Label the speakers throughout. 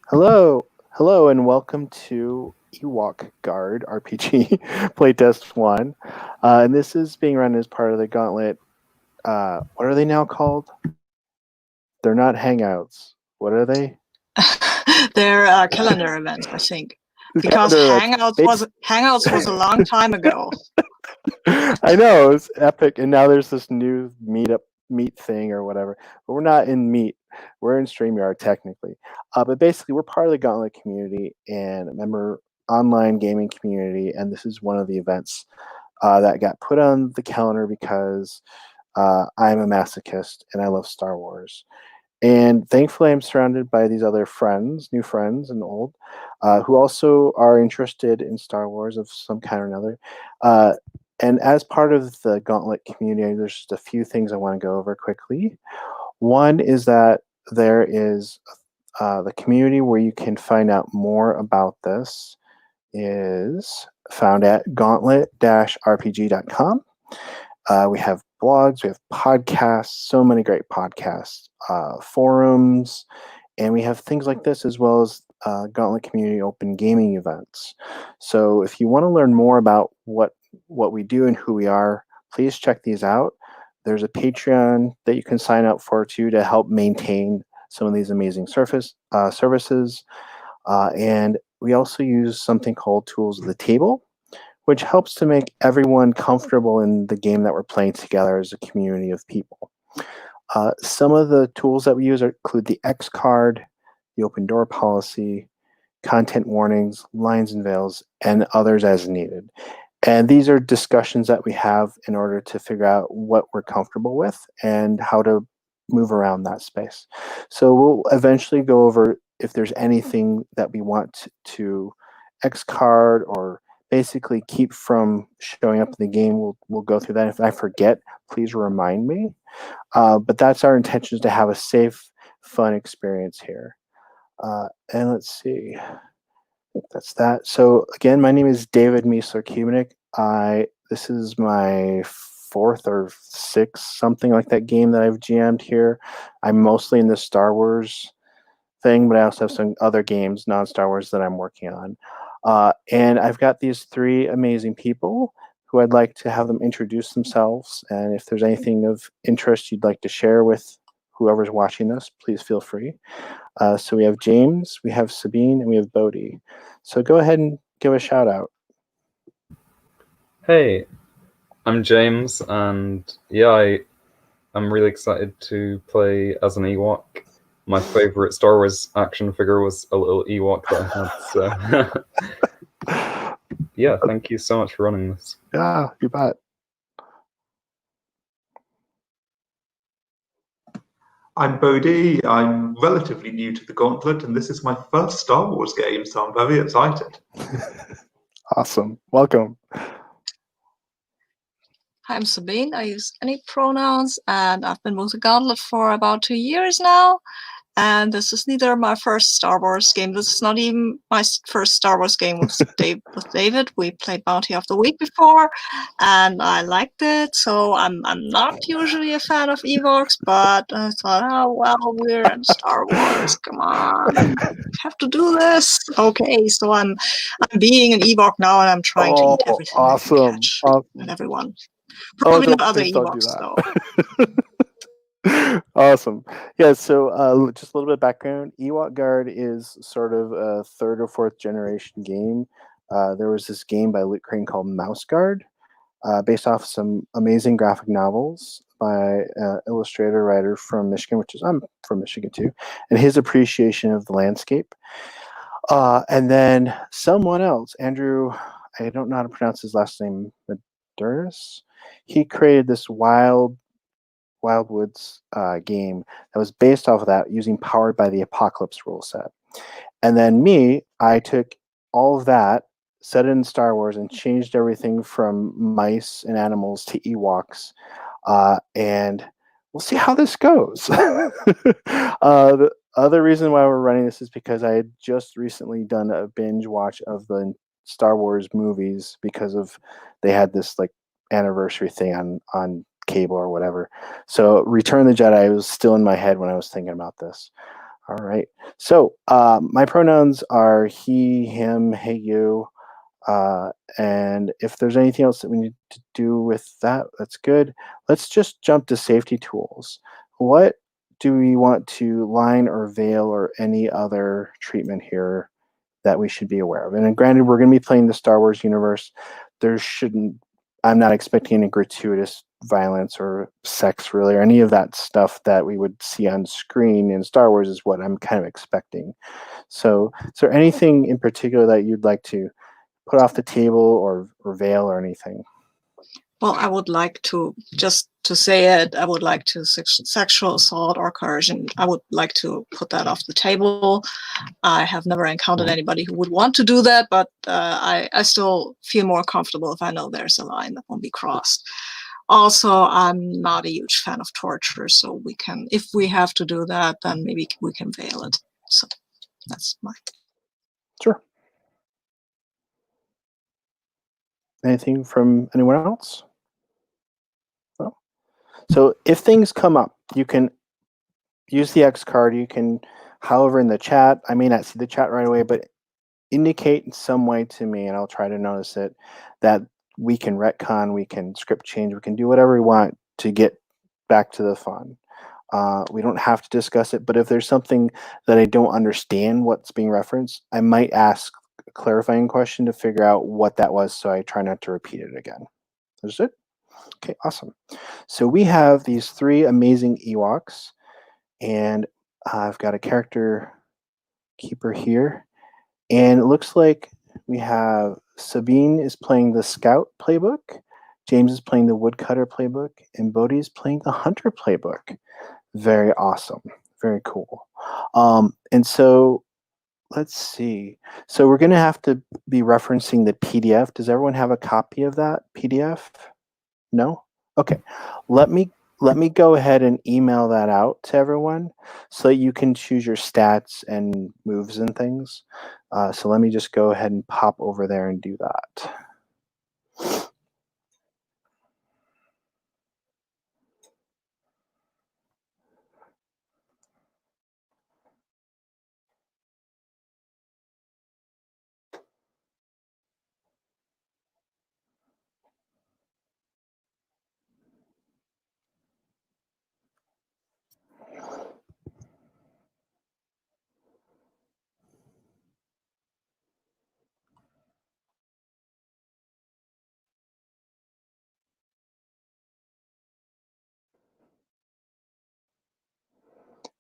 Speaker 1: Hello, and welcome to Ewok Guard RPG Playtest 1. And this is being run as part of the Gauntlet. What are they now called? They're not Hangouts. What are they?
Speaker 2: They're calendar events, I think, because
Speaker 1: Calendar events.
Speaker 2: Hangouts was a long time ago.
Speaker 1: I know, it's epic. And now there's this new meet thing or whatever. But we're not in Meet. We're in StreamYard technically. But basically, we're part of the Gauntlet community and a member online gaming community. And this is one of the events that got put on the calendar because I'm a masochist and I love Star Wars. And thankfully, I'm surrounded by these other friends, new friends and old, who also are interested in Star Wars of some kind or another. And as part of the Gauntlet community, there's just a few things I want to go over quickly. One is that there is the community where you can find out more about this is found at gauntlet-rpg.com. We have blogs, we have podcasts, so many great podcasts, forums, and we have things like this as well as Gauntlet Community Open Gaming events. So if you want to learn more about what we do and who we are, please check these out. There's a Patreon that you can sign up for too to help maintain some of these amazing services. And we also use something called Tools of the Table, which helps to make everyone comfortable in the game that we're playing together as a community of people. Some of the tools that we use include the X card, the open door policy, content warnings, lines and veils, and others as needed. And these are discussions that we have in order to figure out what we're comfortable with and how to move around that space. So we'll eventually go over if there's anything that we want to X card or basically keep from showing up in the game. We'll go through that. If I forget, please remind me. But that's our intention, is to have a safe, fun experience here. And let's see. I think that's that. So again, my name is David Miesler-Kubenik. This is my fourth or sixth, something like that, game that I've GM'd here. I'm mostly in the Star Wars thing, but I also have some other games, non-Star Wars, that I'm working on. And I've got these three amazing people who I'd like to have them introduce themselves. And if there's anything of interest you'd like to share with whoever's watching this, please feel free. So we have James, we have Sabine, and we have Bodhi. So go ahead and give a shout out.
Speaker 3: Hey, I'm James, and I'm really excited to play as an Ewok. My favorite Star Wars action figure was a little Ewok that I had, so yeah, thank you so much for running this.
Speaker 1: Yeah, you bet.
Speaker 4: I'm Bodhi. I'm relatively new to the Gauntlet, and this is my first Star Wars game, so I'm very excited.
Speaker 1: Awesome. Welcome.
Speaker 2: I'm Sabine. I use any pronouns, and I've been with the Gauntlet for about 2 years now. And this is neither my first Star Wars game. This is not even my first Star Wars game with David. We played Bounty of the Week before, and I liked it. So I'm not usually a fan of Ewoks, but I thought, oh well, we're in Star Wars. Come on, we have to do this. Okay, so I'm being an Ewok now, and I'm trying to eat everything I can catch and everyone. Probably not other Ewoks though.
Speaker 1: Awesome. Yeah, so just a little bit of background. Ewok Guard is sort of a third or fourth generation game. There was this game by Loot Crane called Mouse Guard, based off some amazing graphic novels by illustrator writer from Michigan, I'm from Michigan too, and his appreciation of the landscape. And then someone else, Andrew, I don't know how to pronounce his last name, Maduris, he created this Wildwoods game that was based off of that, using Powered by the Apocalypse rule set. And then I took all of that, set it in Star Wars, and changed everything from mice and animals to Ewoks. And we'll see how this goes. The other reason why we're running this is because I had just recently done a binge watch of the Star Wars movies, because of they had this like anniversary thing on cable or whatever. So Return of the Jedi was still in my head when I was thinking about this. All right. So my pronouns are he, him, hey, you. And if there's anything else that we need to do with that, that's good. Let's just jump to safety tools. What do we want to line or veil or any other treatment here that we should be aware of? And granted, we're going to be playing the Star Wars universe. I'm not expecting any gratuitous violence or sex really, or any of that stuff that we would see on screen in Star Wars is what I'm kind of expecting. So is there anything in particular that you'd like to put off the table or veil or anything?
Speaker 2: Well, I would like to, just to say it, I would like to sexual assault or coercion. I would like to put that off the table. I have never encountered anybody who would want to do that, but I still feel more comfortable if I know there's a line that won't be crossed. Also, I'm not a huge fan of torture, so we can, if we have to do that, then maybe we can veil it. So that's my...
Speaker 1: Sure. Anything from anyone else? No? So if things come up, you can use the X card. You can, however, in the chat, I may not see the chat right away, but indicate in some way to me, and I'll try to notice it, that we can retcon, we can script change, we can do whatever we want to get back to the fun. We don't have to discuss it, but if there's something that I don't understand what's being referenced, I might ask a clarifying question to figure out what that was, so I try not to repeat it again. Understood? Okay, awesome. So we have these 3 amazing Ewoks, and I've got a character keeper here, and it looks like we have Sabine is playing the Scout playbook, James is playing the Woodcutter playbook, and Bodhi is playing the Hunter playbook. Very awesome. Very cool. And so let's see. So we're going to have to be referencing the PDF. Does everyone have a copy of that PDF? No? Okay. Let me go ahead and email that out to everyone so you can choose your stats and moves and things. So let me just go ahead and pop over there and do that.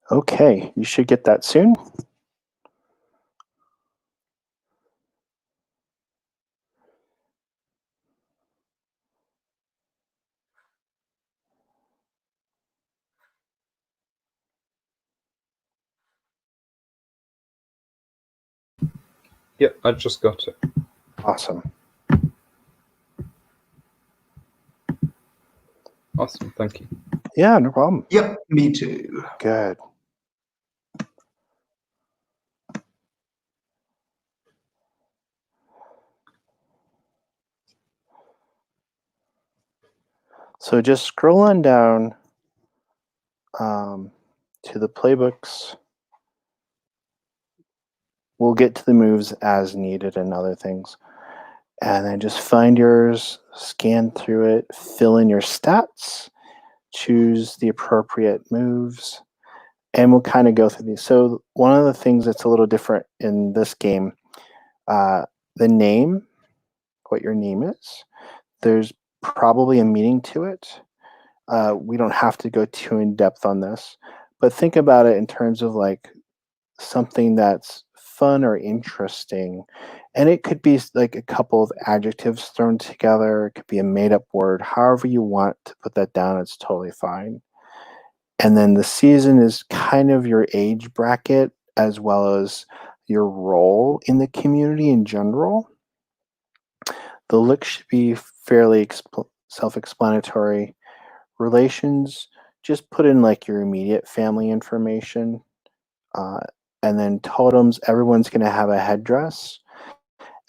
Speaker 1: Okay, you should get that soon.
Speaker 3: Yeah, I just got it.
Speaker 1: Awesome.
Speaker 3: Awesome, thank you.
Speaker 1: Yeah, no problem.
Speaker 4: Yep, me too.
Speaker 1: Good. So just scroll on down to the playbooks. We'll get to the moves as needed and other things. And then just find yours, scan through it, fill in your stats, choose the appropriate moves, and we'll kind of go through these. So one of the things that's a little different in this game, the name, what your name is, there's probably a meaning to it. We don't have to go too in depth on this, but think about it in terms of like something that's fun or interesting. And it could be like a couple of adjectives thrown together. It could be a made up word. However you want to put that down, it's totally fine. And then the season is kind of your age bracket as well as your role in the community in general. The look should be fairly self-explanatory. Relations, just put in like your immediate family information. And then totems, everyone's going to have a headdress.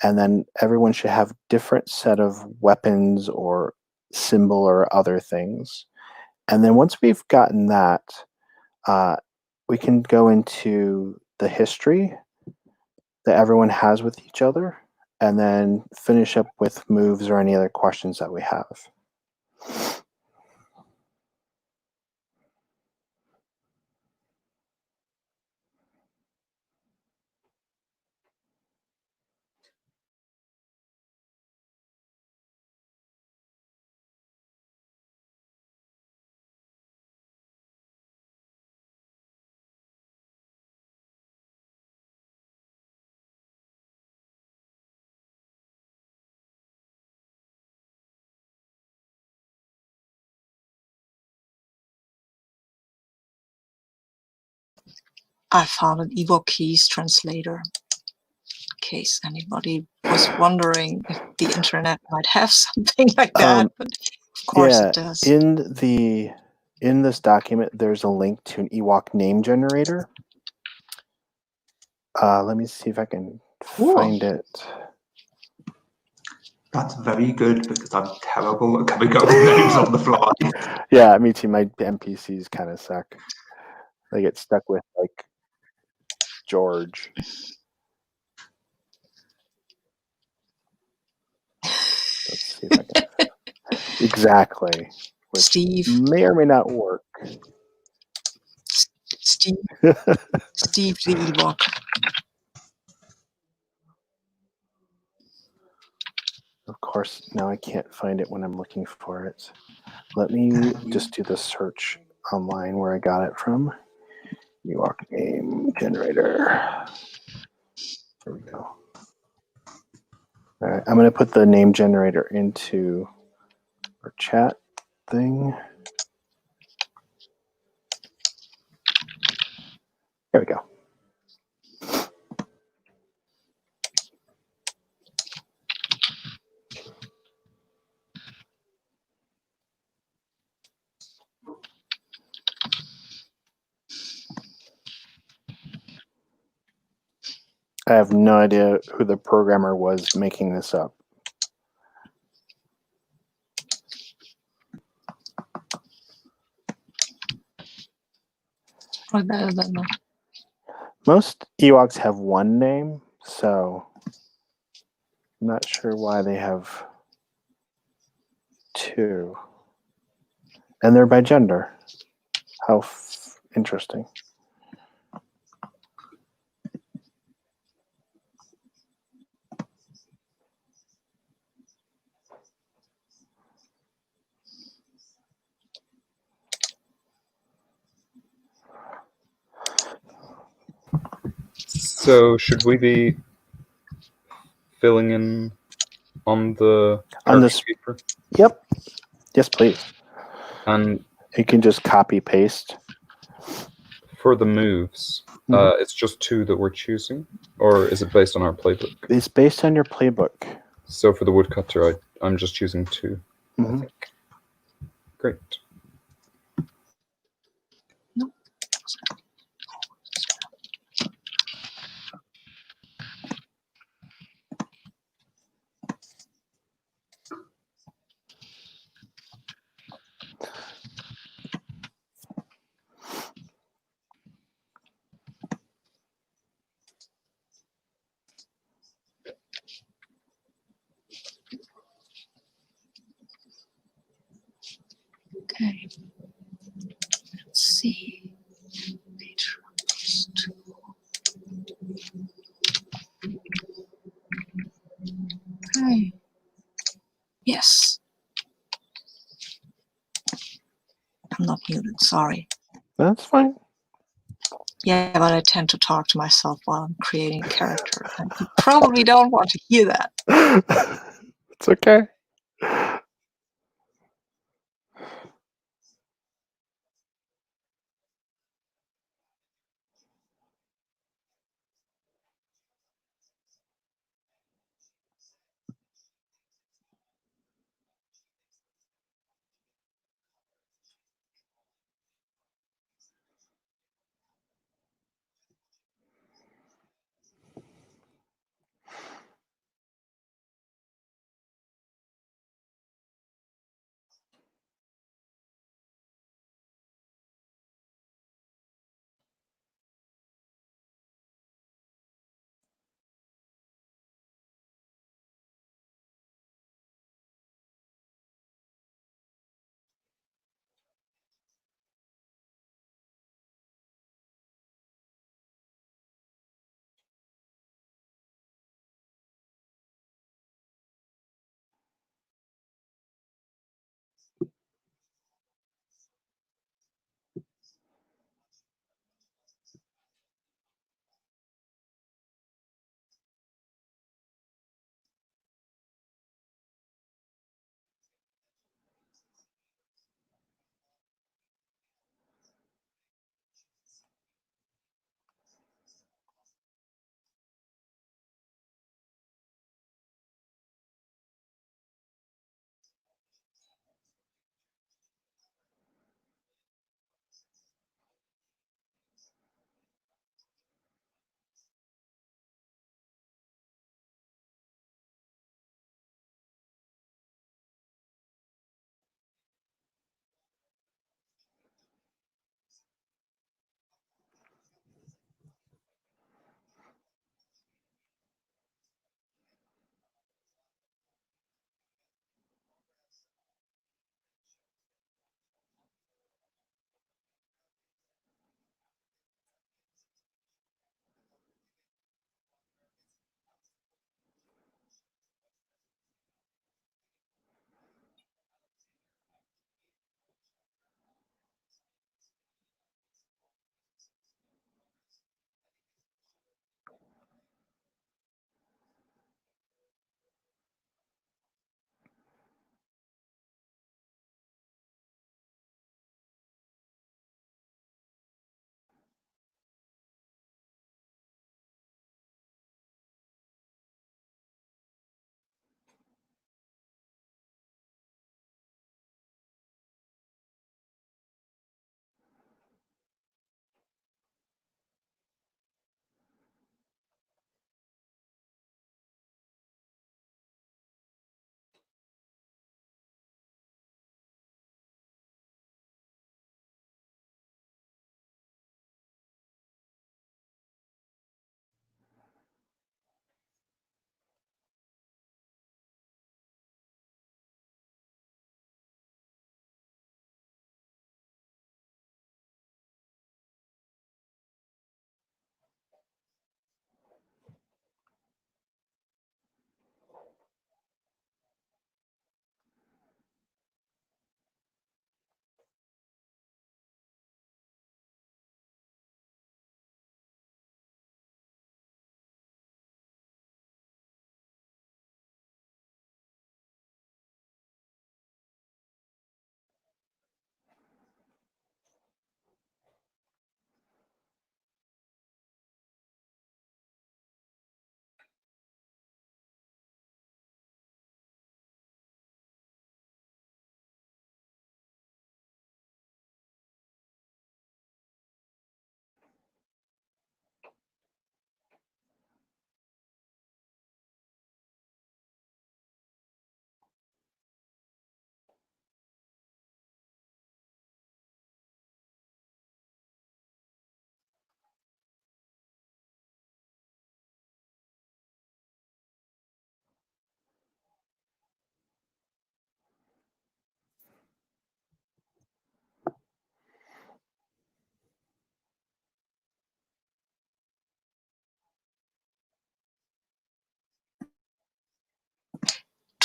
Speaker 1: And then everyone should have different set of weapons or symbol or other things. And then once we've gotten that, we can go into the history that everyone has with each other, and then finish up with moves or any other questions that we have.
Speaker 2: I found an Ewok keys translator. In case anybody was wondering if the internet might have something like that, but of course it does.
Speaker 1: In this document, there's a link to an Ewok name generator. Let me see if I can find it.
Speaker 4: That's very good because I'm terrible at coming up with names on the fly.
Speaker 1: Yeah, me too. My NPCs kind of suck. They get stuck with like George. Let's see if I can. Exactly. Which
Speaker 2: Steve.
Speaker 1: may or may not work.
Speaker 2: Steve the Ewok.
Speaker 1: Of course, now I can't find it when I'm looking for it. Let me just do the search online where I got it from. Ewok name generator. There we go. All right, I'm going to put the name generator into our chat thing. There we go. I have no idea who the programmer was making this up.
Speaker 2: I don't know.
Speaker 1: Most Ewoks have one name, so I'm not sure why they have two. And they're by gender. How interesting.
Speaker 3: So should we be filling in on the character keeper?
Speaker 1: Yep. Yes, please.
Speaker 3: And
Speaker 1: You can just copy paste.
Speaker 3: for the moves, it's just two that we're choosing, or is it based on our playbook?
Speaker 1: It's based on your playbook.
Speaker 3: So for the woodcutter, I'm just choosing two. I think. Great.
Speaker 2: No. Okay. Let's see. Okay. Yes. I'm not muted, sorry.
Speaker 1: That's fine.
Speaker 2: Yeah, but I tend to talk to myself while I'm creating a character. And you probably don't want to hear that.
Speaker 1: It's okay.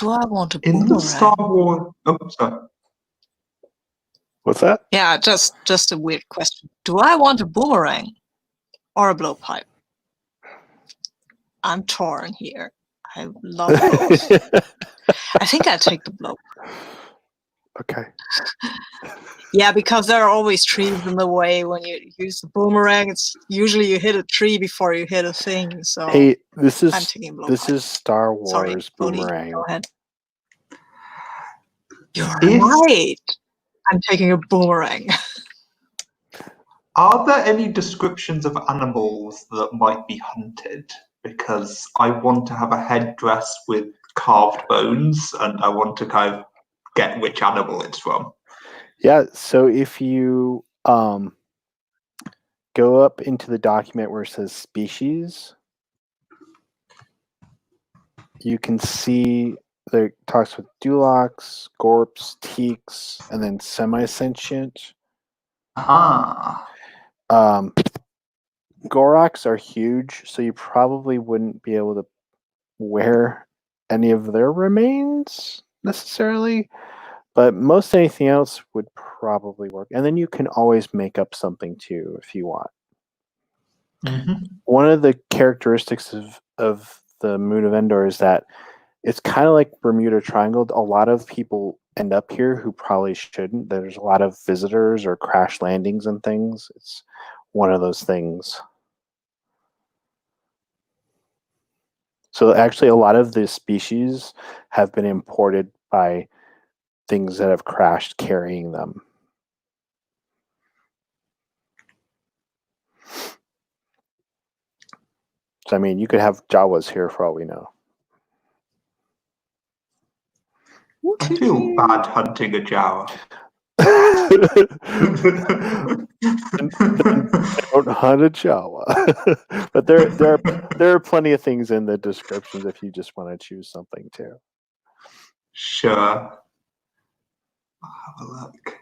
Speaker 2: Do I want a
Speaker 4: In
Speaker 2: boomerang?
Speaker 4: the Star Wars. Oh, sorry.
Speaker 1: What's that?
Speaker 2: Yeah, just a weird question. Do I want a boomerang or a blowpipe? I'm torn here. I love both. I think I take the blow.
Speaker 1: Okay.
Speaker 2: Yeah, because there are always trees in the way when you use the boomerang. It's usually you hit a tree before you hit a thing. So
Speaker 1: Hey, this
Speaker 2: I'm
Speaker 1: is
Speaker 2: taking blowpipe.
Speaker 1: this is Star
Speaker 2: Sorry,
Speaker 1: Wars
Speaker 2: Bodhi,
Speaker 1: boomerang.
Speaker 2: go ahead. You're
Speaker 4: If-
Speaker 2: right. I'm taking a boomerang.
Speaker 4: Are there any descriptions of animals that might be hunted? Because I want to have a headdress with carved bones, and I want to kind of get which animal it's from.
Speaker 1: Yeah, so if you go up into the document where it says species, you can see that it talks with Dulocs, Gorps, Teaks, and then semi-sentient.
Speaker 4: Ah.
Speaker 1: Goroks are huge, so you probably wouldn't be able to wear any of their remains necessarily, but most anything else would probably work. And then you can always make up something too if you want.
Speaker 4: Mm-hmm.
Speaker 1: One of the characteristics of the Moon of Endor is that it's kind of like Bermuda Triangle. A lot of people end up here who probably shouldn't. There's a lot of visitors or crash landings and things. It's one of those things. So actually, a lot of the species have been imported by things that have crashed carrying them. So I mean, you could have Jawas here for all we know.
Speaker 4: I feel bad hunting a Jawa.
Speaker 1: Don't hunt a Jawa. But there are plenty of things in the descriptions if you just want to choose something too.
Speaker 4: Sure. I'll have a look.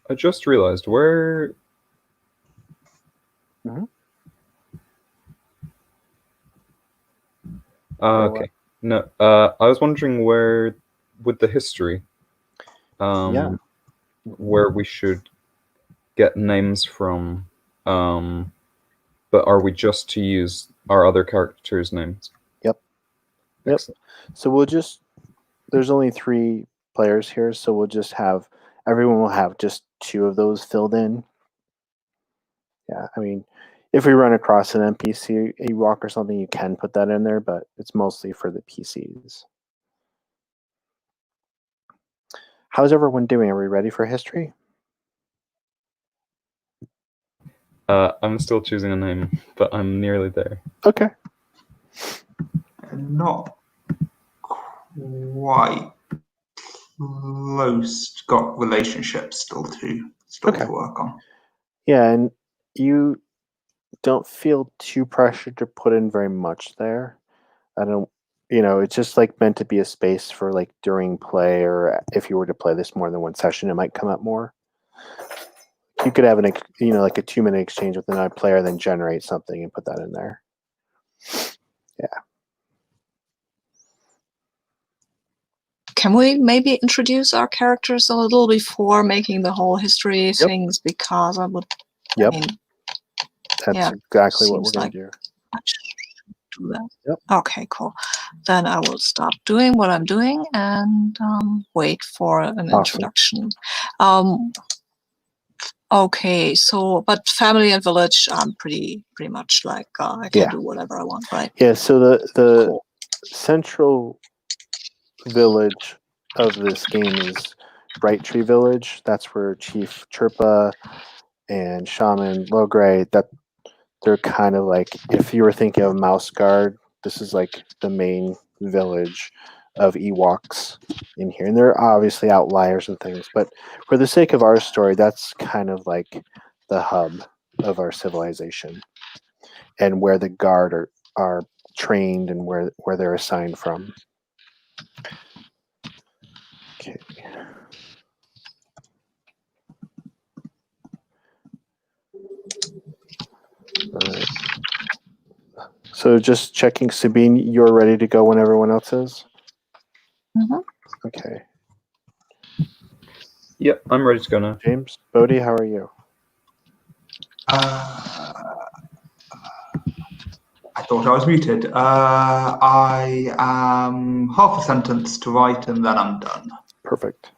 Speaker 3: I just realized where.
Speaker 1: Mhm.
Speaker 3: Okay. No, I was wondering where, with the history,
Speaker 1: Yeah.
Speaker 3: where we should get names from, but are we just to use our other characters' names?
Speaker 1: Yep.
Speaker 3: Excellent.
Speaker 1: So we'll just, there's only 3 players here, so we'll just have, everyone will have just 2 of those filled in. Yeah, I mean, if we run across an NPC Ewok or something, you can put that in there, but it's mostly for the PCs. How's everyone doing? Are we ready for history?
Speaker 3: I'm still choosing a name, but I'm nearly there.
Speaker 1: Okay.
Speaker 4: Not quite close. Got relationships still
Speaker 1: Okay.
Speaker 4: to work on.
Speaker 1: Yeah, and you don't feel too pressured to put in very much there. I don't, it's just like meant to be a space for like during play, or if you were to play this more than one session, it might come up more. You could have like a 2-minute exchange with another player, then generate something and put that in there. Yeah.
Speaker 2: Can we maybe introduce our characters a little before making the whole history things? Because I would.
Speaker 1: Yep.
Speaker 2: I mean,
Speaker 1: That's exactly what we're going to do.
Speaker 2: I should do that.
Speaker 1: Yep.
Speaker 2: Okay, cool. Then I will stop doing what I'm doing and wait for an introduction. Okay, so but family and village, I'm pretty much like I can do whatever I want, right?
Speaker 1: Yeah. So the central village of this game is Bright Tree Village. That's where Chief Chirpa and Shaman Logray, that they're kind of like, if you were thinking of Mouse Guard, this is like the main village of Ewoks in here. And they're obviously outliers and things, but for the sake of our story, that's kind of like the hub of our civilization and where the guard are trained and where they're assigned from. Okay. All right. So just checking, Sabine, you're ready to go when everyone else is?
Speaker 2: Mm-hmm.
Speaker 1: Okay.
Speaker 3: Yep, I'm ready to go now.
Speaker 1: James, Bodhi, how are you?
Speaker 4: I thought I was muted. I am half a sentence to write and then I'm done.
Speaker 1: Perfect.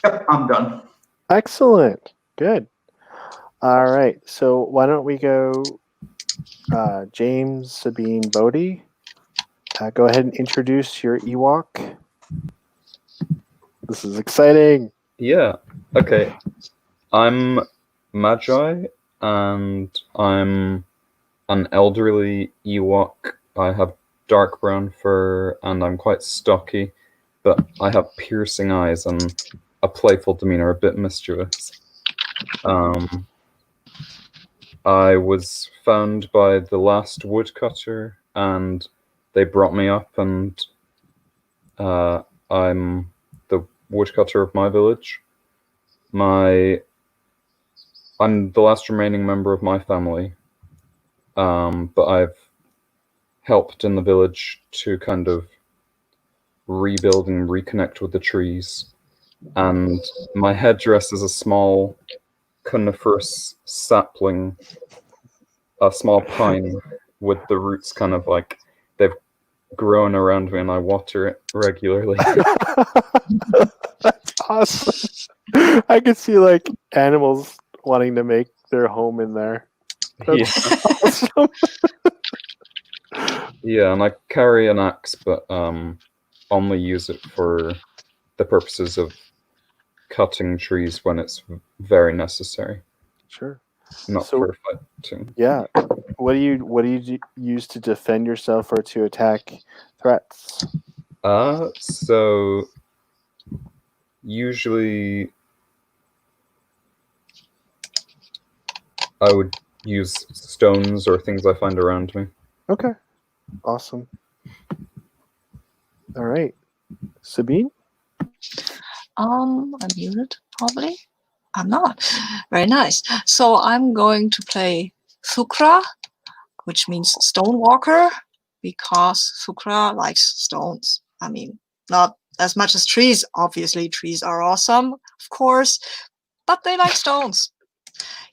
Speaker 4: Yep, I'm done.
Speaker 1: Excellent. Good. All right. So why don't we go James, Sabine, Bodhi. Go ahead and introduce your Ewok. This is exciting.
Speaker 3: Yeah. Okay. I'm Magi, and I'm an elderly Ewok. I have dark brown fur, and I'm quite stocky, but I have piercing eyes and a playful demeanor, a bit mischievous. I was found by the last woodcutter, and they brought me up, and I'm the woodcutter of my village. I'm the last remaining member of my family, but I've helped in the village to kind of rebuild and reconnect with the trees. And my headdress is a small coniferous sapling, a small pine with the roots kind of like they've grown around me, and I water it regularly.
Speaker 1: That's awesome. I could see like animals wanting to make their home in there. That's awesome.
Speaker 3: Yeah, and I carry an axe, but only use it for the purposes of cutting trees when it's very necessary.
Speaker 1: Sure.
Speaker 3: Not for fighting.
Speaker 1: Yeah. What do you use to defend yourself or to attack threats?
Speaker 3: So usually I would use stones or things I find around me.
Speaker 1: Okay. Awesome. All right. Sabine?
Speaker 2: I'm muted, probably. I'm not. Very nice. So I'm going to play Thukra, which means stone walker, because Thukra likes stones. I mean, not as much as trees. Obviously, trees are awesome, of course, but they like stones.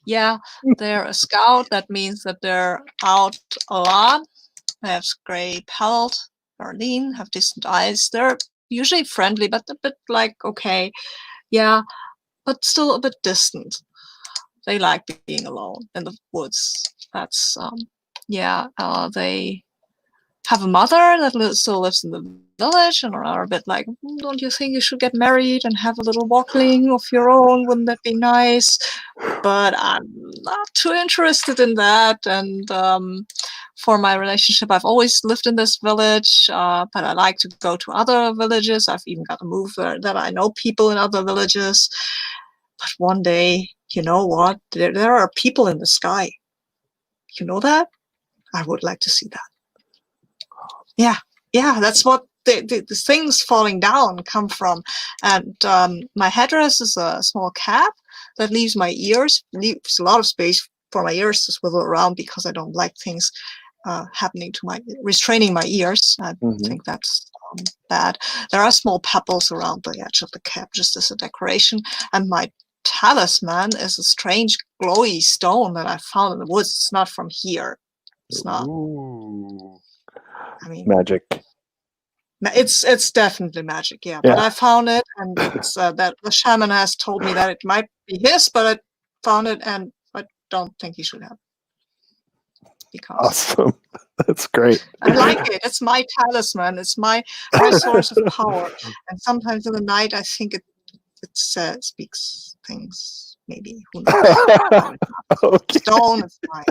Speaker 2: Yeah, they're a scout. That means that they're out a lot. They have gray pelt, they're lean, have decent eyes. They're usually friendly, but a bit like, okay, yeah, but still a bit distant. They like being alone in the woods. That's, they have a mother that still lives in the village and are a bit like, don't you think you should get married and have a little walkling of your own? Wouldn't that be nice? But I'm not too interested in that. And for my relationship, I've always lived in this village, but I like to go to other villages. I've even got a move that I know people in other villages. But one day, you know what? There are people in the sky. You know that? I would like to see that. Yeah, that's what the things falling down come from. And my headdress is a small cap that leaves my ears, leaves a lot of space for my ears to swivel around because I don't like things restraining my ears. I think that's bad. There are small pebbles around the edge of the cap just as a decoration. And my talisman is a strange glowy stone that I found in the woods. It's not from here. It's not.
Speaker 1: Ooh.
Speaker 2: I mean,
Speaker 1: Magic.
Speaker 2: It's definitely magic, yeah. But I found it, and it's that the shaman has told me that it might be his, but I found it, and I don't think he should have it. Because
Speaker 1: Awesome. That's great.
Speaker 2: I like it. It's my talisman. It's my source of power. And sometimes in the night, I think it speaks things. Maybe who knows?
Speaker 1: Okay.
Speaker 2: Stone is fine.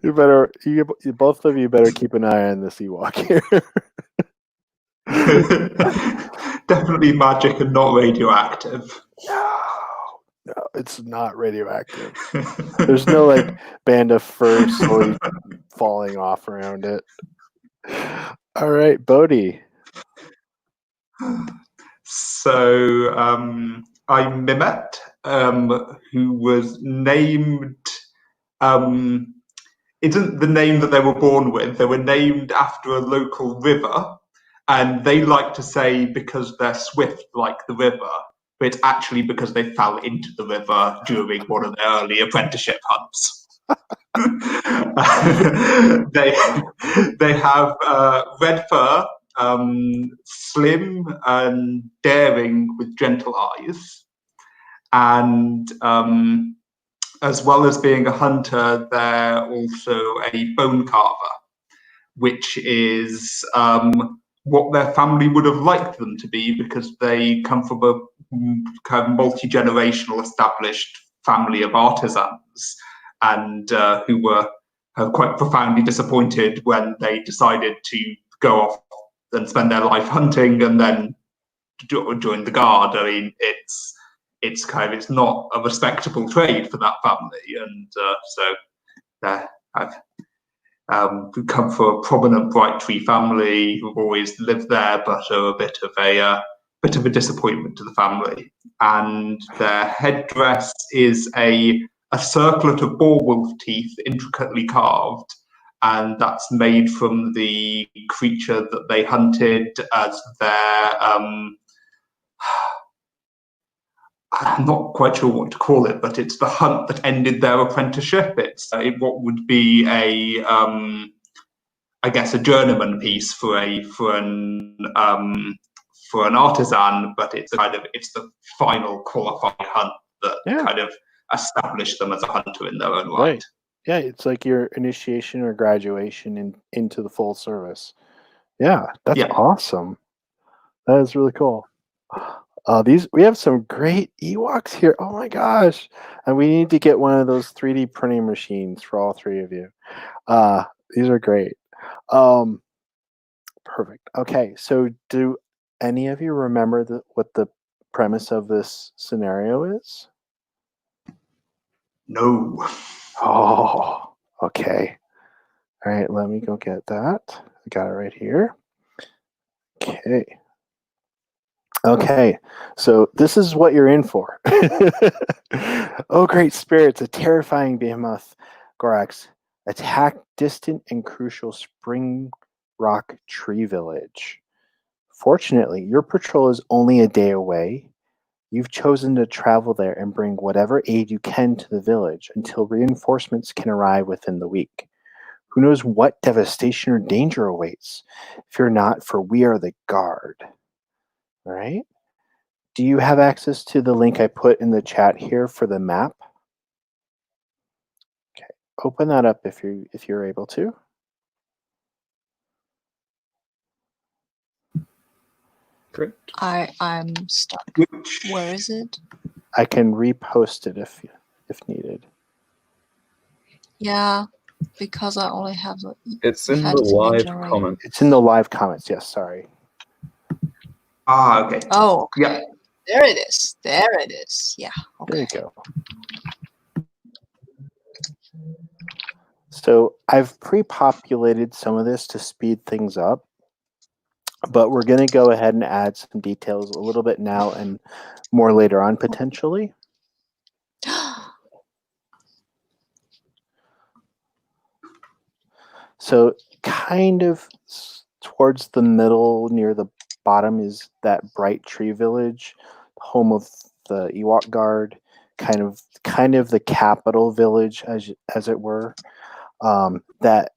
Speaker 1: You both of you better keep an eye on this Ewok here.
Speaker 4: Definitely magic and not radioactive.
Speaker 1: No, it's not radioactive. There's no like band of fur slowly falling off around it. All right, Bodhi.
Speaker 4: So I Mimet, who was named, isn't the name that they were born with. They were named after a local river, and they like to say because they're swift like the river, but it's actually because they fell into the river during one of their early apprenticeship hunts. they have red fur, slim and daring with gentle eyes, and as well as being a hunter, they're also a bone carver, which is what their family would have liked them to be because they come from a kind of multi-generational established family of artisans, and who were quite profoundly disappointed when they decided to go off and spend their life hunting and then join the guard. I mean, it's not a respectable trade for that family, and so I've come from a prominent Bright Tree family who've always lived there, but are a bit of a disappointment to the family. And their headdress is a circlet of boar wolf teeth intricately carved, and that's made from the creature that they hunted as their I'm not quite sure what to call it, but it's the hunt that ended their apprenticeship. It's what would be I guess, a journeyman piece for an artisan, but it's the final qualified hunt that kind of established them as a hunter in their own right.
Speaker 1: Yeah, it's like your initiation or graduation into the full service. Yeah, that's awesome. That is really cool. We have some great Ewoks here. Oh my gosh. And we need to get one of those 3D printing machines for all three of you. These are great. Perfect. Okay, so do any of you remember what the premise of this scenario is?
Speaker 4: No.
Speaker 1: Oh, okay. All right, let me go get that. I got it right here. Okay, so this is what you're in for. Oh, great spirits, a terrifying behemoth Gorax attack distant and crucial Springrock tree village. Fortunately, your patrol is only a day away. You've chosen to travel there and bring whatever aid you can to the village until reinforcements can arrive within the week. Who knows what devastation or danger awaits? Fear not, for we are the guard. All right. Do you have access to the link I put in the chat here for the map? Okay. Open that up if you're able to.
Speaker 3: Great.
Speaker 2: I'm stuck.
Speaker 4: Which
Speaker 2: Where is it?
Speaker 1: I can repost it if needed.
Speaker 2: Yeah, because I only have the
Speaker 3: It's in the
Speaker 2: fantasy
Speaker 3: live
Speaker 2: ninja ring.
Speaker 3: comments.
Speaker 1: It's in the live comments. Yes, sorry.
Speaker 4: okay.
Speaker 2: Oh, okay.
Speaker 4: Yeah.
Speaker 2: There it is. There it is. Yeah.
Speaker 1: There
Speaker 2: Okay.
Speaker 1: you go. So I've pre-populated some of this to speed things up, but we're going to go ahead and add some details a little bit now and more later on potentially. So kind of towards the middle near the bottom is that Bright Tree Village, home of the Ewok Guard, kind of the capital village as it were. That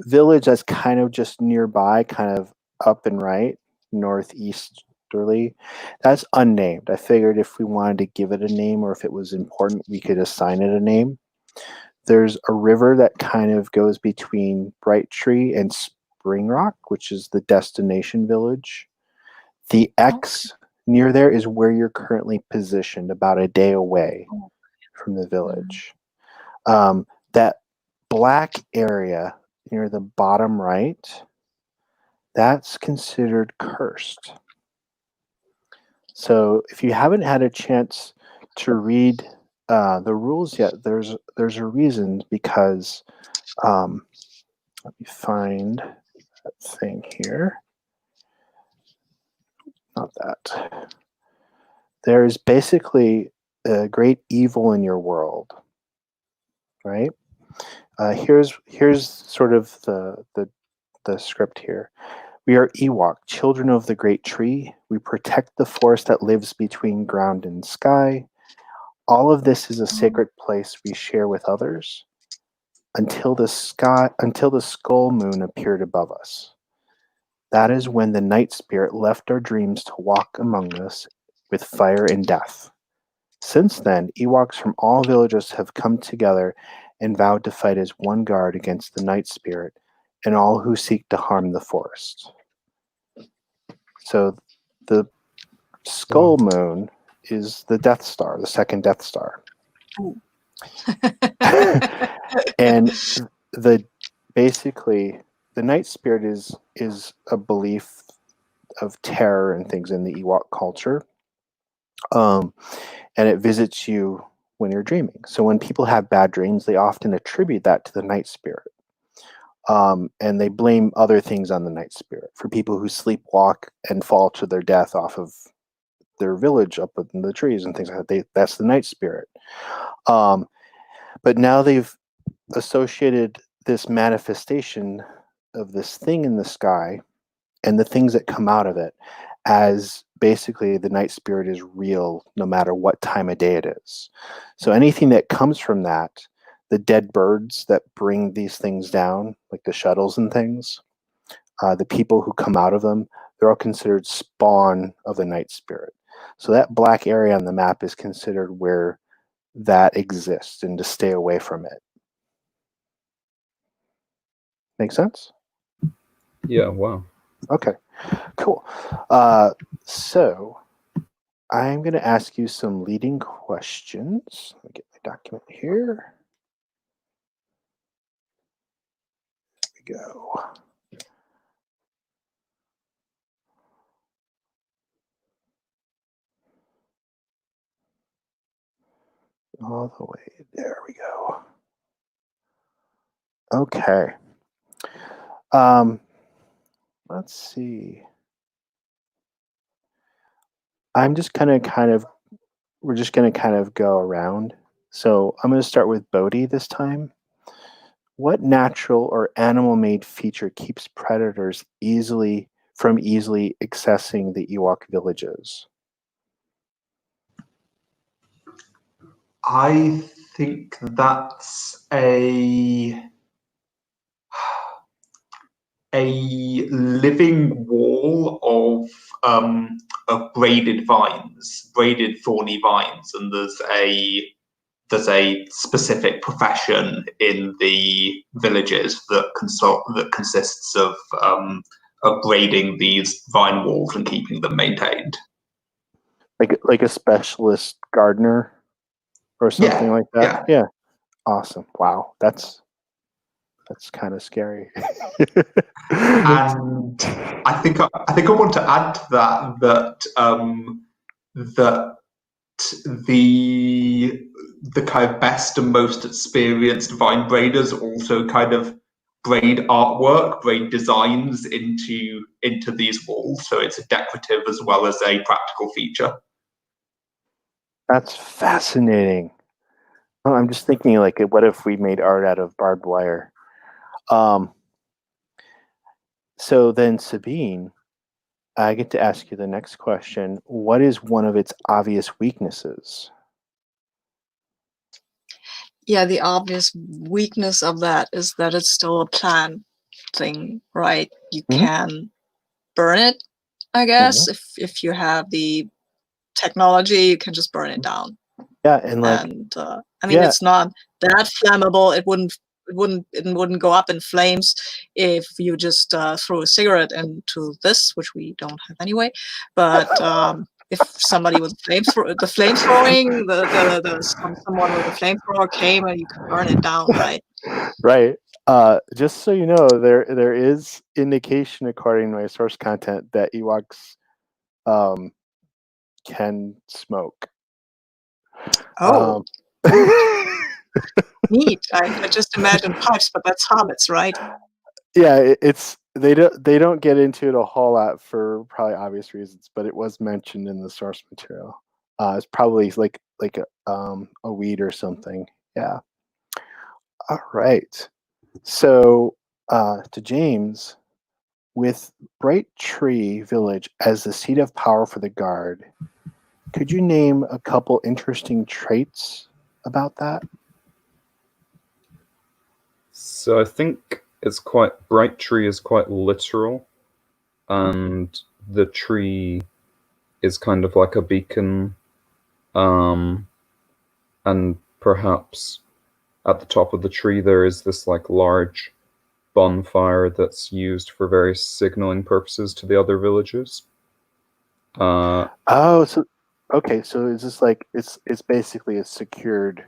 Speaker 1: village that's kind of just nearby, kind of up and right, northeasterly, that's unnamed. I figured if we wanted to give it a name or if it was important, we could assign it a name. There's a river that kind of goes between Bright Tree and Springrock, which is the destination village. The X near there is where you're currently positioned, about a day away from the village. That black area near the bottom right, that's considered cursed. So if you haven't had a chance to read the rules yet, there's a reason, because let me find that thing here. Not that. There's basically a great evil in your world, right? Here's sort of the script here. We are Ewok, children of the great tree. We protect the forest that lives between ground and sky. All of this is a sacred place we share with others until the skull moon appeared above us. That is when the night spirit left our dreams to walk among us with fire and death. Since then, Ewoks from all villages have come together and vowed to fight as one guard against the night spirit and all who seek to harm the forest. So the skull moon is the Death Star, the second Death Star. And basically the night spirit is a belief of terror and things in the Ewok culture. And it visits you when you're dreaming. So when people have bad dreams, they often attribute that to the night spirit. And they blame other things on the night spirit. For people who sleepwalk and fall to their death off of their village up in the trees and things like that, that's the night spirit. But now they've associated this manifestation of this thing in the sky and the things that come out of it as basically the night spirit is real no matter what time of day it is. So anything that comes from that, the dead birds that bring these things down, like the shuttles and things, the people who come out of them, they're all considered spawn of the night spirit. So that black area on the map is considered where that exists and to stay away from it. Make sense?
Speaker 3: Yeah, wow.
Speaker 1: Okay, cool. So I'm going to ask you some leading questions. Let me get my document here. There we go. All the way, there we go. Okay. Let's see. I'm just we're just going to kind of go around. So I'm going to start with Bodhi this time. What natural or animal-made feature keeps predators from easily accessing the Ewok villages?
Speaker 4: I think that's a living wall of braided vines, braided thorny vines, and there's a specific profession in the villages that consists of braiding these vine walls and keeping them maintained.
Speaker 1: Like a specialist gardener or something like that. Yeah. Awesome. Wow. That's kind of scary.
Speaker 4: And I think I want to add to that that the kind of best and most experienced vine braiders also kind of braid artwork, braid designs into these walls, so it's a decorative as well as a practical feature.
Speaker 1: That's fascinating. Oh, I'm just thinking, like, what if we made art out of barbed wire? So then, Sabine, I get to ask you the next question. What is one of its obvious weaknesses?
Speaker 2: Yeah, the obvious weakness of that is that it's still a plan thing, right? You can burn it, I guess. If you have the technology, you can just burn it down.
Speaker 1: Yeah, and
Speaker 2: I mean, it's not that flammable. It wouldn't go up in flames if you just throw a cigarette into this, which we don't have anyway. But if somebody with someone with a flamethrower came and you could burn it down, right?
Speaker 1: Right. Just so you know, there is indication, according to my source content, that Ewoks can smoke.
Speaker 2: Oh, neat! I just imagine pipes, but that's hobbits, right?
Speaker 1: Yeah, they don't get into it a whole lot for probably obvious reasons, but it was mentioned in the source material. It's probably like a weed or something. Yeah. All right. So to James, with Bright Tree Village as the seat of power for the Guard, could you name a couple interesting traits about that?
Speaker 3: So I think Bright Tree is quite literal, and the tree is kind of like a beacon, and perhaps at the top of the tree there is this like large bonfire that's used for various signaling purposes to the other villages.
Speaker 1: So is this like it's basically a secured,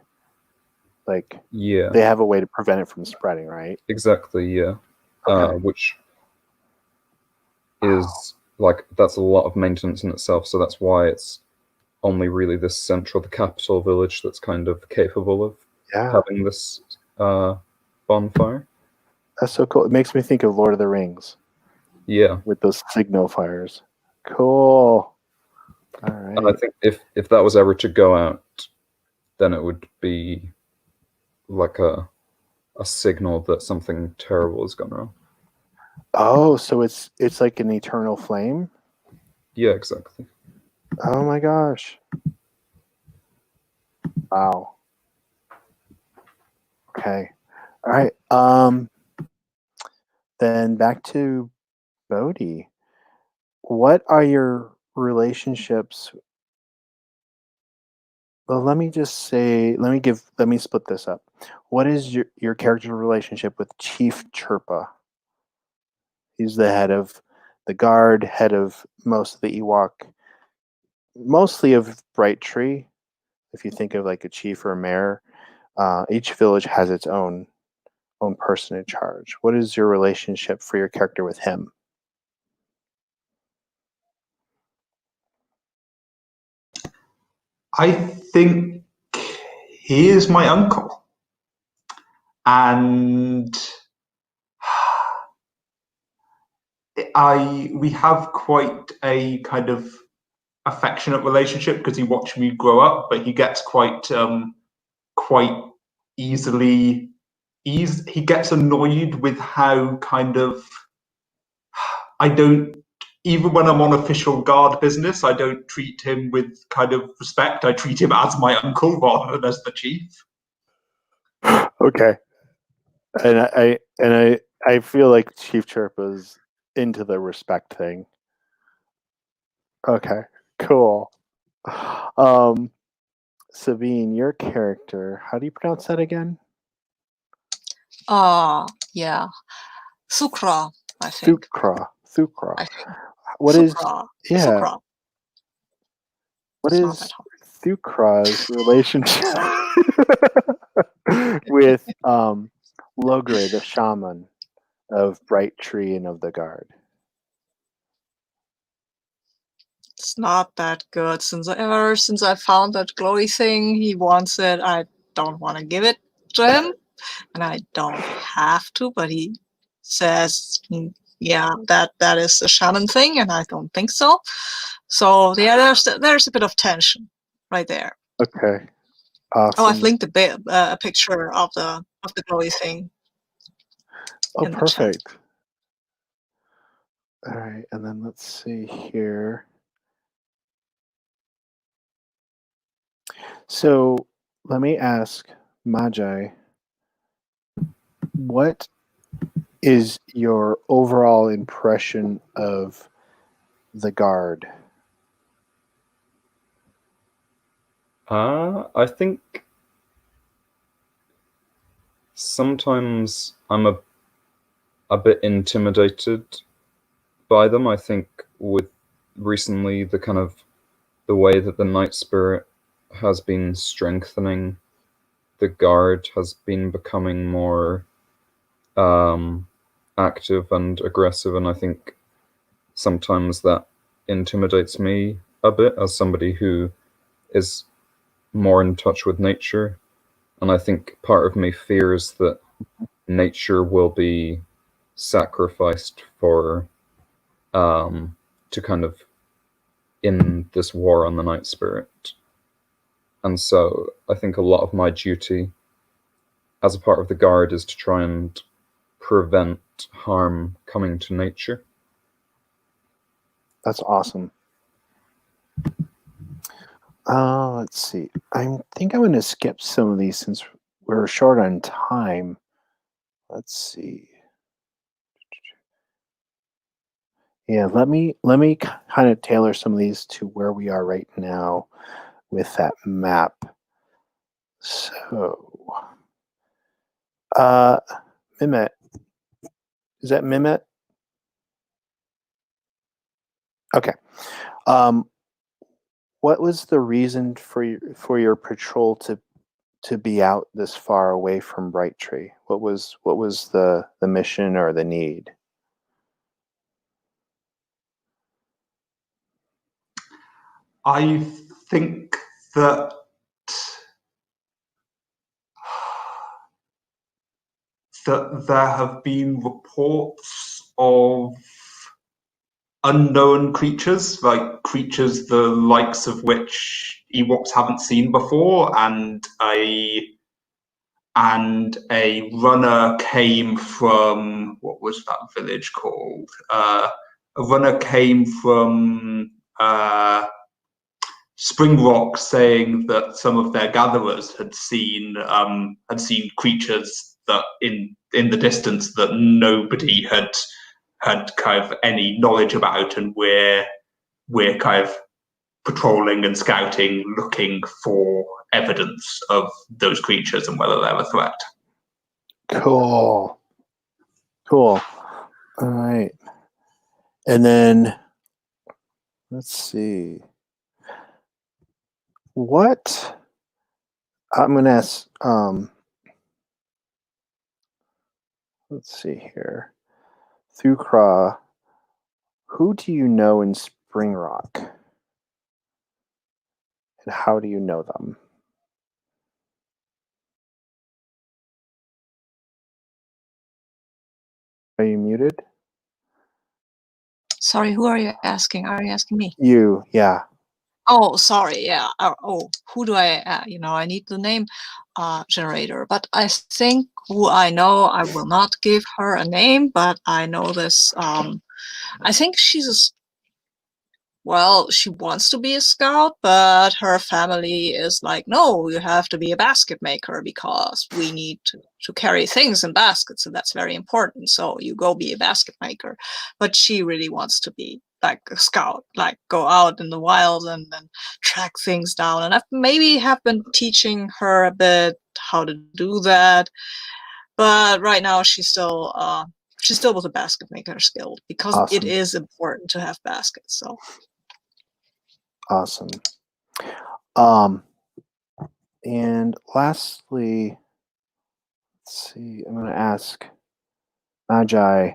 Speaker 1: like,
Speaker 3: yeah,
Speaker 1: they have a way to prevent it from spreading, right?
Speaker 3: exactly, yeah.
Speaker 1: Okay.
Speaker 3: Which is like, that's a lot of maintenance in itself, so that's why it's only really this central, the capital village, that's kind of capable of having this bonfire.
Speaker 1: That's so cool. It makes me think of Lord of the Rings.
Speaker 3: Yeah.
Speaker 1: With those signal fires. Cool. All right.
Speaker 3: And I think if that was ever to go out, then it would be like a signal that something terrible has gone wrong.
Speaker 1: Oh, so it's like an eternal flame?
Speaker 3: Yeah, exactly.
Speaker 1: Oh my gosh. Wow. Okay. All right. Then back to Bodhi. What are your relationships? Well, let me split this up. What is your character's relationship with Chief Chirpa? He's the head of the Guard, head of most of the Ewok, mostly of Bright Tree. If you think of like a chief or a mayor, each village has its own person in charge. What is your relationship for your character with him?
Speaker 4: I think he is my uncle, and we have quite a kind of affectionate relationship because he watched me grow up, but he gets quite easily. He gets annoyed with how kind of I don't. Even when I'm on official guard business, I don't treat him with kind of respect. I treat him as my uncle rather than as the chief.
Speaker 1: Okay. And I feel like Chief Chirp is into the respect thing. Okay, cool. Sabine, your character, how do you pronounce that again?
Speaker 2: Yeah. Sukra, I think.
Speaker 1: Thukra.
Speaker 2: I think.
Speaker 1: What is
Speaker 2: Sukra.
Speaker 1: yeah?
Speaker 2: Sukra.
Speaker 1: What
Speaker 2: It's not
Speaker 1: is
Speaker 2: that hard.
Speaker 1: Thukra's relationship with Logre, the shaman of Bright Tree and of the Guard?
Speaker 2: It's not that good. Ever since I found that glowy thing, he wants it. I don't want to give it to him, and I don't have to. But he says, "Yeah, that is a shaman thing," and I don't think so. So yeah, there's a bit of tension right there.
Speaker 1: Okay,
Speaker 2: Oh, I've
Speaker 1: awesome.
Speaker 2: linked a picture of the glowy thing.
Speaker 1: Oh,
Speaker 2: in the chat.
Speaker 1: perfect. All right, and then let's see here. So let me ask Magi, what is your overall impression of the Guard?
Speaker 3: I think sometimes I'm a bit intimidated by them. I think with recently the way that the Night Spirit has been strengthening, the Guard has been becoming more active and aggressive, and I think sometimes that intimidates me a bit as somebody who is more in touch with nature. And I think part of me fears that nature will be sacrificed for to kind of in this war on the Night Spirit. And so I think a lot of my duty as a part of the Guard is to try and prevent harm coming to nature.
Speaker 1: That's awesome. Let's see. I think I'm going to skip some of these since we're short on time. Let's see. Yeah, let me kind of tailor some of these to where we are right now with that map. So, Mehmet, is that Mehmet? Okay. What was the reason for your patrol to be out this far away from Bright Tree? What was the mission or the need?
Speaker 4: I think that there have been reports of unknown creatures, like creatures the likes of which Ewoks haven't seen before, and a runner came from, what was that village called? A runner came from Springrock, saying that some of their gatherers had seen creatures that in the distance that nobody had kind of any knowledge about, and we're kind of patrolling and scouting, looking for evidence of those creatures and whether they're a threat.
Speaker 1: Cool. All right. And then let's see. What I'm going to ask, let's see here. Thukra, who do you know in Springrock? And how do you know them? Are you muted?
Speaker 2: Sorry, who are you asking? Are you asking me?
Speaker 1: You, yeah.
Speaker 2: Oh, sorry. Yeah. Who do I? I need the name generator. But I think who I know, I will not give her a name. But I know this. I think she's well, she wants to be a scout, but her family is like, no, you have to be a basket maker because we need to carry things in baskets, and that's very important. So you go be a basket maker. But she really wants to be like a scout, like go out in the wild and track things down. And I've maybe have been teaching her a bit how to do that. But right now she's still with a basket maker skill because it
Speaker 1: Awesome.
Speaker 2: is important to have baskets. So.
Speaker 1: Awesome. And lastly, let's see, I'm going to ask Magi,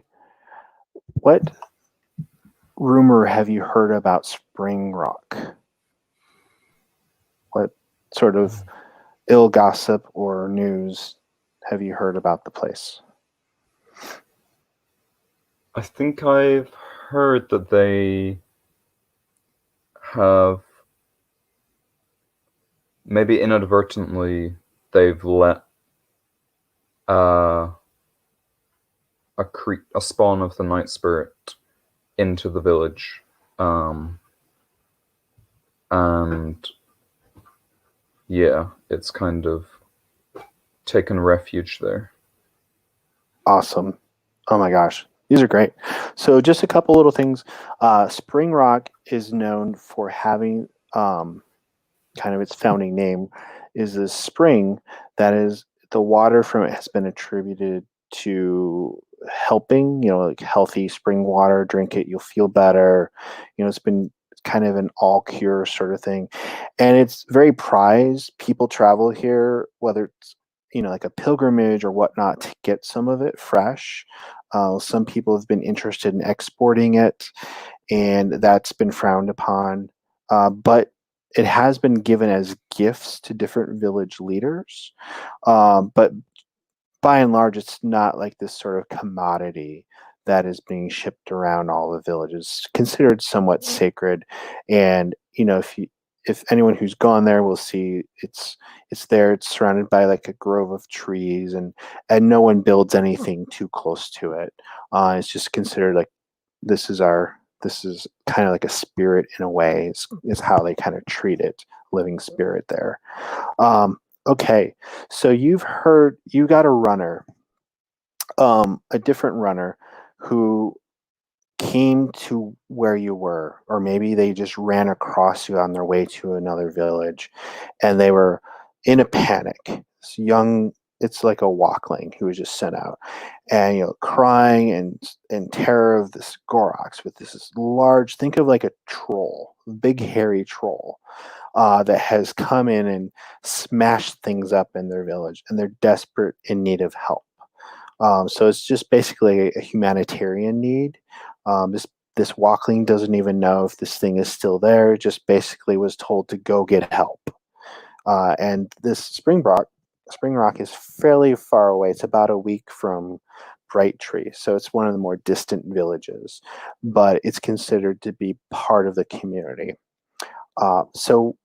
Speaker 1: what rumor have you heard about Springrock? What sort of ill gossip or news have you heard about the place?
Speaker 3: I think I've heard that they have, maybe inadvertently, they've let a spawn of the Night Spirit into the village, and yeah, it's kind of taken refuge there.
Speaker 1: Awesome. Oh my gosh. These are great. So just a couple little things. Springrock is known for having kind of its founding name is a spring that is the water from it has been attributed to helping, like healthy spring water, drink it, you'll feel better. It's been kind of an all cure sort of thing. And it's very prized. People travel here, whether it's like a pilgrimage or whatnot, to get some of it fresh. Some people have been interested in exporting it, and that's been frowned upon. But it has been given as gifts to different village leaders. But by and large, it's not like this sort of commodity that is being shipped around all the villages. It's considered somewhat sacred. And, if anyone who's gone there will see it's there. It's surrounded by like a grove of trees, and no one builds anything too close to it. It's just considered like this is kind of like a spirit in a way, is how they kind of treat it, living spirit there. Okay, so you got a runner, a different runner who came to where you were, or maybe they just ran across you on their way to another village, and they were in a panic. It's like a walkling who was just sent out, and crying and in terror of this Gorox with this large, think of like a troll, big hairy troll, that has come in and smashed things up in their village, and they're desperate in need of help. So it's just basically a humanitarian need. This walkling doesn't even know if this thing is still there. It just basically was told to go get help. And this Springrock is fairly far away. It's about a week from Brighttree, so it's one of the more distant villages, but it's considered to be part of the community. So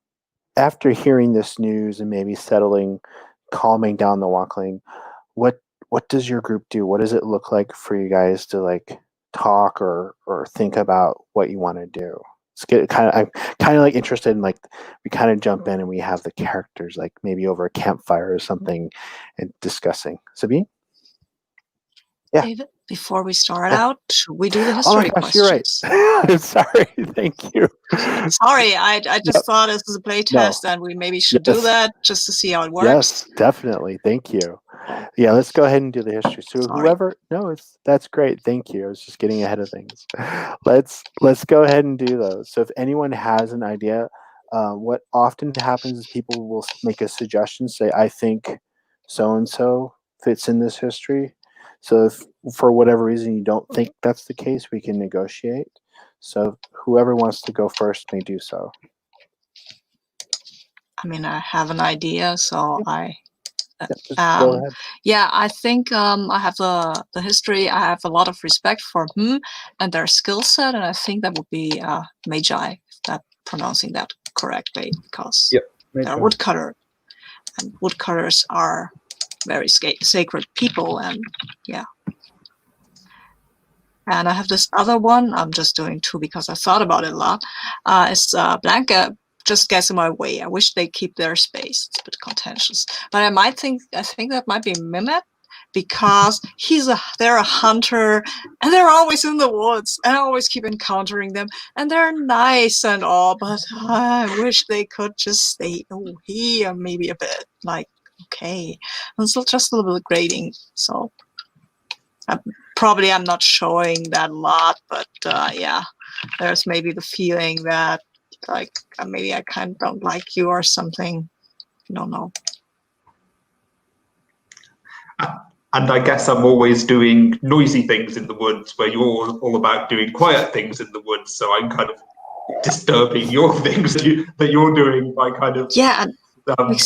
Speaker 1: after hearing this news and maybe calming down the walkling, what does your group do? What does it look like for you guys to like talk or think about what you want to do? I'm kind of like interested in, like, we kind of jump in and we have the characters like maybe over a campfire or something and discussing. Sabine? Yeah.
Speaker 2: David, before we start
Speaker 1: Yeah.
Speaker 2: out, should we do the
Speaker 1: Oh my
Speaker 2: history
Speaker 1: gosh, you're right.
Speaker 2: questions?
Speaker 1: Sorry, thank you.
Speaker 2: Sorry, I just
Speaker 1: Yep.
Speaker 2: thought this is a playtest and we maybe should do
Speaker 1: Yes.
Speaker 2: that just to see how it works.
Speaker 1: Yes, definitely. Thank you. Yeah, let's go ahead and do the history. So
Speaker 2: Sorry.
Speaker 1: that's great. Thank you. I was just getting ahead of things. Let's go ahead and do those. So if anyone has an idea, what often happens is people will make a suggestion, say, I think so-and-so fits in this history. So if for whatever reason you don't think that's the case, we can negotiate. So whoever wants to go first may do so.
Speaker 2: I mean, I have an idea, so
Speaker 1: Just go ahead.
Speaker 2: yeah, I think I have the history. I have a lot of respect for them and their skill set, and I think that would be Magi, if I'm pronouncing that correctly, because they're woodcutter, and woodcutters are very sacred people, and yeah. And I have this other one. I'm just doing 2 because I thought about it a lot. It's Blanca just gets in my way. I wish they keep their space. It's a bit contentious. But I think that might be Mimit, because they're a hunter and they're always in the woods and I always keep encountering them and they're nice and all, but I wish they could just stay here maybe a bit, like, okay. And it's just a little bit grating, so I'm not showing that a lot, but yeah, there's maybe the feeling that like maybe I kind of don't like you or something. I don't know.
Speaker 4: And I guess I'm always doing noisy things in the woods where you're all about doing quiet things in the woods. So I'm kind of disturbing your things that you're doing by kind of
Speaker 2: yeah,
Speaker 4: kind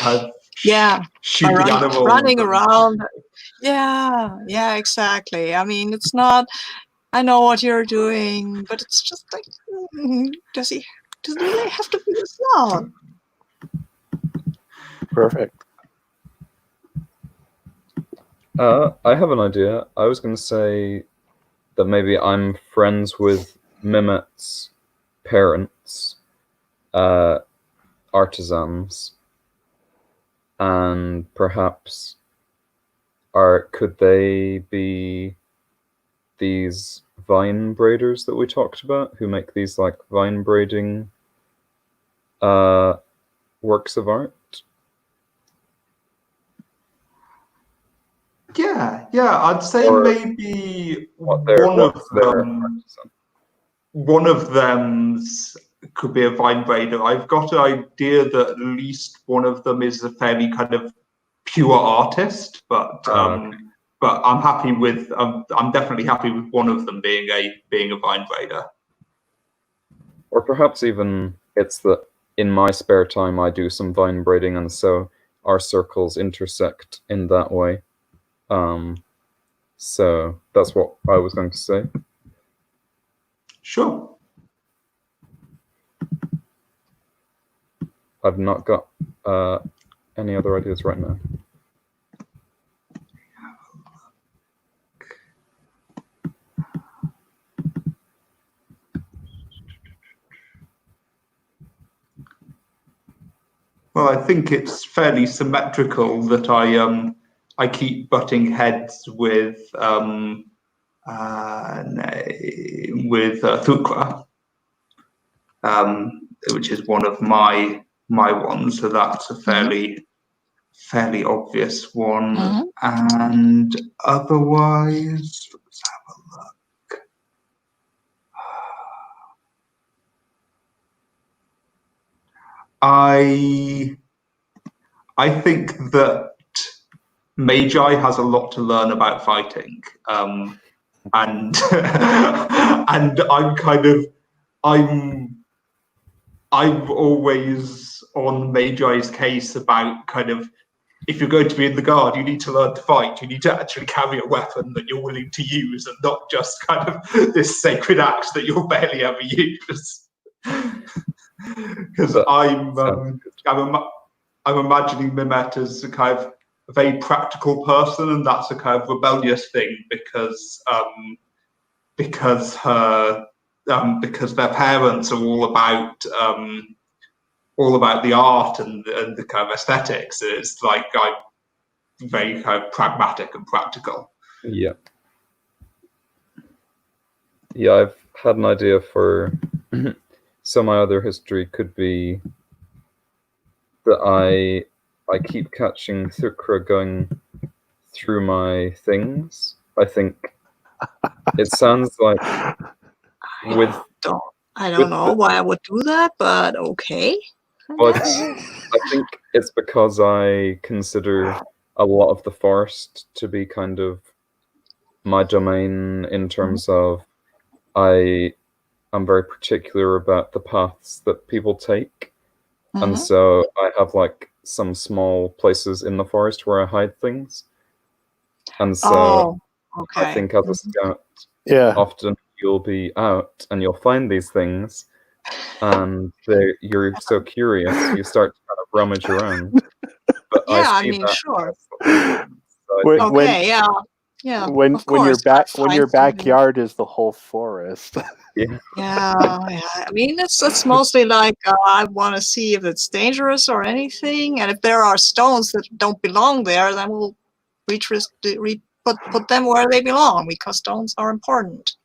Speaker 4: of
Speaker 2: yeah,
Speaker 4: shooting animals,
Speaker 2: running around. Yeah, exactly. I mean, it's not. I know what you're doing, but it's just like, does he really have to be this loud?
Speaker 1: Perfect.
Speaker 3: I have an idea. I was going to say that maybe I'm friends with Mimit's parents, artisans, and perhaps could they be these vine braiders that we talked about, who make these like vine braiding works of art?
Speaker 4: Yeah, I'd say
Speaker 3: Or
Speaker 4: maybe one of them's could be a vine braider. I've got an idea that at least one of them is a fairly kind of pure artist, but I'm happy with I'm definitely happy with one of them being a vine braider.
Speaker 3: Or perhaps even it's that in my spare time I do some vine braiding, and so our circles intersect in that way. So that's what I was going to say.
Speaker 4: Sure.
Speaker 3: I've not got any other ideas right now.
Speaker 4: Well, I think it's fairly symmetrical that I keep butting heads with Thukla, which is one of my ones. So that's a fairly obvious one.
Speaker 2: Mm-hmm.
Speaker 4: And otherwise, let's have a look. I think that Magi has a lot to learn about fighting, and and I'm always on Magi's case about kind of, if you're going to be in the guard, you need to learn to fight. You need to actually carry a weapon that you're willing to use, and not just kind of this sacred axe that you'll barely ever use. Because I'm imagining Mimette as a kind of a very practical person, and that's a kind of rebellious thing because their parents are all about the art and the kind of aesthetics. It's like I'm very kind of pragmatic and practical.
Speaker 3: Yeah. Yeah, I've had an idea for so my other history could be that I keep catching Thukra going through my things. I think it sounds like
Speaker 2: I don't know why I would do that, but okay.
Speaker 3: Well, I think it's because I consider a lot of the forest to be kind of my domain in terms of I'm very particular about the paths that people take. And so I have like some small places in the forest where I hide things. And so I think as a scout, often you'll be out and you'll find these things, and you're so curious, you start to kind of rummage around. But
Speaker 2: yeah, I mean, sure.
Speaker 3: So
Speaker 2: Okay, yeah. Yeah,
Speaker 1: when
Speaker 2: of
Speaker 1: when your
Speaker 2: course. I
Speaker 1: when
Speaker 2: find
Speaker 1: your
Speaker 2: something.
Speaker 1: backyard is the whole forest.
Speaker 3: Yeah.
Speaker 2: Yeah, yeah. I mean, it's mostly like I want to see if it's dangerous or anything, and if there are stones that don't belong there, then we'll put them where they belong because stones are important,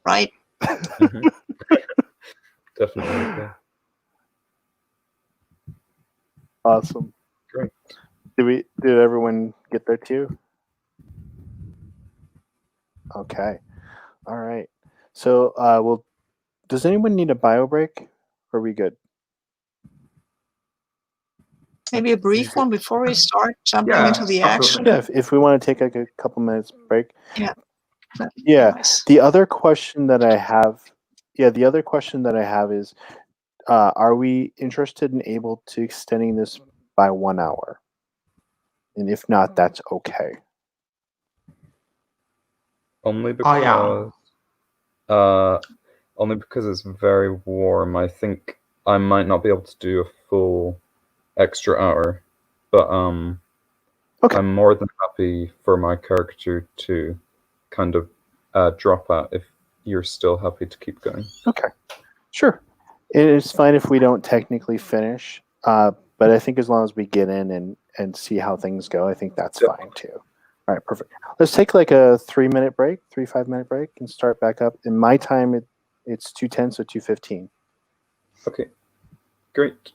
Speaker 2: right?
Speaker 3: Mhm. Definitely. Yeah.
Speaker 1: Awesome.
Speaker 3: Great.
Speaker 1: Did everyone get there too? Okay. All right. So, well, does anyone need a bio break? Or are we good?
Speaker 2: Maybe a brief one before we start jumping
Speaker 4: Yeah,
Speaker 2: into the
Speaker 4: absolutely.
Speaker 2: action.
Speaker 1: Yeah, if we want to take like a couple minutes break.
Speaker 2: Yeah. That'd be
Speaker 1: Yeah.
Speaker 2: nice.
Speaker 1: The other question that I have, is, are we interested in able to extending this by 1 hour? And if not, that's okay.
Speaker 3: Only
Speaker 4: I am.
Speaker 3: because it's very warm. I think I might not be able to do a full extra hour, but
Speaker 1: Okay.
Speaker 3: I'm more than happy for my character to kind of drop out if you're still happy to keep going.
Speaker 1: Okay. Sure. It's fine if we don't technically finish, but I think as long as we get in and see how things go, I think that's
Speaker 3: Yep.
Speaker 1: fine too. All right, perfect. Let's take like a 3-minute break, 5-minute break, and start back up. In my time, it's 2:10, so 2:15.
Speaker 3: Okay, great.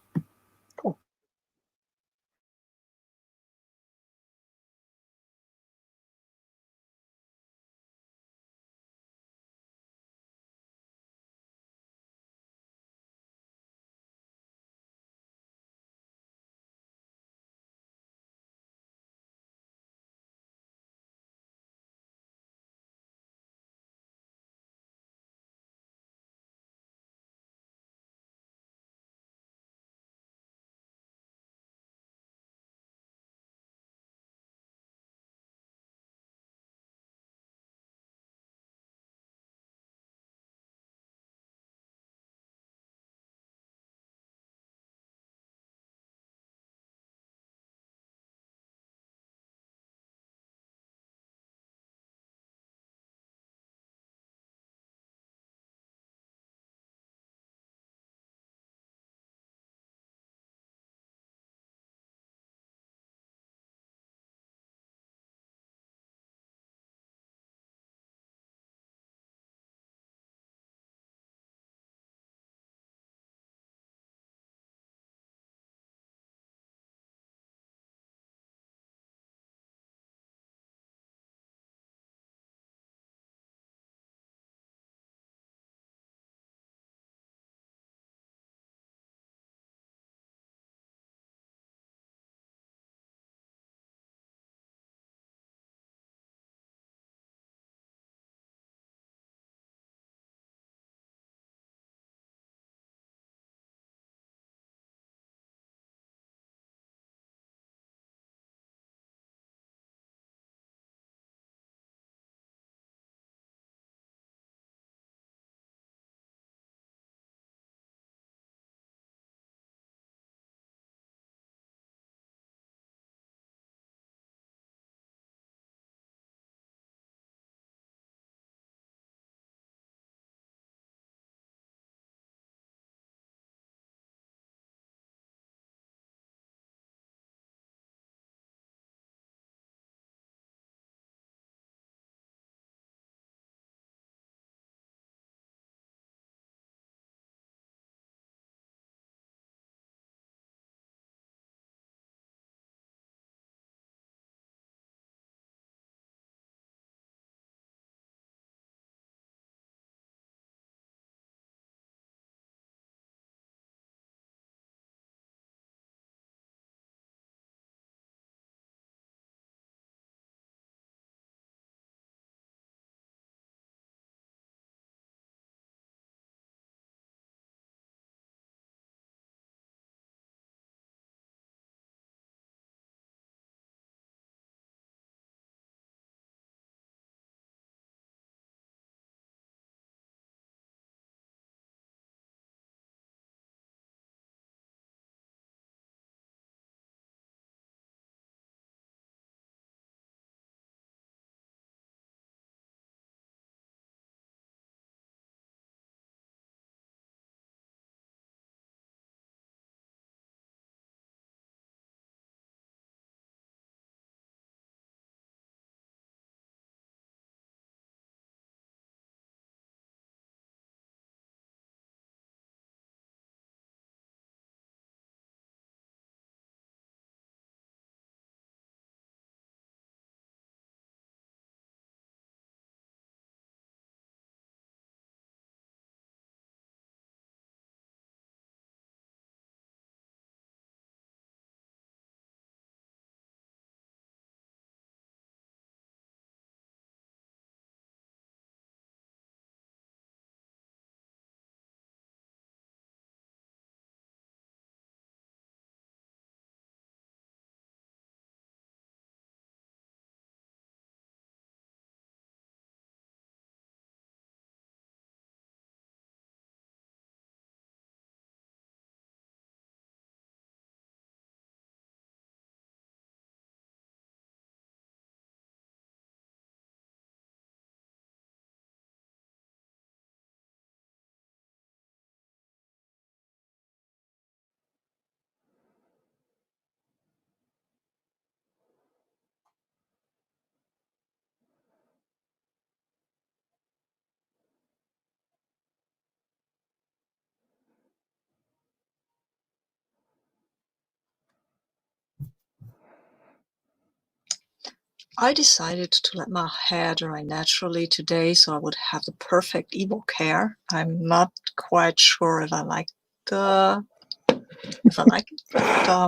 Speaker 2: I decided to let my hair dry naturally today, so I would have the perfect Ewok hair. I'm not quite sure if I like it, but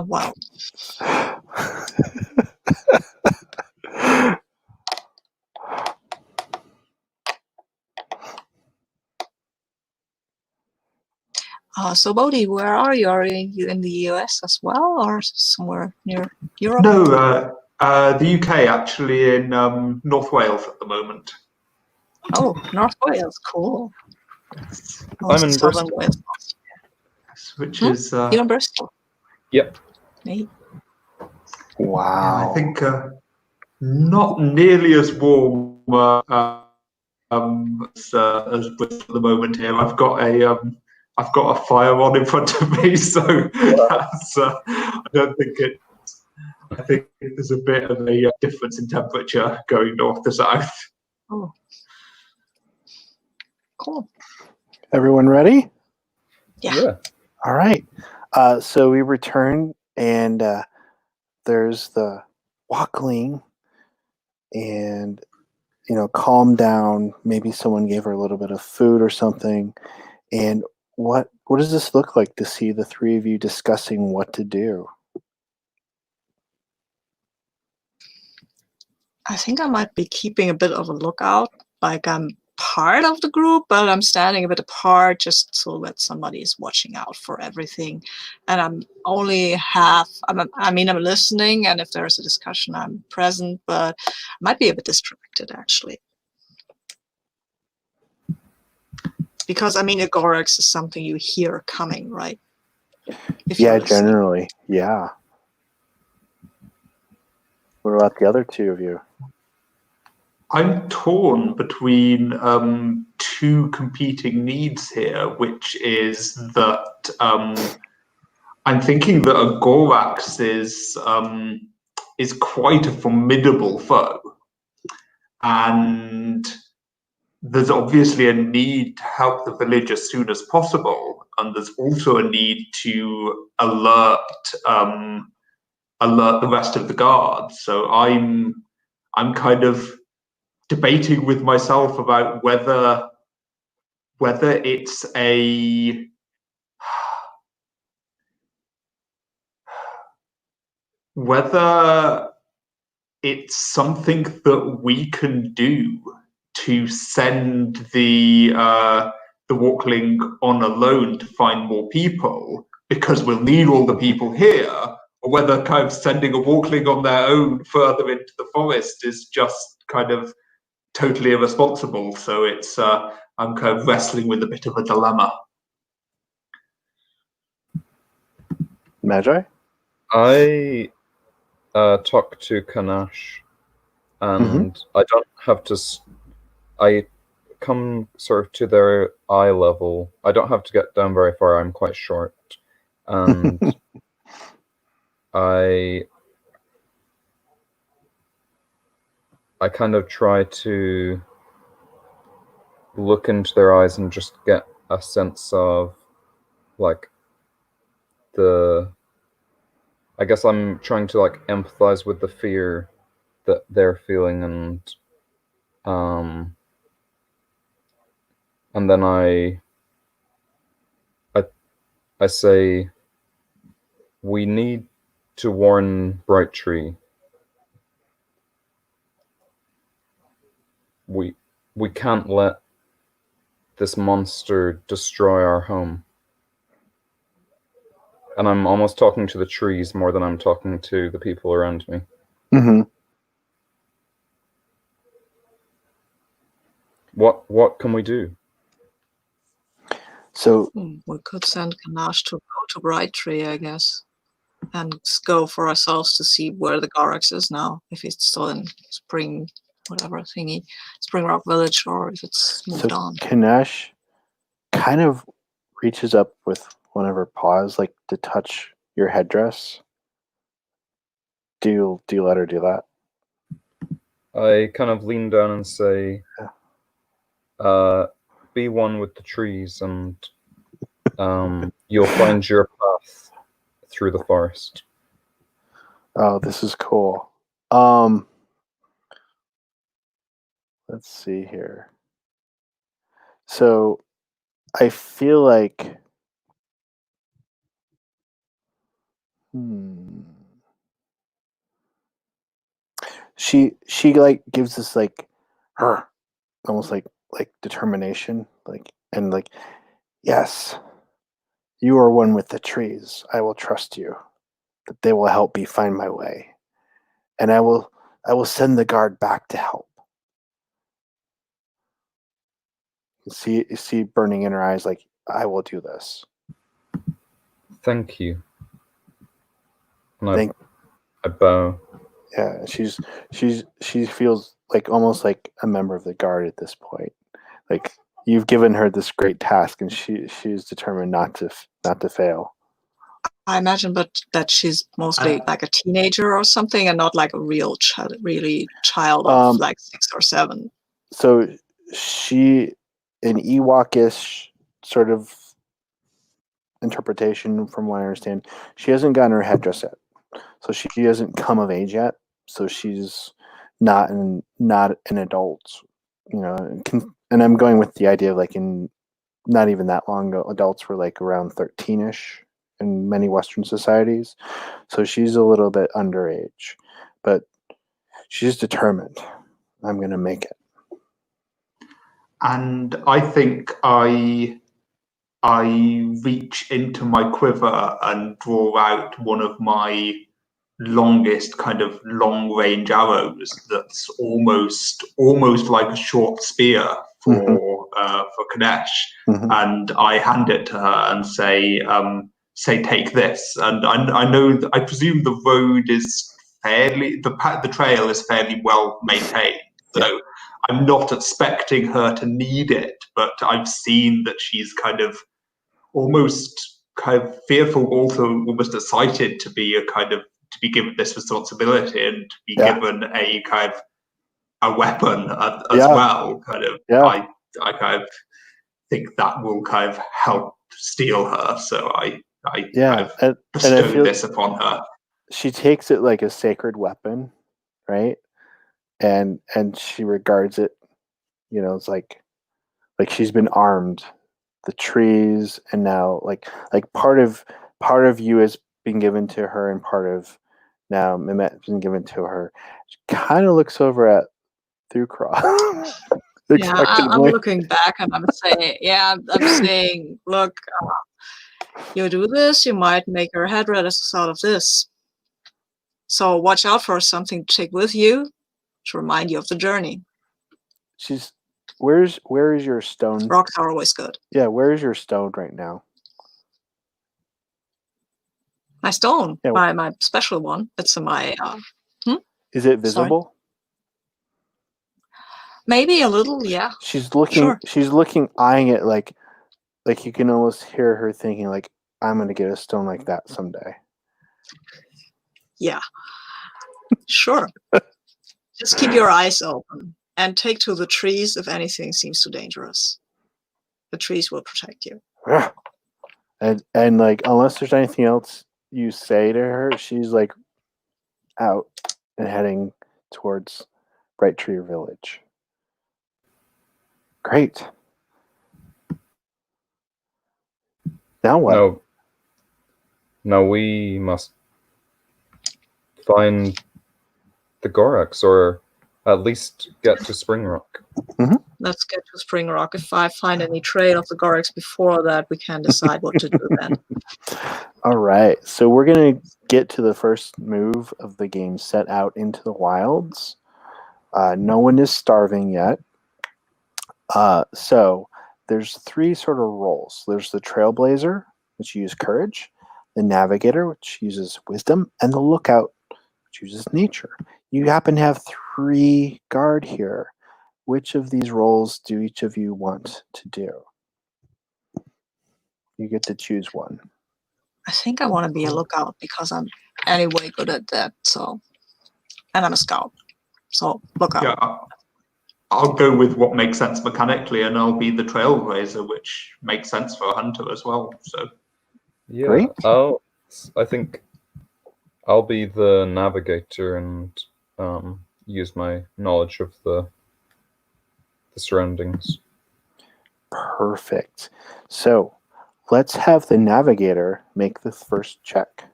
Speaker 2: well. So Bodhi, where are you? Are you in the US as well, or somewhere near Europe?
Speaker 4: No, the UK actually in North Wales at the moment.
Speaker 2: Oh, North Wales, cool.
Speaker 3: I'm in
Speaker 2: Southern
Speaker 3: Bristol.
Speaker 2: Wales.
Speaker 4: Which is
Speaker 2: You're in Bristol.
Speaker 3: Yep.
Speaker 2: Neat.
Speaker 1: Wow.
Speaker 4: I think not nearly as warm as Bristol at the moment here. I've got a fire on in front of me, so that's, I don't think it. I think there's a bit of a difference in temperature going north to south.
Speaker 2: Oh, cool.
Speaker 1: Everyone ready?
Speaker 2: Yeah.
Speaker 1: All right. So we return, and there's the Walkling, and calm down. Maybe someone gave her a little bit of food or something. And what does this look like to see the three of you discussing what to do?
Speaker 2: I think I might be keeping a bit of a lookout. Like I'm part of the group, but I'm standing a bit apart just so that somebody is watching out for everything. And I'm only I'm listening, and if there's a discussion, I'm present, but I might be a bit distracted actually. Because a Gorax is something you hear coming, right? If you're listening.
Speaker 1: Generally, yeah. What about the other two of you?
Speaker 4: I'm torn between two competing needs here, which is that I'm thinking that a Gorax is quite a formidable foe, and there's obviously a need to help the village as soon as possible, and there's also a need to alert the rest of the guards. So I'm kind of debating with myself about whether it's something that we can do to send the Walkling on alone to find more people, because we'll need all the people here, or whether kind of sending a Walkling on their own further into the forest is just kind of totally irresponsible. So it's I'm kind of wrestling with a bit of a dilemma.
Speaker 1: Magi?
Speaker 3: I talk to Kanash, and I don't have to. I come sort of to their eye level. I don't have to get down very far. I'm quite short, and I kind of try to look into their eyes and just get a sense of like I guess I'm trying to like empathize with the fear that they're feeling, and then I say, we need to warn Brighttree. We can't let this monster destroy our home. And I'm almost talking to the trees more than I'm talking to the people around me.
Speaker 1: Mm-hmm.
Speaker 3: What can we do?
Speaker 1: So
Speaker 2: we could send Kanash to go to Brighttree, I guess, and go for ourselves to see where the Gorax is now, if it's still in Springrock Village, or if it's moved on.
Speaker 1: Kanash kind of reaches up with one of her paws, like to touch your headdress. Do you let her do that?
Speaker 3: I kind of lean down and say, be one with the trees, and you'll find your path through the forest.
Speaker 1: Oh, this is cool. Let's see here. So I feel like she like gives this like her almost like determination, like, and like, yes, you are one with the trees. I will trust you that they will help me find my way, and I will send the guard back to help. You see burning in her eyes, like, I will do this.
Speaker 3: Thank you. And I bow.
Speaker 1: Yeah, she feels like almost like a member of the guard at this point. Like, you've given her this great task, and she's determined not to fail.
Speaker 2: I imagine, but that she's mostly like a teenager or something, and not like a real child, of like 6 or 7.
Speaker 1: So she, an Ewokish sort of interpretation, from what I understand, she hasn't gotten her headdress yet, so she hasn't come of age yet. So she's not an adult, you know. And I'm going with the idea of like, in not even that long ago, adults were like around 13ish in many Western societies. So she's a little bit underage, but she's determined. I'm going to make it.
Speaker 4: And I think I reach into my quiver and draw out one of my longest kind of long range arrows that's almost like a short spear for Kadesh. And I hand it to her and say take this. And I know I presume the road is the trail is fairly well maintained, so I'm not expecting her to need it, but I've seen that she's kind of fearful, also almost excited to be given this responsibility and to be given a kind of a weapon as well. I kind of think that will kind of help steel her. So I kind of bestow this upon her.
Speaker 1: She takes it like a sacred weapon, right? And she regards it, you know, it's like she's been armed. The trees, and now like part of you has been given to her, and part of now Mehmet has been given to her. She kind of looks over at Thukra.
Speaker 2: Yeah, I'm looking back and I'm saying, look, you do this, you might make your headdress out of this. So watch out for something to take with you to remind you of the journey.
Speaker 1: Where is your stone?
Speaker 2: Rocks are always good.
Speaker 1: Yeah, where is your stone right now?
Speaker 2: My stone, my special one. It's in my.
Speaker 1: Is it visible?
Speaker 2: Sorry. Maybe a little, yeah.
Speaker 1: She's looking.
Speaker 2: Sure.
Speaker 1: She's looking, eyeing it like you can almost hear her thinking, like, I'm gonna get a stone like that someday.
Speaker 2: Yeah. Sure. Just keep your eyes open and take to the trees if anything seems too dangerous. The trees will protect you.
Speaker 1: And like, unless there's anything else you say to her, she's like out and heading towards Bright Tree Village. Great. Now what?
Speaker 3: No, we must find the Gorax, or at least get to Springrock.
Speaker 2: Let's get to Springrock. If I find any trail of the Gorax before that, we can decide what to do then.
Speaker 1: All right. So we're going to get to the first move of the game, set out into the wilds. No one is starving yet. So there's 3 sort of roles. There's the Trailblazer, which uses courage, the Navigator, which uses wisdom, and the Lookout, which uses nature. You happen to have 3 guard here. Which of these roles do each of you want to do? You get to choose one.
Speaker 2: I think I want to be a lookout because I'm anyway good at that. So, and I'm a scout. So lookout.
Speaker 4: Yeah, I'll go with what makes sense mechanically, and I'll be the Trailblazer, which makes sense for a hunter as well. So
Speaker 3: yeah,
Speaker 1: great.
Speaker 3: I think I'll be the Navigator and use my knowledge of the the surroundings.
Speaker 1: Perfect. So let's have the navigator make the first check.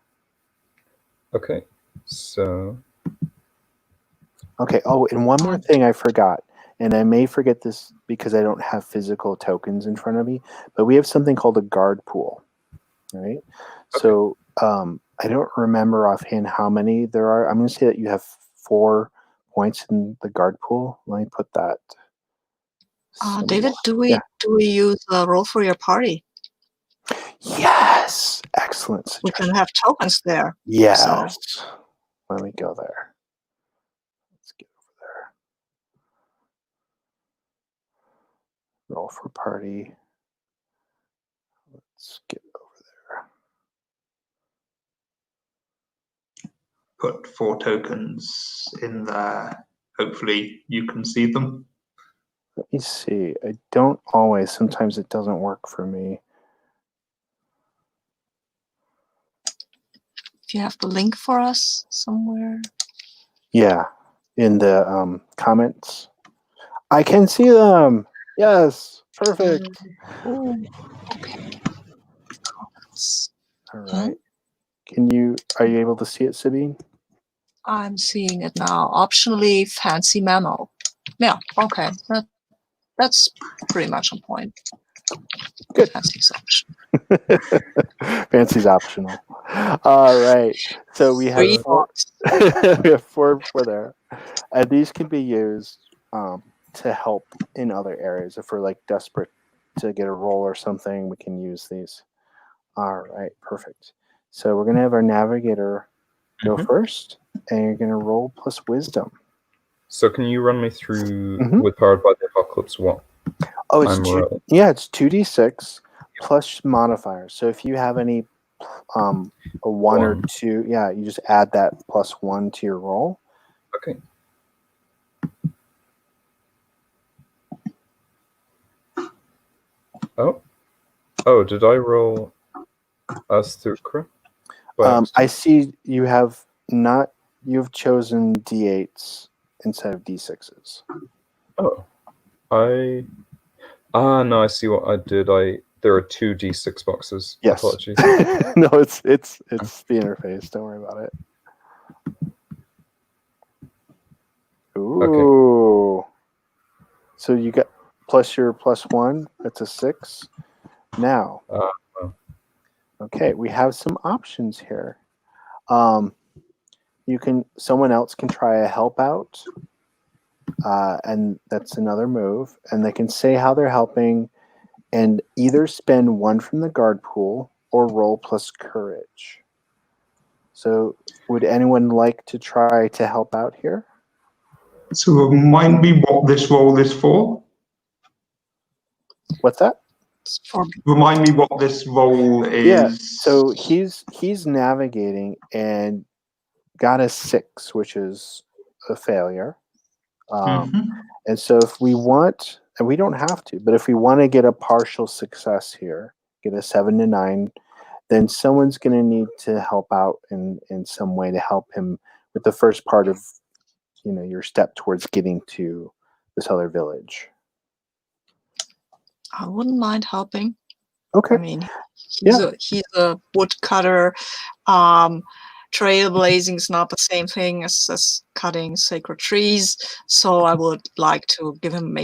Speaker 3: Okay, so
Speaker 1: Okay. Oh, and one more thing I forgot, and I may forget this because I don't have physical tokens in front of me, but we have something called a guard pool. Right. So I don't remember offhand how many there are. I'm going to say that you have 4 points in the guard pool. Let me put that.
Speaker 2: David,
Speaker 1: Yeah.
Speaker 2: do we use a roll for your party?
Speaker 1: Yes. Excellent
Speaker 2: We
Speaker 1: suggestion.
Speaker 2: can have tokens there.
Speaker 1: Yes.
Speaker 2: So.
Speaker 1: Let me go there. Let's get over there. Roll for party. Let's get over there.
Speaker 4: Put 4 tokens in there. Hopefully you can see them.
Speaker 1: Let me see. I don't always. Sometimes it doesn't work for me.
Speaker 2: If you have the link for us somewhere.
Speaker 1: Yeah, in the comments. I can see them. Yes, perfect.
Speaker 2: Okay.
Speaker 1: All right. Are you able to see it, Sabine?
Speaker 2: I'm seeing it now. Optionally, fancy memo. Yeah, okay. That's pretty much on point.
Speaker 1: Good.
Speaker 2: Fancy's option.
Speaker 1: Fancy's optional. All right. So we have
Speaker 2: 3
Speaker 1: 4.
Speaker 2: box.
Speaker 1: We have 4 there, and these can be used to help in other areas. If we're like desperate to get a roll or something, we can use these. All right, perfect. So we're gonna have our navigator go first, and you're gonna roll plus wisdom.
Speaker 3: So can you run me through with Powered by the Apocalypse what?
Speaker 1: Oh, it's it's 2d6 plus modifiers. So if you have any a 1 or 2, you just add that plus 1 to your roll.
Speaker 3: Okay. Oh, did I roll as Thukra?
Speaker 1: I see you have you've chosen d8s instead of d6s.
Speaker 3: Oh, no, I see what I did. There are 2 d6 boxes.
Speaker 1: Yes.
Speaker 3: Apologies.
Speaker 1: No, it's the interface. Don't worry about it. Ooh. Okay. So you got plus your plus 1. That's a 6. Now. Okay, we have some options here. Someone else can try a help out, and that's another move. And they can say how they're helping, and either spend 1 from the guard pool or roll plus courage. So, would anyone like to try to help out here?
Speaker 4: So remind me what this roll is for.
Speaker 1: What's that?
Speaker 4: Remind me what this roll is.
Speaker 1: Yeah, so he's navigating and got a 6, which is a failure. And so if we want, and we don't have to, but if we want to get a partial success here, get a 7 to 9, then someone's going to need to help out in some way to help him with the first part of your step towards getting to this other village.
Speaker 2: I wouldn't mind helping.
Speaker 1: Okay.
Speaker 2: I mean, he's a woodcutter. Trailblazing is not the same thing as cutting sacred trees. So I would like to give him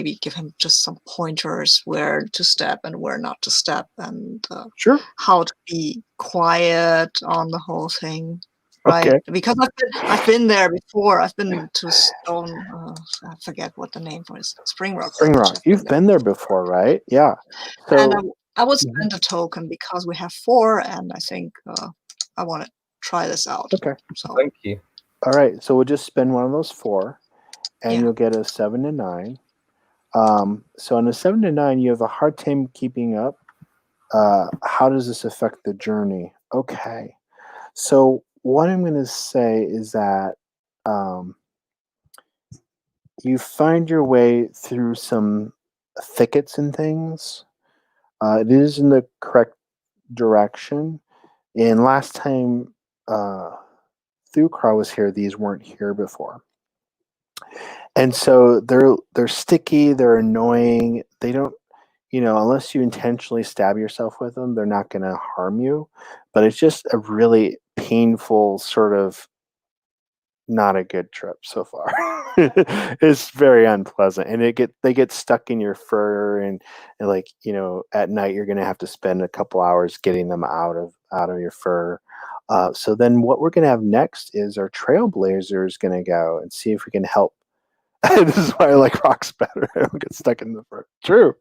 Speaker 2: just some pointers where to step and where not to step, and how to be quiet on the whole thing. Right,
Speaker 1: okay.
Speaker 2: Because I've been there before. I've been to Stone. I forget what the name for it is. Springrock.
Speaker 1: Springrock. You've been there before, right? Yeah. So
Speaker 2: and I would spend a token because we have 4, and I think I want to try this out.
Speaker 1: Okay.
Speaker 2: So
Speaker 3: thank you.
Speaker 1: All right. So we'll just spend one of those 4, and you'll get a 7 to 9. So on a 7 to 9, you have a hard time keeping up. How does this affect the journey? Okay. So what I'm going to say is that you find your way through some thickets and things. It is in the correct direction. And last time Thukra was here, these weren't here before. And so they're sticky, they're annoying. They don't, unless you intentionally stab yourself with them, they're not going to harm you. But it's just a really painful sort of not a good trip so far. It's very unpleasant, and they get stuck in your fur, and like at night you're going to have to spend a couple hours getting them out of your fur. So then what we're going to have next is our trailblazer is going to go and see if we can help. This is why I like rocks better. I don't get stuck in the fur. True.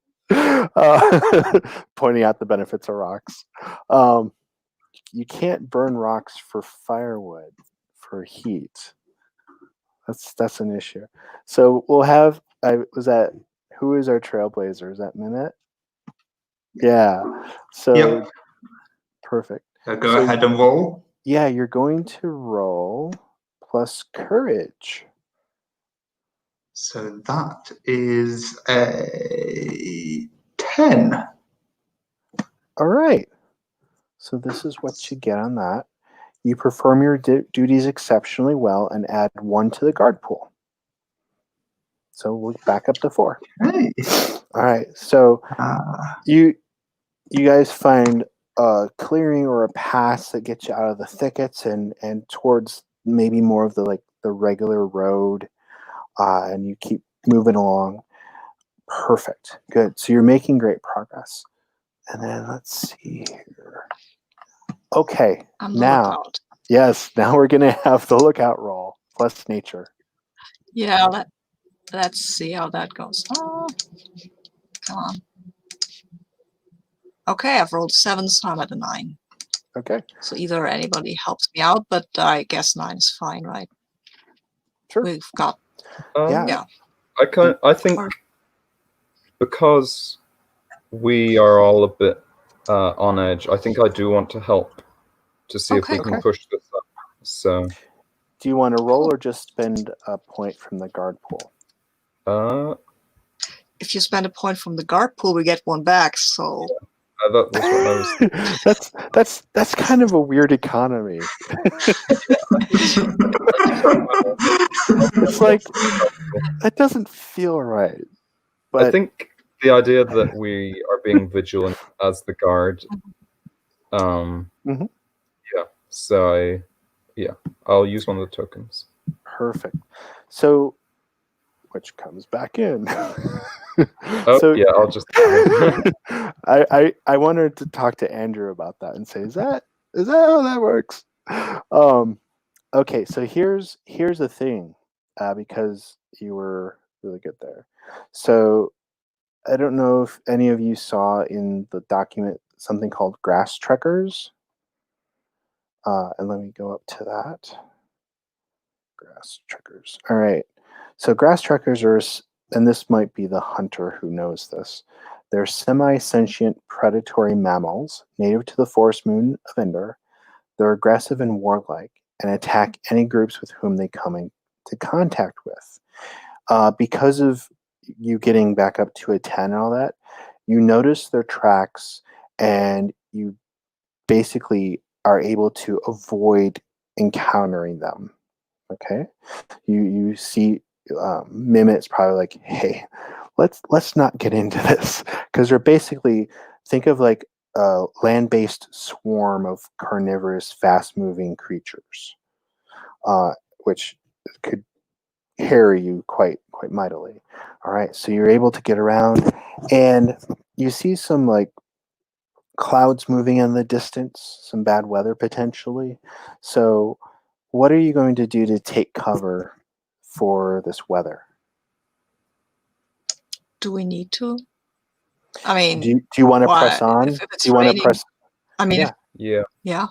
Speaker 1: Pointing out the benefits of rocks. You can't burn rocks for firewood for heat. That's an issue. So we'll have. Who is our trailblazer? Is that Mimit? Yeah. So
Speaker 4: Yep.
Speaker 1: perfect.
Speaker 4: Go ahead and roll.
Speaker 1: Yeah, you're going to roll plus courage.
Speaker 4: So that is a 10.
Speaker 1: All right. So this is what you get on that. You perform your duties exceptionally well and add 1 to the guard pool. So we'll back up to 4.
Speaker 4: Hey.
Speaker 1: All right. So you guys find a clearing or a pass that gets you out of the thickets and towards maybe more of the regular road, and you keep moving along. Perfect. Good. So you're making great progress. And then let's see here. Okay. Now we're going to have the lookout roll plus nature.
Speaker 2: Yeah, let's see how that goes. Oh, come on. Okay, I've rolled 7, so I'm at a 9.
Speaker 1: Okay.
Speaker 2: So either anybody helps me out, but I guess 9 is fine, right?
Speaker 1: Sure.
Speaker 2: We've got
Speaker 1: Yeah.
Speaker 3: I think because we are all a bit on edge, I think I do want to help to see if we can push this up. So,
Speaker 1: do you want to roll or just spend a point from the guard pool?
Speaker 2: If you spend a point from the guard pool, we get 1 back. So
Speaker 3: that was what I was.
Speaker 1: That's kind of a weird economy. It's like that doesn't feel right. But
Speaker 3: I think the idea that we are being vigilant as the guard. Yeah. So I'll use one of the tokens.
Speaker 1: Perfect. So, which comes back in.
Speaker 3: I'll just.
Speaker 1: I wanted to talk to Andrew about that and say, is that how that works? Okay, so here's the thing, because you were really good there. So I don't know if any of you saw in the document something called grass trekkers. And let me go up to that. Grass trekkers. All right. So grass trekkers are, and this might be the hunter who knows this, they're semi-sentient predatory mammals native to the forest moon of Endor. They're aggressive and warlike and attack any groups with whom they come into contact with. Because of you getting back up to a 10 and all that, you notice their tracks and you basically are able to avoid encountering them. Okay, you see Mimit's probably like, hey, let's not get into this, because they're basically, think of like a land-based swarm of carnivorous, fast-moving creatures, which could harry you quite mightily. All right, so you're able to get around, and you see some like clouds moving in the distance, some bad weather potentially. So what are you going to do to take cover for this weather?
Speaker 2: do we need to? I mean,
Speaker 1: do you want to press on?
Speaker 2: If it's
Speaker 1: Do you want to
Speaker 2: raining,
Speaker 1: press?
Speaker 2: I mean,
Speaker 3: Yeah.
Speaker 2: Yeah.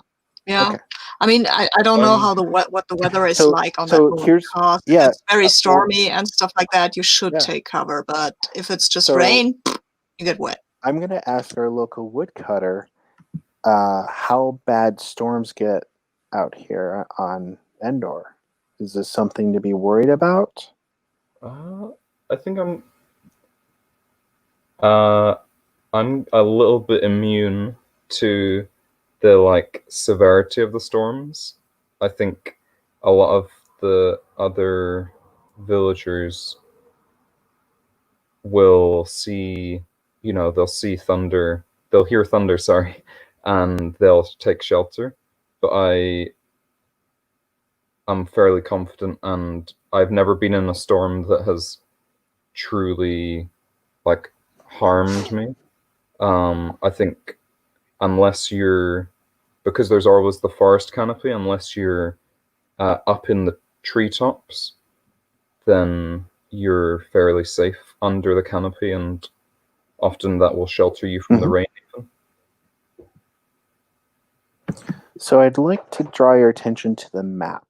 Speaker 1: Okay.
Speaker 2: I mean, I don't know how what the weather is like on that road, because if it's very stormy and stuff like that, you should take cover. But if it's just rain, you get wet.
Speaker 1: I'm going to ask our local woodcutter how bad storms get out here on Endor. Is this something to be worried about?
Speaker 3: I think I'm a little bit immune to the severity of the storms. I think a lot of the other villagers will see, they'll see thunder, they'll hear thunder, sorry, and they'll take shelter. But I'm fairly confident, and I've never been in a storm that has truly like harmed me. I think unless you're, because there's always the forest canopy, unless you're up in the treetops, then you're fairly safe under the canopy, and often that will shelter you from the rain even.
Speaker 1: So I'd like to draw your attention to the map.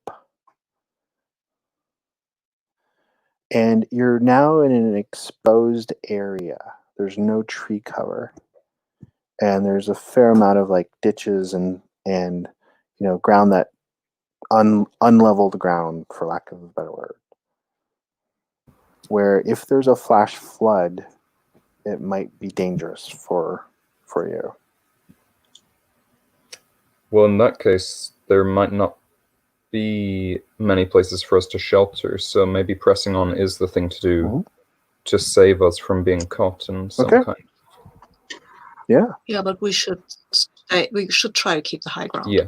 Speaker 1: And you're now in an exposed area. There's no tree cover. And there's a fair amount of like ditches and ground that unleveled ground, for lack of a better word. Where if there's a flash flood, it might be dangerous for you.
Speaker 3: Well, in that case, there might not be many places for us to shelter, so maybe pressing on is the thing to do to save us from being caught in some kind.
Speaker 1: Yeah.
Speaker 2: Yeah, but we should try to keep the high ground.
Speaker 3: Yeah.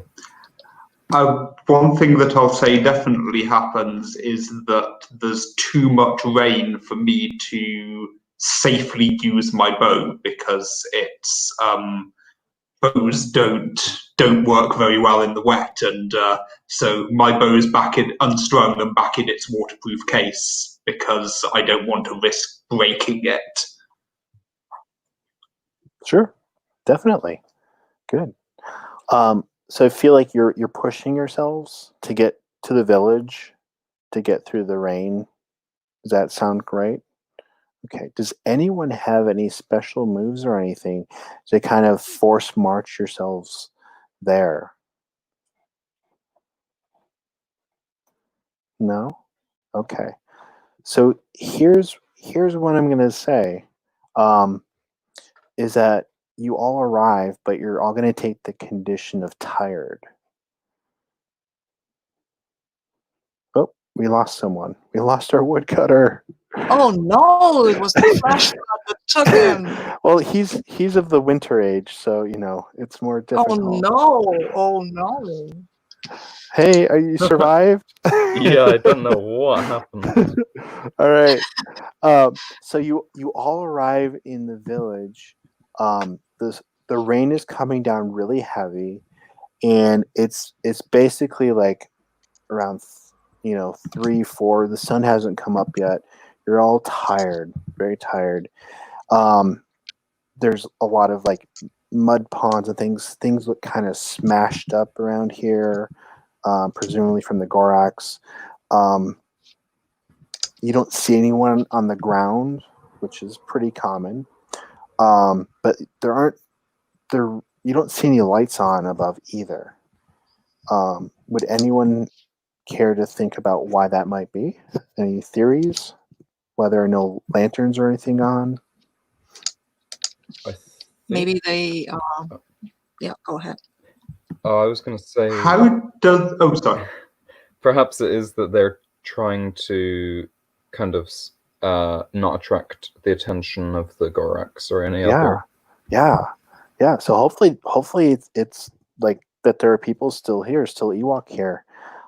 Speaker 4: One thing that I'll say definitely happens is that there's too much rain for me to safely use my bow, because it's bows don't work very well in the wet, and so my bow is unstrung and back in its waterproof case because I don't want to risk breaking it.
Speaker 1: Sure, definitely, good. So I feel like you're pushing yourselves to get to the village, to get through the rain. Does that sound right? Okay. Does anyone have any special moves or anything to kind of force march yourselves there? No? Okay. So here's what I'm gonna say. Is that you all arrive, but you're all gonna take the condition of tired. Oh, we lost someone. We lost our woodcutter.
Speaker 2: Oh no, it was the flash flood that took him.
Speaker 1: Well, he's of the winter age, so it's more difficult.
Speaker 2: Oh no.
Speaker 1: Hey, are you survived?
Speaker 3: Yeah, I don't know what happened.
Speaker 1: All right. So you all arrive in the village. The rain is coming down really heavy, and it's basically like around 3, 4. The sun hasn't come up yet. You're all tired, very tired. There's a lot of like mud ponds and things. Things look kind of smashed up around here, presumably from the Gorax. You don't see anyone on the ground, which is pretty common. But you don't see any lights on above either. Would anyone care to think about why that might be? Any theories? Why there are no lanterns or anything on?
Speaker 2: Maybe they. Yeah, go ahead.
Speaker 3: Oh, I was going to say.
Speaker 4: Sorry.
Speaker 3: Perhaps it is that they're trying to kind of not attract the attention of the Gorax or any other.
Speaker 1: Yeah. So hopefully it's like that there are people still here, still Ewok here.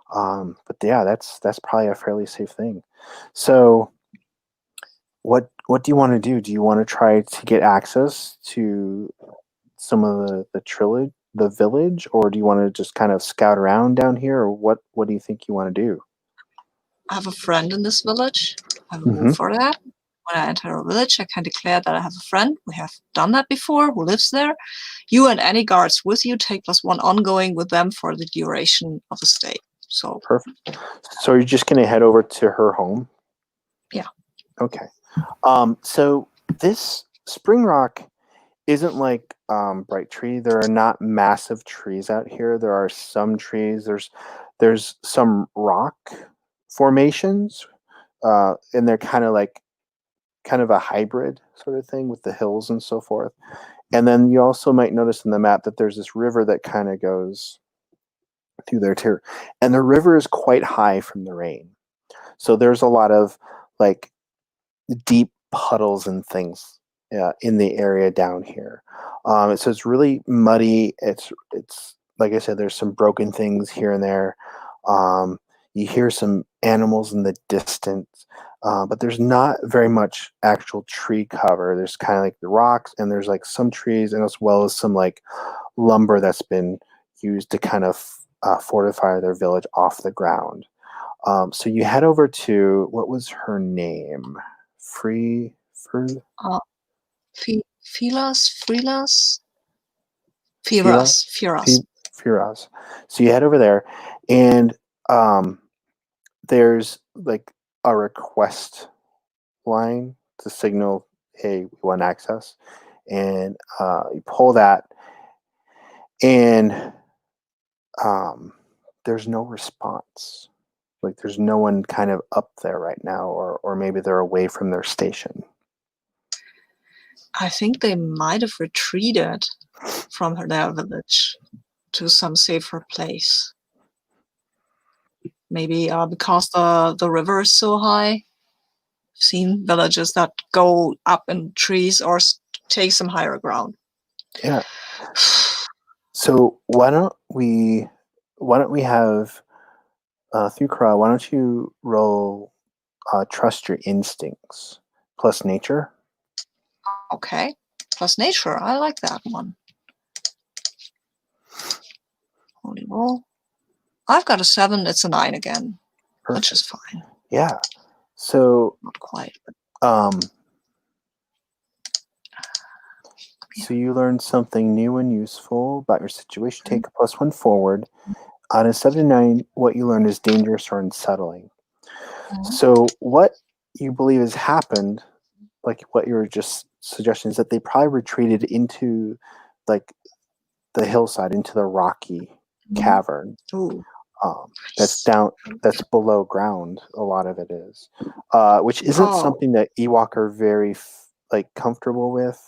Speaker 1: But yeah, that's probably a fairly safe thing. So what do you want to do? Do you want to try to get access to some of the village, or do you want to just kind of scout around down here, or what do you think you want to do?
Speaker 2: I have a friend in this village. I have a rule for that. When I enter a village, I can declare that I have a friend. We have done that before, who lives there. You and any guards with you take +1 ongoing with them for the duration of the stay. So
Speaker 1: perfect. So you're just going to head over to her home?
Speaker 2: Yeah.
Speaker 1: Okay. So this Springrock isn't like Bright Tree. There are not massive trees out here. There are some trees. There's some rock formations, and they're kind of a hybrid sort of thing with the hills and so forth. And then you also might notice in the map that there's this river that kind of goes through there too. And the river is quite high from the rain. So there's a lot of like deep puddles and things in the area down here. So it's really muddy. It's like I said, there's some broken things here and there. You hear some animals in the distance, but there's not very much actual tree cover. There's kind of like the rocks, and there's like some trees, and as well as some like lumber that's been used to kind of fortify their village off the ground. So you head over to, what was her name?
Speaker 2: Firas.
Speaker 1: So you head over there, and there's like a request line to signal, hey, we want access. And you pull that, and there's no response. Like there's no one kind of up there right now, or maybe they're away from their station.
Speaker 2: I think they might have retreated from their village to some safer place. Maybe because the river is so high. I've seen villages that go up in trees or take some higher ground.
Speaker 1: Yeah. So why don't we have Thukra, why don't you roll trust your instincts plus nature?
Speaker 2: Okay. Plus nature. I like that one. Holy roll. I've got a 7. It's a 9 again.
Speaker 1: Perfect.
Speaker 2: Which is fine.
Speaker 1: Yeah. So
Speaker 2: Not quite.
Speaker 1: So you learned something new and useful about your situation. Take a +1 forward. On a 7 to 9, what you learned is dangerous or unsettling. So what you believe has happened, like what you were just suggesting, is that they probably retreated into like the hillside, into the rocky cavern.
Speaker 2: Ooh.
Speaker 1: That's below ground. A lot of it is, which isn't something that Ewok are very comfortable with.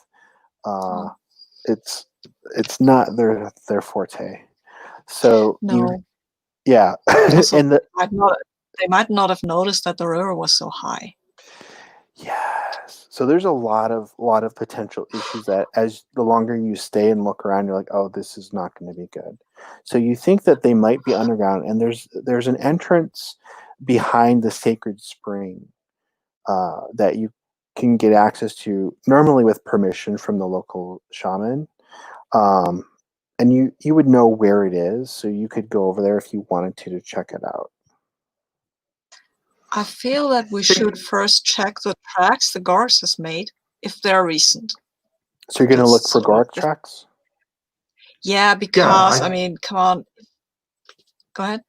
Speaker 1: It's not their forte. So
Speaker 2: no.
Speaker 1: Yeah.
Speaker 2: Also,
Speaker 1: And
Speaker 2: they might not have noticed that the river was so high.
Speaker 1: Yes. So there's a lot of potential issues that as the longer you stay and look around, you're like, oh, this is not going to be good. So you think that they might be underground, and there's an entrance behind the sacred spring that you can get access to, normally with permission from the local shaman. And you would know where it is, so you could go over there if you wanted to check it out.
Speaker 2: I feel that we should first check the tracks the Gorse has made, if they're recent.
Speaker 1: So you're going to look for Gork tracks?
Speaker 2: Yeah, because, I mean, come on. Go ahead.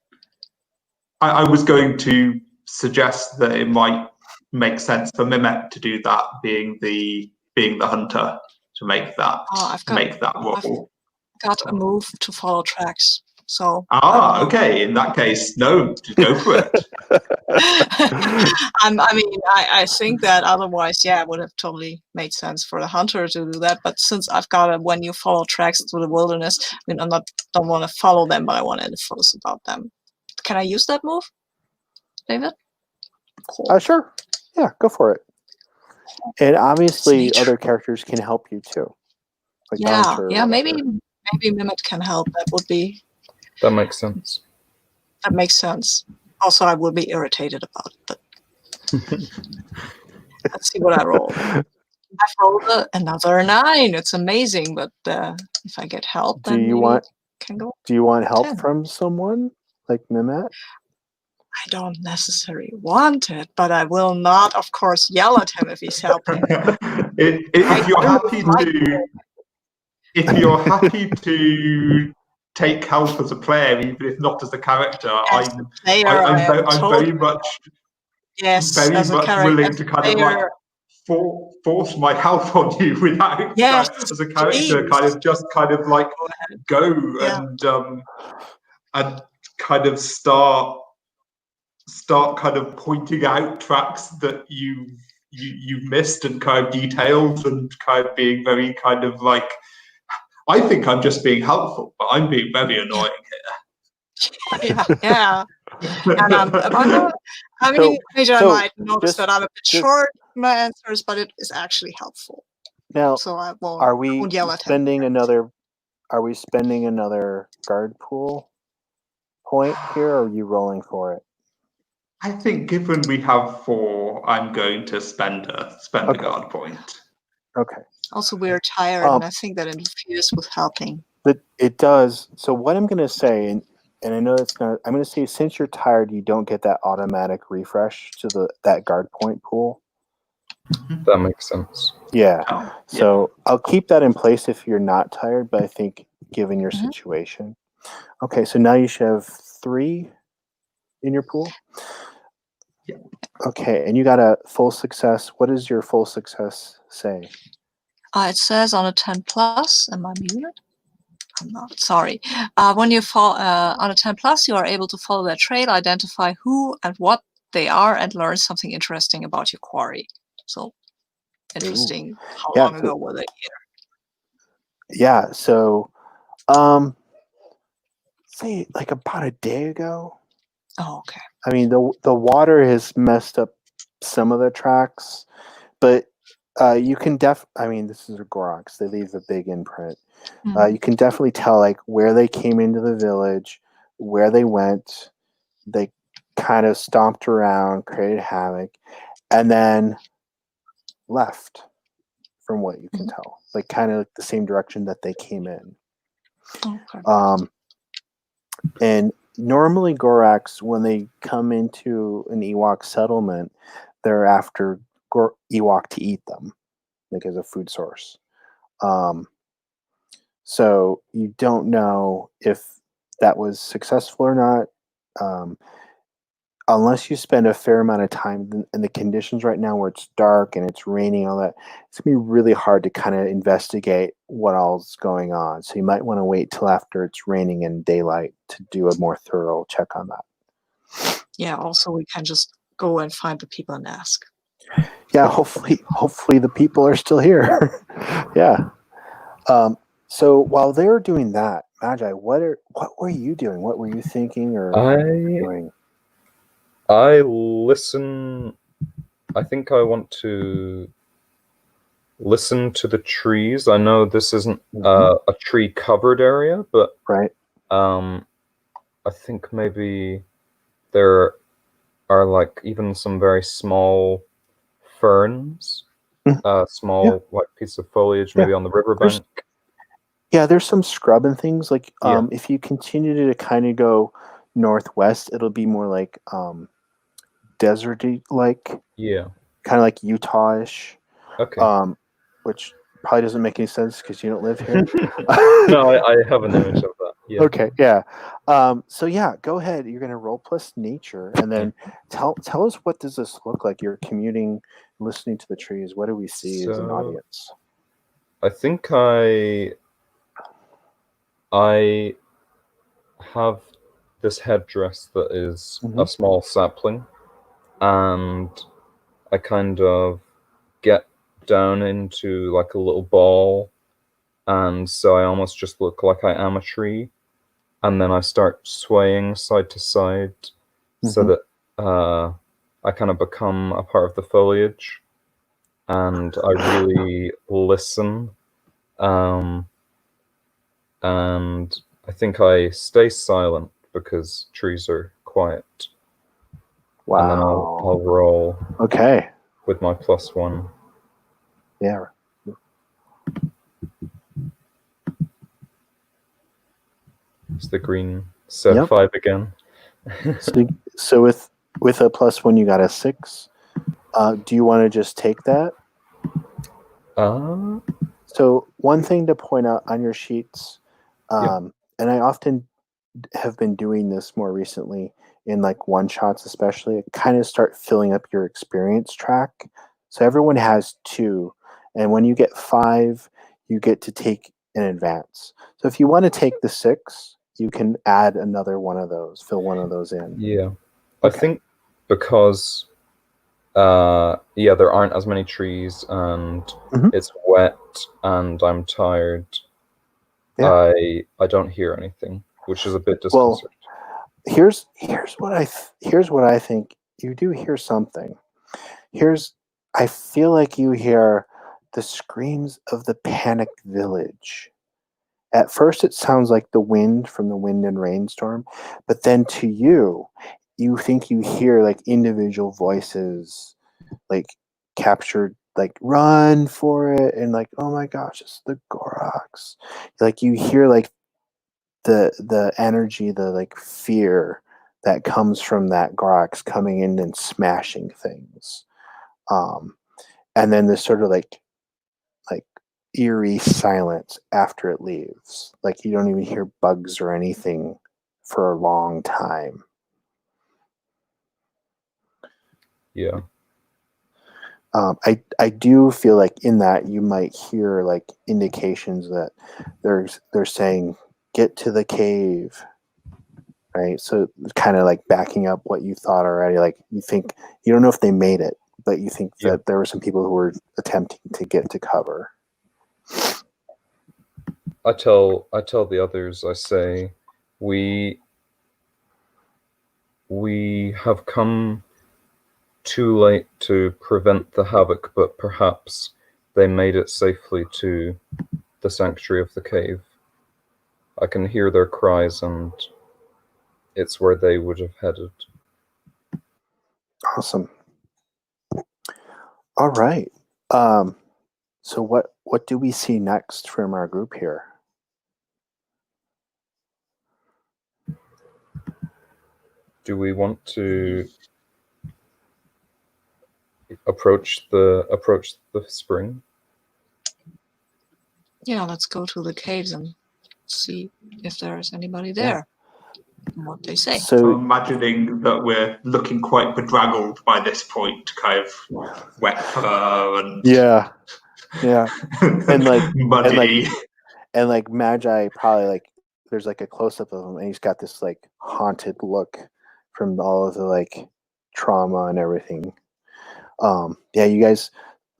Speaker 4: I was going to suggest that it might make sense for Mimette to do that, being the hunter, to make that role.
Speaker 2: I've got a move to follow tracks. So
Speaker 4: okay. In that case, no, go for it.
Speaker 2: I think that otherwise, it would have totally made sense for the hunter to do that. But since I've got when you follow tracks through the wilderness, I mean, don't want to follow them, but I want info about them. Can I use that move, David?
Speaker 1: Cool. Sure. Yeah, go for it. And obviously, other characters can help you too. Like
Speaker 2: maybe Mimette can help.
Speaker 3: That makes sense.
Speaker 2: That makes sense. Also, I will be irritated about it, but let's see what I roll. I've rolled another 9. It's amazing, but if I get help, then can go.
Speaker 1: Do you want help from someone like Mimette?
Speaker 2: I don't necessarily want it, but I will not, of course, yell at him if he's helping.
Speaker 4: If you're happy to take help as a player, even if not as a character, I'm very much willing to kind of like force my help on you without as a character kind of like go and kind of start kind of pointing out tracks that you missed and kind of detailed and kind of being very kind of like, I think I'm just being helpful, but I'm being very annoying
Speaker 2: here. Yeah. And I mean, Major, I
Speaker 1: so
Speaker 2: might notice
Speaker 1: just-
Speaker 2: that I'm a bit short in my answers, but it is actually helpful.
Speaker 1: Now,
Speaker 2: So I
Speaker 1: are we
Speaker 2: won't yell at him.
Speaker 1: spending another? Are we spending another guard pool point here, or are you rolling for it?
Speaker 4: I think given we have 4, I'm going to spend a
Speaker 1: Okay.
Speaker 4: guard point.
Speaker 1: Okay.
Speaker 2: Also, we're tired, and I think that interferes with helping.
Speaker 1: But it does. So what I'm going to say, and I know it's not. I'm going to say since you're tired, you don't get that automatic refresh to that guard point pool.
Speaker 3: That makes sense.
Speaker 1: Yeah.
Speaker 4: Oh,
Speaker 1: So I'll keep that in place if you're not tired, but I think given your
Speaker 2: Mhm.
Speaker 1: situation. Okay, so now you should have 3 in your pool.
Speaker 4: Yeah.
Speaker 1: Okay, and you got a full success. What does your full success say?
Speaker 2: It says on a 10 plus. Am I muted? I'm not. Sorry. When you fall on a 10 plus, you are able to follow their trail, identify who and what they are, and learn something interesting about your quarry. So interesting. How
Speaker 1: Yeah,
Speaker 2: long ago were they here?
Speaker 1: Yeah, so say like about a day ago.
Speaker 2: Oh, okay.
Speaker 1: I mean, the water has messed up some of the tracks, but you can I mean, this is a Gorox. They leave a big imprint. You can definitely tell like where they came into the village, where they went. They kind of stomped around, created havoc, and then left. From what you can tell, like kind of like the same direction that they came in.
Speaker 2: Okay.
Speaker 1: And normally Gorax, when they come into an Ewok settlement, they're after Ewok to eat them, like as a food source. So you don't know if that was successful or not, unless you spend a fair amount of time in the conditions right now where it's dark and it's raining, all that. It's gonna be really hard to kind of investigate what all's going on. So you might want to wait till after it's raining and daylight to do a more thorough check on that.
Speaker 2: Yeah. Also, we can just go and find the people and ask.
Speaker 1: Yeah, hopefully the people are still here. Yeah. So while they were doing that, Magi, what were you doing? What were you thinking or doing?
Speaker 3: I listen. I think I want to listen to the trees. I know this isn't a tree covered area, but
Speaker 1: right.
Speaker 3: I think maybe there are like even some very small ferns, small like piece of foliage maybe on the riverbank.
Speaker 1: There's some scrub and things like if you continue to kind of go northwest, it'll be more like deserty, like kind of like Utah-ish.
Speaker 3: Okay.
Speaker 1: Which probably doesn't make any sense because you don't live here.
Speaker 3: No, I have an image of that. Yeah.
Speaker 1: Okay, yeah. So yeah, go ahead. You're gonna roll plus nature, and then tell us what does this look like? You're commuting, listening to the trees. What do we see as an audience?
Speaker 3: I think I have this headdress that is a small sapling, and I kind of get down into like a little ball, and so I almost just look like I am a tree, and then I start swaying side to side so that I kind of become a part of the foliage, and I really listen, and I think I stay silent because trees are quiet.
Speaker 1: Wow.
Speaker 3: And then I'll roll.
Speaker 1: Okay.
Speaker 3: With my +1.
Speaker 1: Yeah.
Speaker 3: It's the green set 5 again.
Speaker 1: so with a +1, you got a 6. Do you want to just take that? So one thing to point out on your sheets, and I often have been doing this more recently in like one-shots especially, kind of start filling up your experience track. So everyone has 2, and when you get 5, you get to take an advance. So if you want to take the 6, you can add another one of those, fill one of those in.
Speaker 3: Yeah. Okay. I think because there aren't as many trees and it's wet and I'm tired, I don't hear anything, which is a bit disconcerting.
Speaker 1: here's here's what I think. You do hear something. I feel like you hear the screams of the panicked village. At first, it sounds like the wind from the wind and rainstorm, but then to you, you think you hear like individual voices, like captured, like run for it, and like oh my gosh, it's the Goroks. Like you hear like the energy, the like fear that comes from that Goroks coming in and smashing things. Um, and then this sort of like eerie silence after it leaves. Like you don't even hear bugs or anything for a long time.
Speaker 3: Yeah.
Speaker 1: I do feel like in that you might hear like indications that they're saying get to the cave, right? So kind of like backing up what you thought already. Like you think you don't know if they made it, but you think
Speaker 3: Yeah.
Speaker 1: that there were some people who were attempting to get to cover.
Speaker 3: I tell the others, I say, we have come too late to prevent the havoc, but perhaps they made it safely to the sanctuary of the cave. I can hear their cries, and it's where they would have headed.
Speaker 1: Awesome. All right. So what do we see next from our group here?
Speaker 3: Do we want to approach the spring?
Speaker 2: Yeah, let's go to the caves and see if there's anybody
Speaker 1: Yeah.
Speaker 2: there and what they say.
Speaker 4: I'm
Speaker 1: So
Speaker 4: imagining that we're looking quite bedraggled by this point, kind of wet fur and
Speaker 1: yeah, and like
Speaker 4: muddy.
Speaker 1: and like Magi probably like there's like a close up of him and he's got this like haunted look from all of the like trauma and everything. Yeah, you guys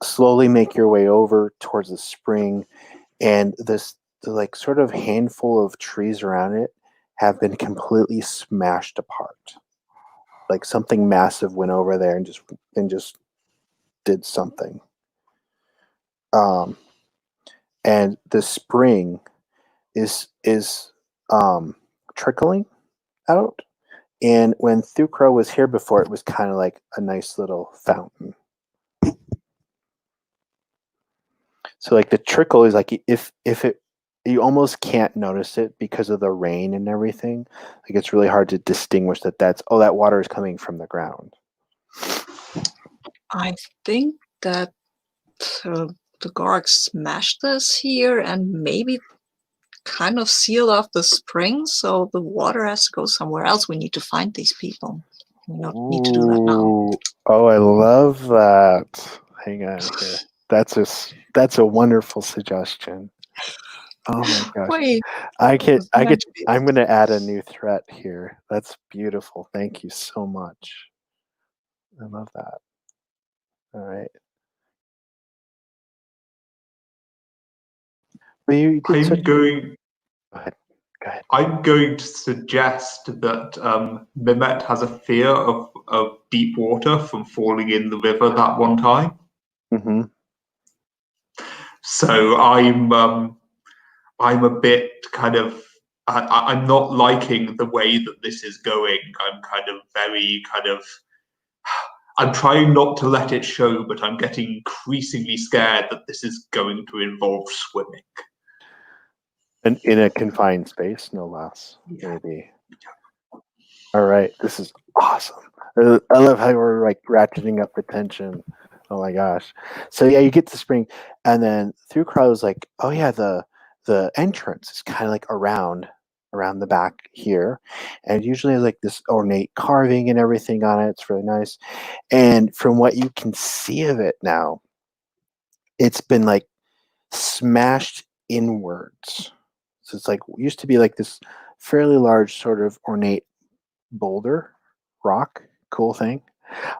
Speaker 1: slowly make your way over towards the spring, and the like sort of handful of trees around it have been completely smashed apart. Like something massive went over there and just did something. And the spring is trickling out. And when Thukro was here before, it was kind of like a nice little fountain. So like the trickle is like if it you almost can't notice it because of the rain and everything. Like it's really hard to distinguish that that water is coming from the ground.
Speaker 2: I think that the Gorg smashed this here and maybe kind of sealed off the spring, so the water has to go somewhere else. We need to find these people. We don't need to do that now.
Speaker 1: Ooh. Oh, I love that. Hang on here. That's a wonderful suggestion. Oh my gosh.
Speaker 2: Wait,
Speaker 1: I'm
Speaker 2: meant to be-
Speaker 1: going to add a new threat here. That's beautiful. Thank you so much. I love that. All right. Well, you did
Speaker 4: I'm
Speaker 1: such.
Speaker 4: going.
Speaker 1: Go ahead. Go ahead.
Speaker 4: I'm going to suggest that Mehmet has a fear of deep water from falling in the river that one time.
Speaker 1: Mm-hmm.
Speaker 4: So I'm a bit kind of. I'm not liking the way that this is going. I'm kind of very kind of. I'm trying not to let it show, but I'm getting increasingly scared that this is going to involve swimming.
Speaker 1: And in a confined space, no less.
Speaker 4: Yeah.
Speaker 1: Maybe. All right. This is awesome. I love how we're like ratcheting up the tension. Oh my gosh. So yeah, you get to spring, and then through Crow's like, oh yeah, the entrance is kind of like around the back here, and usually has like this ornate carving and everything on it. It's really nice. And from what you can see of it now, it's been like smashed inwards. So it's like used to be like this fairly large sort of ornate boulder rock, cool thing.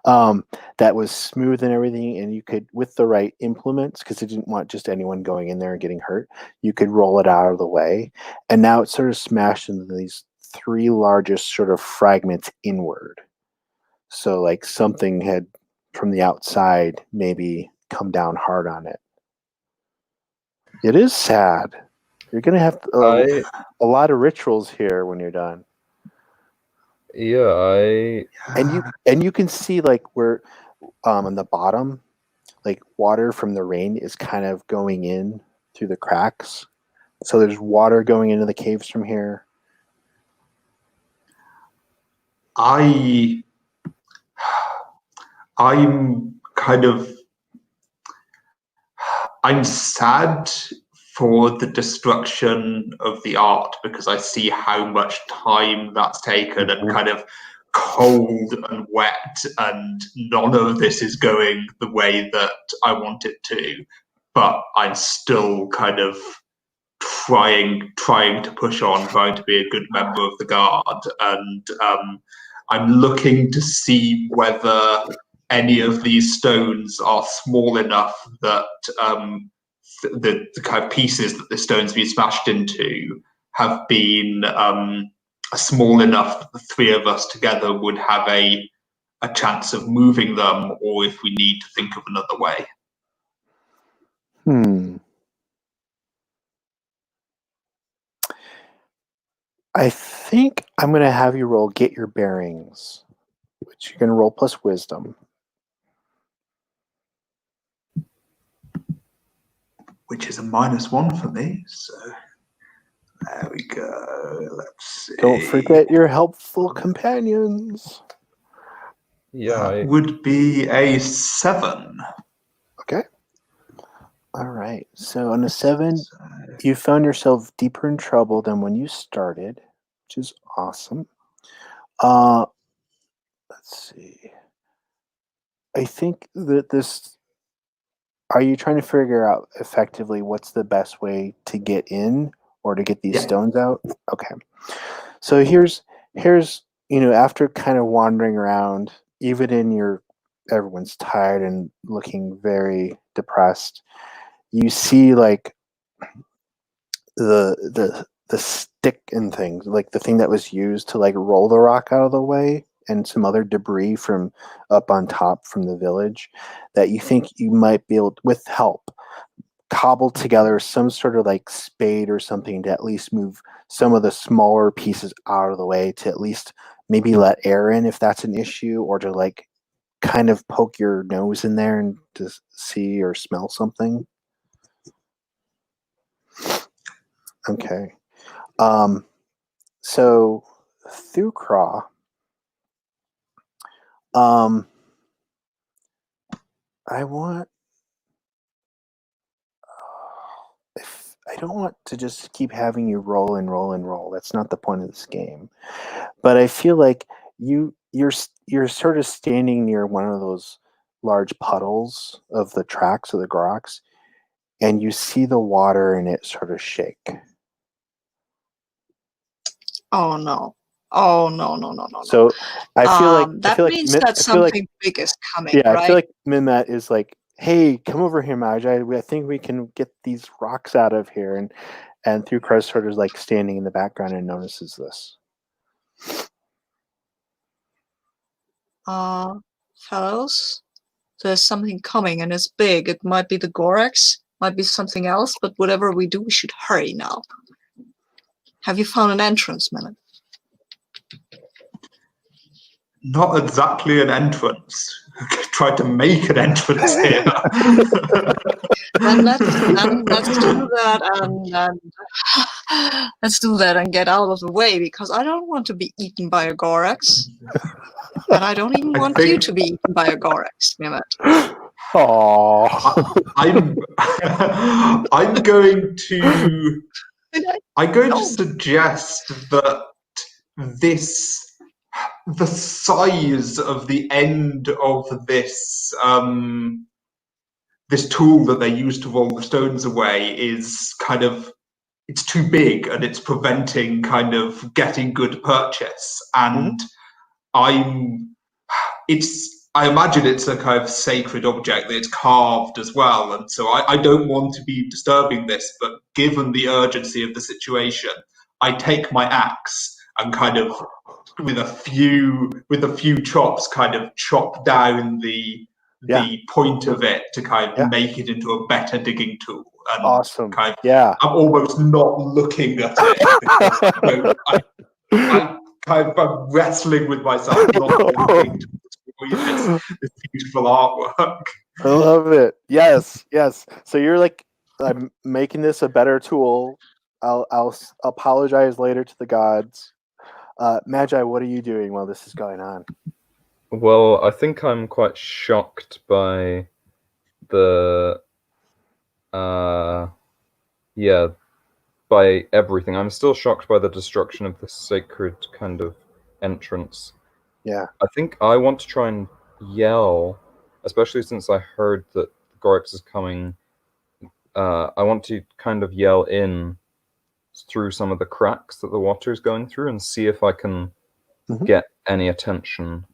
Speaker 1: That was smooth and everything, and you could, with the right implements, because it didn't want just anyone going in there and getting hurt, you could roll it out of the way. And now it's sort of smashed into these three largest sort of fragments inward. So like something had from the outside maybe come down hard on it. It is sad. You're gonna have a lot of rituals here when you're done.
Speaker 3: Yeah,
Speaker 1: And you can see like where on the bottom, like water from the rain is kind of going in through the cracks. So there's water going into the caves from here.
Speaker 4: I'm sad for the destruction of the art because I see how much time that's taken and kind of cold and wet, and none of this is going the way that I want it to. But I'm still kind of trying to push on, trying to be a good member of the guard, and I'm looking to see whether any of these stones are small enough that the kind of pieces that the stones be smashed into have been small enough that the three of us together would have a chance of moving them, or if we need to think of another way.
Speaker 1: I think I'm going to have you roll Get Your Bearings, which you're going to roll plus wisdom.
Speaker 4: Which is a -1 for me, so there we go. Let's see.
Speaker 1: Don't forget your helpful companions.
Speaker 4: That would be a 7.
Speaker 1: Okay. All right. So on a 7, you found yourself deeper in trouble than when you started, which is awesome. Let's see. I think that this... Are you trying to figure out effectively what's the best way to get in or to get these stones out? Okay. So here's after kind of wandering around, even in everyone's tired and looking very depressed, you see like the stick and things, like the thing that was used to like roll the rock out of the way, and some other debris from up on top from the village that you think you might be able to, with help, cobble together some sort of like spade or something to at least move some of the smaller pieces out of the way, to at least maybe let air in if that's an issue, or to like kind of poke your nose in there and to see or smell something. Okay. So through Craw, I don't want to just keep having you roll and roll and roll. That's not the point of this game. But I feel like you're sort of standing near one of those large puddles of the tracks of the Groks, and you see the water in it sort of shake.
Speaker 2: Oh no. Oh no.
Speaker 1: So I feel like
Speaker 2: that means that something big is coming.
Speaker 1: Yeah,
Speaker 2: right?
Speaker 1: I feel like Minmat is like, "Hey, come over here, Magi. I think we can get these rocks out of here." And through Christ sort of like standing in the background and notices this.
Speaker 2: Fellows, there's something coming and it's big. It might be the Gorax, might be something else, but whatever we do, we should hurry now. Have you found an entrance, Minute?
Speaker 4: Not exactly an entrance. Tried to make an entrance here.
Speaker 2: Then let's do that and let's do that and get out of the way, because I don't want to be eaten by a Gorax. And I don't even want you to be eaten by a Gorax, Mehmet.
Speaker 1: Aww.
Speaker 4: I'm going to suggest that the size of the end of this this tool that they use to roll the stones away is kind of, it's too big and it's preventing kind of getting good purchase. And I imagine it's a kind of sacred object that it's carved as well, and so I don't want to be disturbing this, but given the urgency of the situation, I take my axe and kind of with a few chops, kind of chop down the point of it to kind of make it into a better digging tool. And
Speaker 1: Awesome.
Speaker 4: Kind of,
Speaker 1: Yeah.
Speaker 4: I'm almost not looking at it because I kind of am wrestling with myself, not wanting to destroy this beautiful artwork.
Speaker 1: I love it. Yes, yes. So you're like, I'm making this a better tool. I'll apologize later to the gods. Magi, what are you doing while this is going on?
Speaker 3: Well, I think I'm quite shocked by the by everything. I'm still shocked by the destruction of the sacred kind of entrance.
Speaker 1: Yeah.
Speaker 3: I think I want to try and yell, especially since I heard that Gorix is coming. I want to kind of yell in through some of the cracks that the water is going through and see if I can get any attention.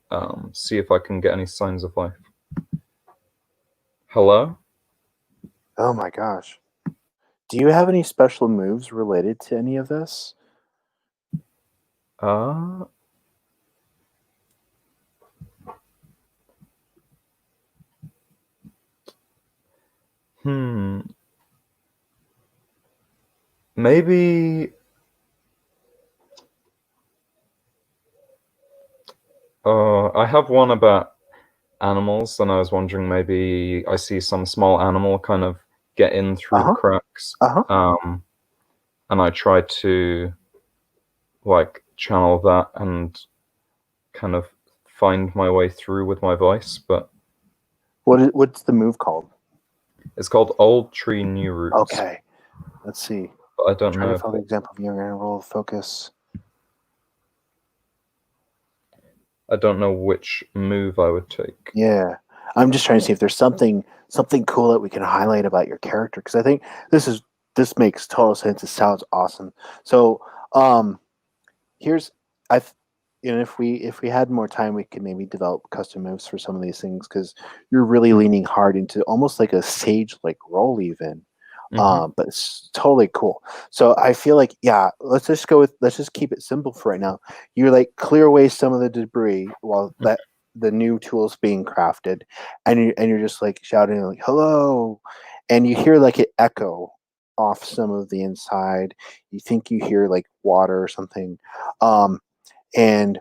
Speaker 3: See if I can get any signs of life. Hello?
Speaker 1: Oh my gosh. Do you have any special moves related to any of this?
Speaker 3: Maybe. I have one about animals, and I was wondering maybe I see some small animal kind of get in through the cracks. And I try to like channel that and kind of find my way through with my voice, but
Speaker 1: what's the move called?
Speaker 3: It's called Old Tree New Roots.
Speaker 1: Okay. Let's see.
Speaker 3: But I don't know.
Speaker 1: To follow the example of young animal focus.
Speaker 3: I don't know which move I would take.
Speaker 1: Yeah. I'm just trying to see if there's something cool that we can highlight about your character, because I think this makes total sense. It sounds awesome. So here's if we had more time, we could maybe develop custom moves for some of these things, because you're really leaning hard into almost like a sage like role even. But it's totally cool. So I feel like, let's just keep it simple for right now. You like clear away some of the debris while the new tool's being crafted, and you're just like shouting like hello, and you hear like it echo off some of the inside. You think you hear like water or something, and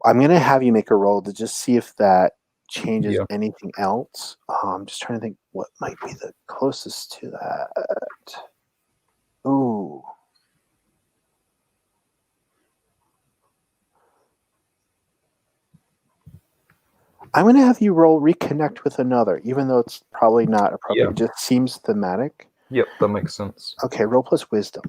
Speaker 1: I'm gonna have you make a roll to just see if that changes anything else. I'm just trying to think what might be the closest to that. Ooh. I'm going to have you roll reconnect with another, even though it's probably not appropriate.
Speaker 3: Yeah.
Speaker 1: It just seems thematic.
Speaker 3: Yep, that makes sense.
Speaker 1: Okay, roll plus wisdom.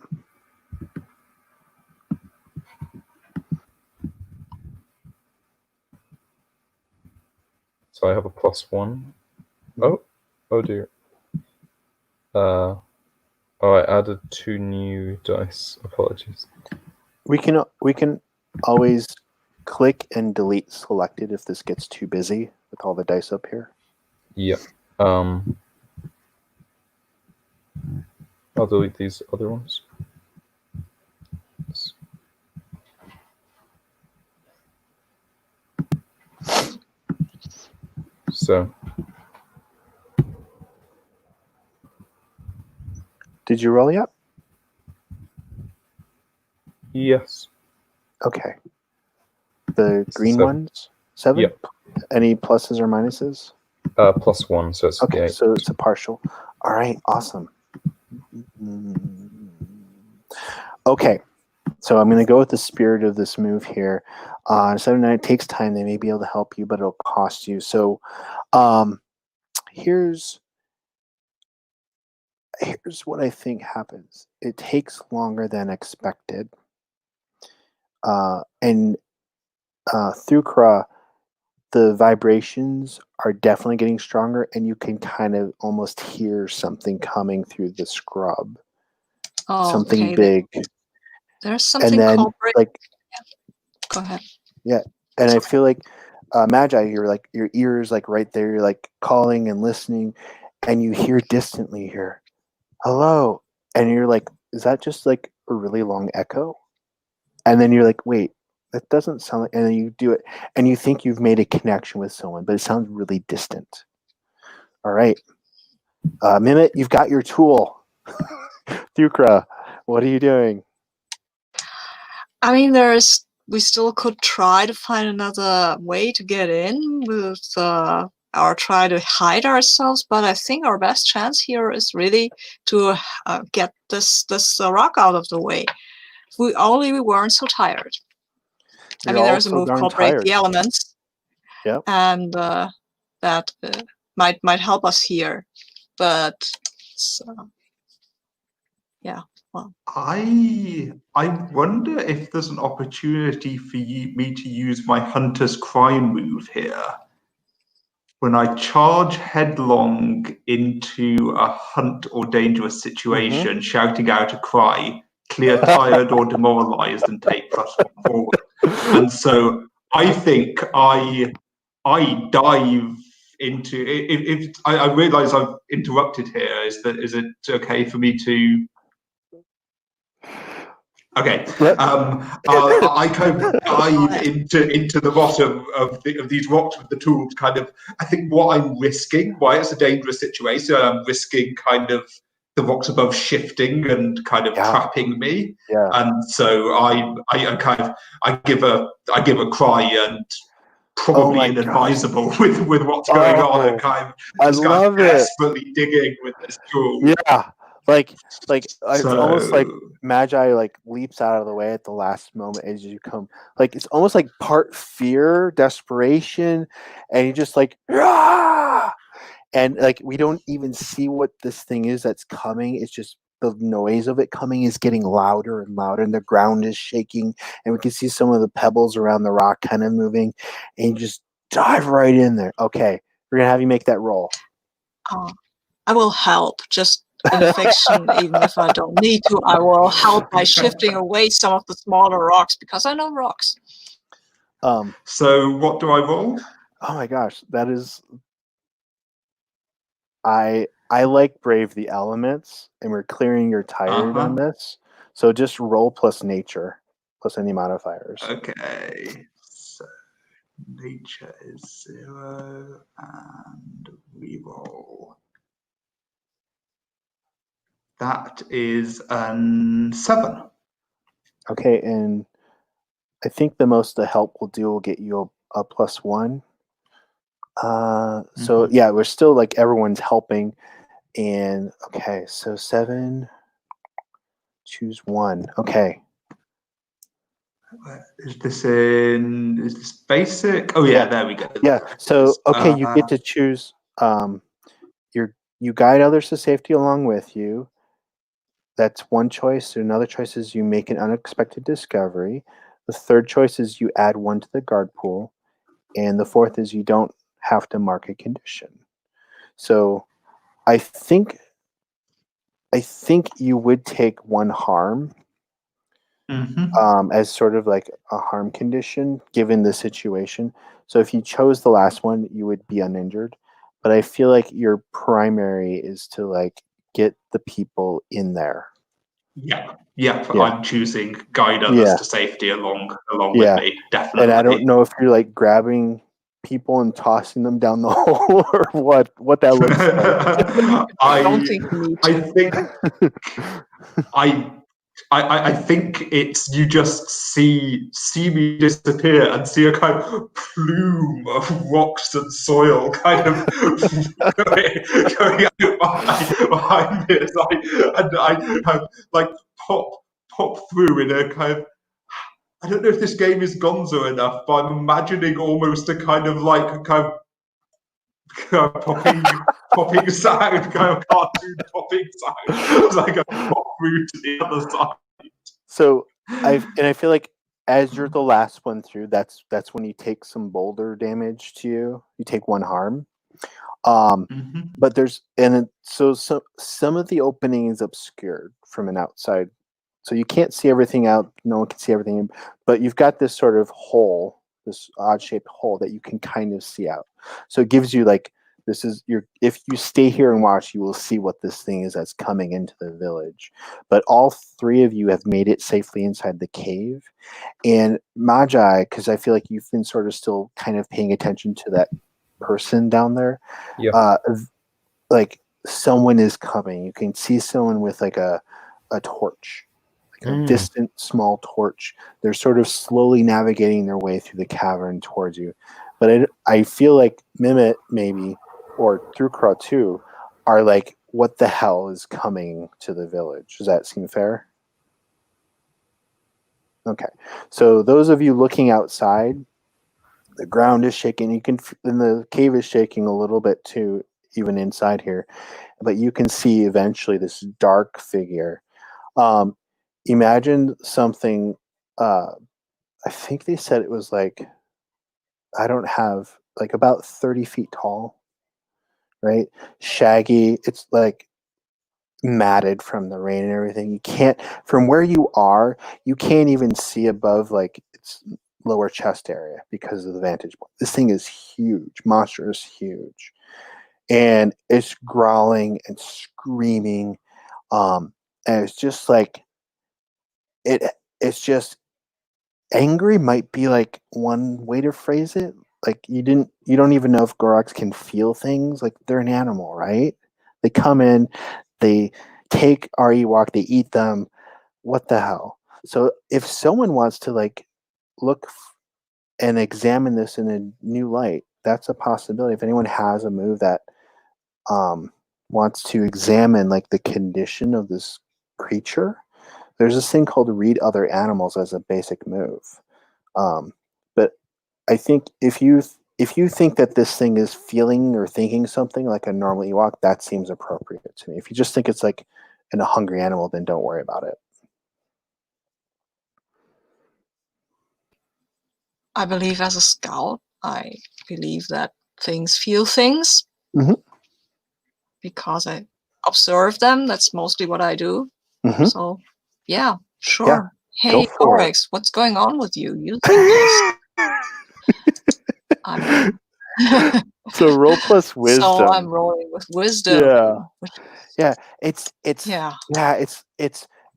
Speaker 3: So I have a +1. Oh dear. I added 2 new dice. Apologies.
Speaker 1: We can always click and delete selected if this gets too busy with all the dice up here.
Speaker 3: Yep. I'll delete these other ones. So.
Speaker 1: Did you roll yet?
Speaker 3: Yes.
Speaker 1: Okay. The green
Speaker 3: 7.
Speaker 1: ones? 7?
Speaker 3: Yep.
Speaker 1: Any pluses or minuses?
Speaker 3: +1, so it's
Speaker 1: okay.
Speaker 3: 8.
Speaker 1: So it's a partial. All right, awesome. Okay, so I'm going to go with the spirit of this move here. 7 9, it takes time. They may be able to help you, but it'll cost you. So here's what I think happens. It takes longer than expected. And through Kra, the vibrations are definitely getting stronger, and you can kind of almost hear something coming through the scrub. Something big.
Speaker 2: There's something
Speaker 1: and then,
Speaker 2: like. Go ahead.
Speaker 1: Yeah, and I feel like Magi, you're like your ears like right there. You're like calling and listening, and you hear distantly here, hello, and you're like, is that just like a really long echo? and then you're like, wait, that doesn't sound like, and then you do it, and you think you've made a connection with someone, but it sounds really distant. All right. Mimit, you've got your tool. Thukra, what are you doing?
Speaker 2: I mean, we still could try to find another way to get in with, or try to hide ourselves, but I think our best chance here is really to get this rock out of the way. If we only weren't so tired. I
Speaker 1: You're
Speaker 2: mean,
Speaker 1: all
Speaker 2: there's a
Speaker 1: so
Speaker 2: move
Speaker 1: darn
Speaker 2: called Break
Speaker 1: tired.
Speaker 2: the Elements,
Speaker 1: Yep.
Speaker 2: and that might help us here, but yeah. Well,
Speaker 4: I wonder if there's an opportunity for me to use my Hunter's Cry move here. When I charge headlong into a hunt or dangerous situation, shouting out a cry, clear tired or demoralized, and take +1 forward. And so I think I dive into, if I realize I've interrupted here, is it okay for me to? Okay, I kind of dive into the bottom of these rocks with the tools. Kind of, I think what I'm risking, why it's a dangerous situation, I'm risking kind of the rocks above shifting and kind of trapping me.
Speaker 1: Yeah.
Speaker 4: And so I give a cry and probably inadvisable with what's going on, and kind of desperately digging with this tool.
Speaker 1: Yeah, like it's almost like Magi like leaps out of the way at the last moment as you come. Like it's almost like part fear, desperation, and you just like, "Rah!" And like we don't even see what this thing is that's coming. It's just the noise of it coming is getting louder and louder, and the ground is shaking, and we can see some of the pebbles around the rock kind of moving, and you just dive right in there. Okay, we're gonna have you make that roll.
Speaker 2: I will help, just in fiction, even if I don't need to. I will help by shifting away some of the smaller rocks because I know rocks.
Speaker 4: So what do I roll?
Speaker 1: Oh my gosh, that is. I like Brave the Elements, and we're clearing your tired on this. So just roll plus nature, plus any modifiers.
Speaker 4: Okay. So nature is 0, and reroll. That is 7.
Speaker 1: Okay, and I think the most the help will do will get you a +1. So yeah, we're still like everyone's helping, and okay, so 7. Choose 1. Okay.
Speaker 4: Is this basic? Oh yeah, there we go.
Speaker 1: Yeah. So okay, you get to choose. You guide others to safety along with you. That's one choice. Another choice is you make an unexpected discovery. The third choice is you add 1 to the guard pool, and the fourth is you don't have to mark a condition. So, I think you would take 1 harm. As sort of like a harm condition given the situation. So if you chose the last one, you would be uninjured. But I feel like your primary is to like get the people in there.
Speaker 4: Yeah. I'm choosing guide others to safety along with me, definitely.
Speaker 1: And I don't know if you're like grabbing people and tossing them down the hole or what that looks like.
Speaker 4: I think it's you just see me disappear and see a kind of plume of rocks and soil kind of going behind me as I like pop through in a kind of. I don't know if this game is gonzo enough, but I'm imagining almost a kind of popping sound, kind of cartoon popping sound, as I go pop through to the other side.
Speaker 1: So I feel like as you're the last one through, that's when you take some boulder damage to you. You take 1 harm. But so some of the opening is obscured from an outside, so you can't see everything out. No one can see everything, but you've got this sort of hole, this odd shaped hole that you can kind of see out. So it gives you like This is if you stay here and watch, you will see what this thing is that's coming into the village. But all three of you have made it safely inside the cave. And Magi, because I feel like you've been sort of still kind of paying attention to that person down there.
Speaker 3: Yeah.
Speaker 1: Like someone is coming. You can see someone with like a torch, like a distant small torch. They're sort of slowly navigating their way through the cavern towards you. But I feel like Mimit maybe, or Drukra too, are like, what the hell is coming to the village? Does that seem fair? Okay. So those of you looking outside, the ground is shaking. And the cave is shaking a little bit too, even inside here. But you can see eventually this dark figure. Imagine something. I think they said it was like, I don't have, like about 30 feet tall, right? Shaggy. It's like matted from the rain and everything. You can't, from where you are, you can't even see above like its lower chest area because of the vantage point. This thing is huge. Monster is huge. And it's growling and screaming. And it's just like, it's just angry might be like one way to phrase it. Like you don't even know if Goroks can feel things. Like they're an animal, right? They come in, they take our Ewok, they eat them. What the hell? So if someone wants to like look and examine this in a new light, that's a possibility. If anyone has a move that wants to examine like the condition of this creature, there's this thing called read other animals as a basic move. But I think if you think that this thing is feeling or thinking something like a normal Ewok, that seems appropriate to me. If you just think it's like a hungry animal, then don't worry about it.
Speaker 2: I believe as a scout, I believe that things feel things because I observe them. That's mostly what I do. So, yeah, sure.
Speaker 1: Yeah,
Speaker 2: hey, Oryx, what's going on with you? You think this?
Speaker 1: So roll plus wisdom.
Speaker 2: So I'm rolling with wisdom.
Speaker 1: Yeah. It's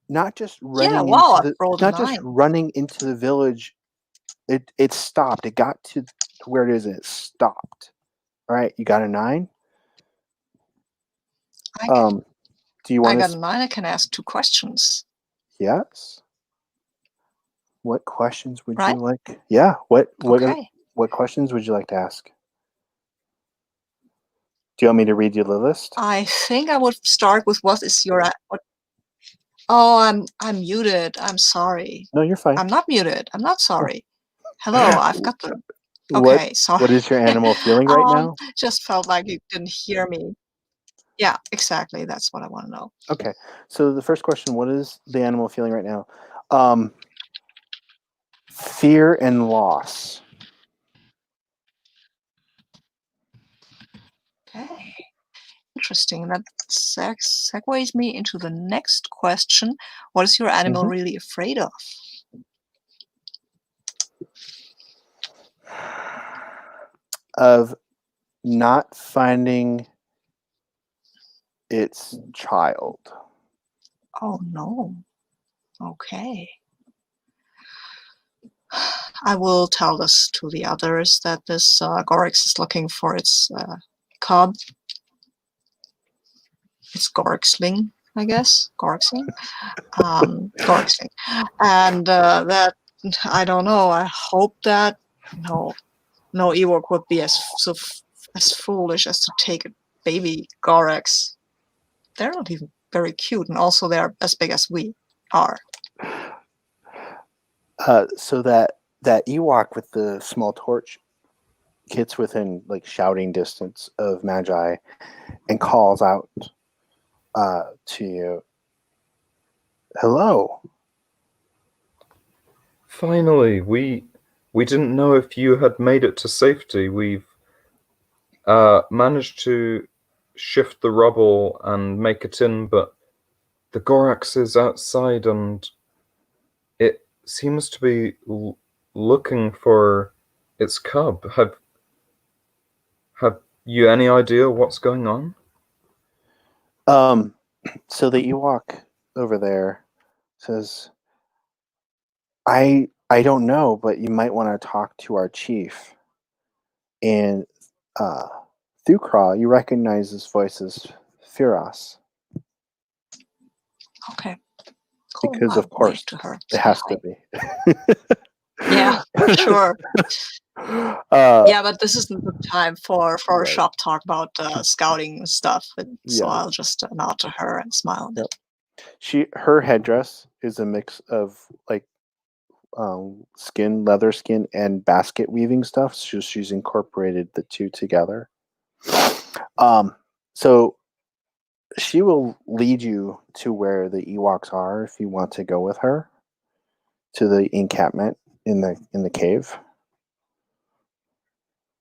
Speaker 1: not just running running into the village. It stopped. It got to where it is and it stopped. All right, you got a 9? Do you want
Speaker 2: I got a 9. I can ask 2 questions.
Speaker 1: Yes. What questions would you like? Yeah. What questions would you like to ask? Do you want me to read you the list?
Speaker 2: I think I would start with what is your Oh, I'm muted. I'm sorry.
Speaker 1: No, you're fine.
Speaker 2: I'm not muted. I'm not sorry. Hello, I've got the sorry.
Speaker 1: What is your animal feeling right now?
Speaker 2: Just felt like you didn't hear me. Yeah, exactly. That's what I want to know.
Speaker 1: Okay. So the first question, what is the animal feeling right now? Fear and loss.
Speaker 2: Okay. Interesting. That segues me into the next question. What is your animal really afraid of?
Speaker 1: Of not finding its child.
Speaker 2: Oh, no. Okay. I will tell this to the others that this Gorix is looking for its cub. It's Gorixling, I guess. Gorixling? Gorixling. And that, I don't know, I hope that no Ewok would be as foolish as to take a baby Gorex. They're not even very cute, and also they're as big as we are.
Speaker 1: So that Ewok with the small torch gets within like shouting distance of Magi and calls out to you. Hello.
Speaker 3: Finally, we didn't know if you had made it to safety. We've managed to shift the rubble and make it in, but the Gorax is outside and it seems to be You any idea what's going on?
Speaker 1: So the Ewok over there says, I don't know, but you might want to talk to our chief. And Thukra, you recognize his voice as Firas.
Speaker 2: Okay. Cool.
Speaker 1: Because
Speaker 2: I'll
Speaker 1: of course
Speaker 2: wave to her.
Speaker 1: it has to be.
Speaker 2: Yeah, sure.
Speaker 1: Uh,
Speaker 2: Yeah, but this isn't the time for a
Speaker 1: Right.
Speaker 2: shop talk about scouting and stuff. So
Speaker 1: Yeah.
Speaker 2: I'll just nod to her and smile.
Speaker 1: Yep. Her headdress is a mix of like leather skin, and basket weaving stuff. So she's incorporated the two together. So she will lead you to where the Ewoks are if you want to go with her to the encampment in the cave.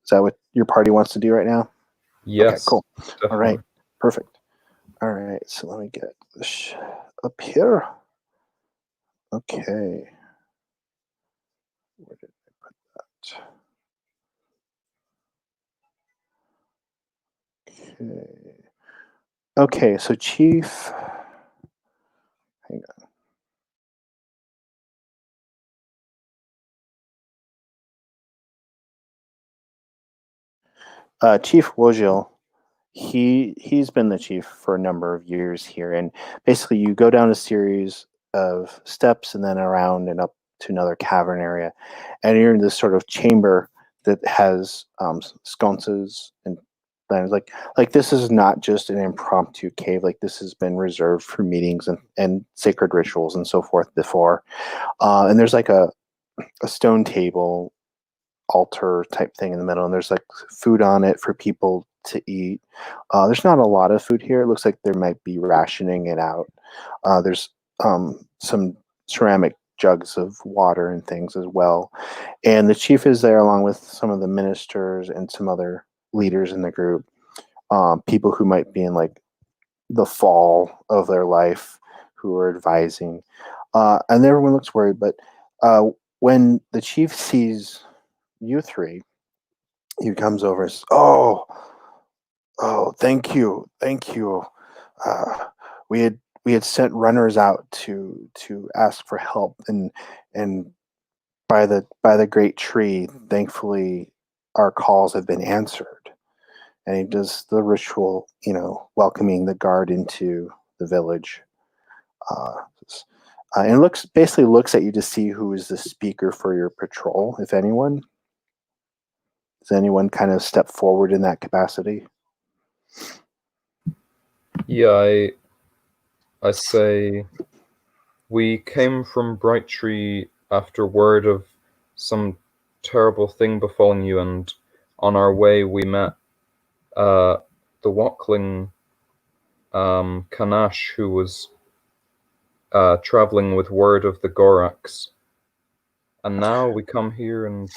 Speaker 1: Is that what your party wants to do right now?
Speaker 3: Yes.
Speaker 1: Okay, cool.
Speaker 3: Definitely.
Speaker 1: All right, perfect. All right, so let me get this up here. Okay. Where did I put that? Okay. Okay, so Chief. Hang on. Chief Wojil, he's been the chief for a number of years here, and basically you go down a series of steps and then around and up to another cavern area, and you're in this sort of chamber that has sconces and then like this is not just an impromptu cave. Like this has been reserved for meetings and sacred rituals and so forth before. And there's like a stone table altar type thing in the middle, and there's like food on it for people to eat. There's not a lot of food here. It looks like there might be rationing it out. There's some ceramic jugs of water and things as well. And the chief is there along with some of the ministers and some other leaders in the group, people who might be in like the fall of their life who are advising. And everyone looks worried, but when the chief sees you three, he comes over and says, oh, thank you. We had sent runners out to ask for help, and by the great tree, thankfully our calls have been answered. And he does the ritual, welcoming the guard into the village. And basically looks at you to see who is the speaker for your patrol, if anyone. Does anyone kind of step forward in that capacity?
Speaker 3: Yeah, I say we came from Brighttree after word of some terrible thing befalling you, and on our way we met the Wokling Kanash, who was traveling with word of the Gorax. And now we come here and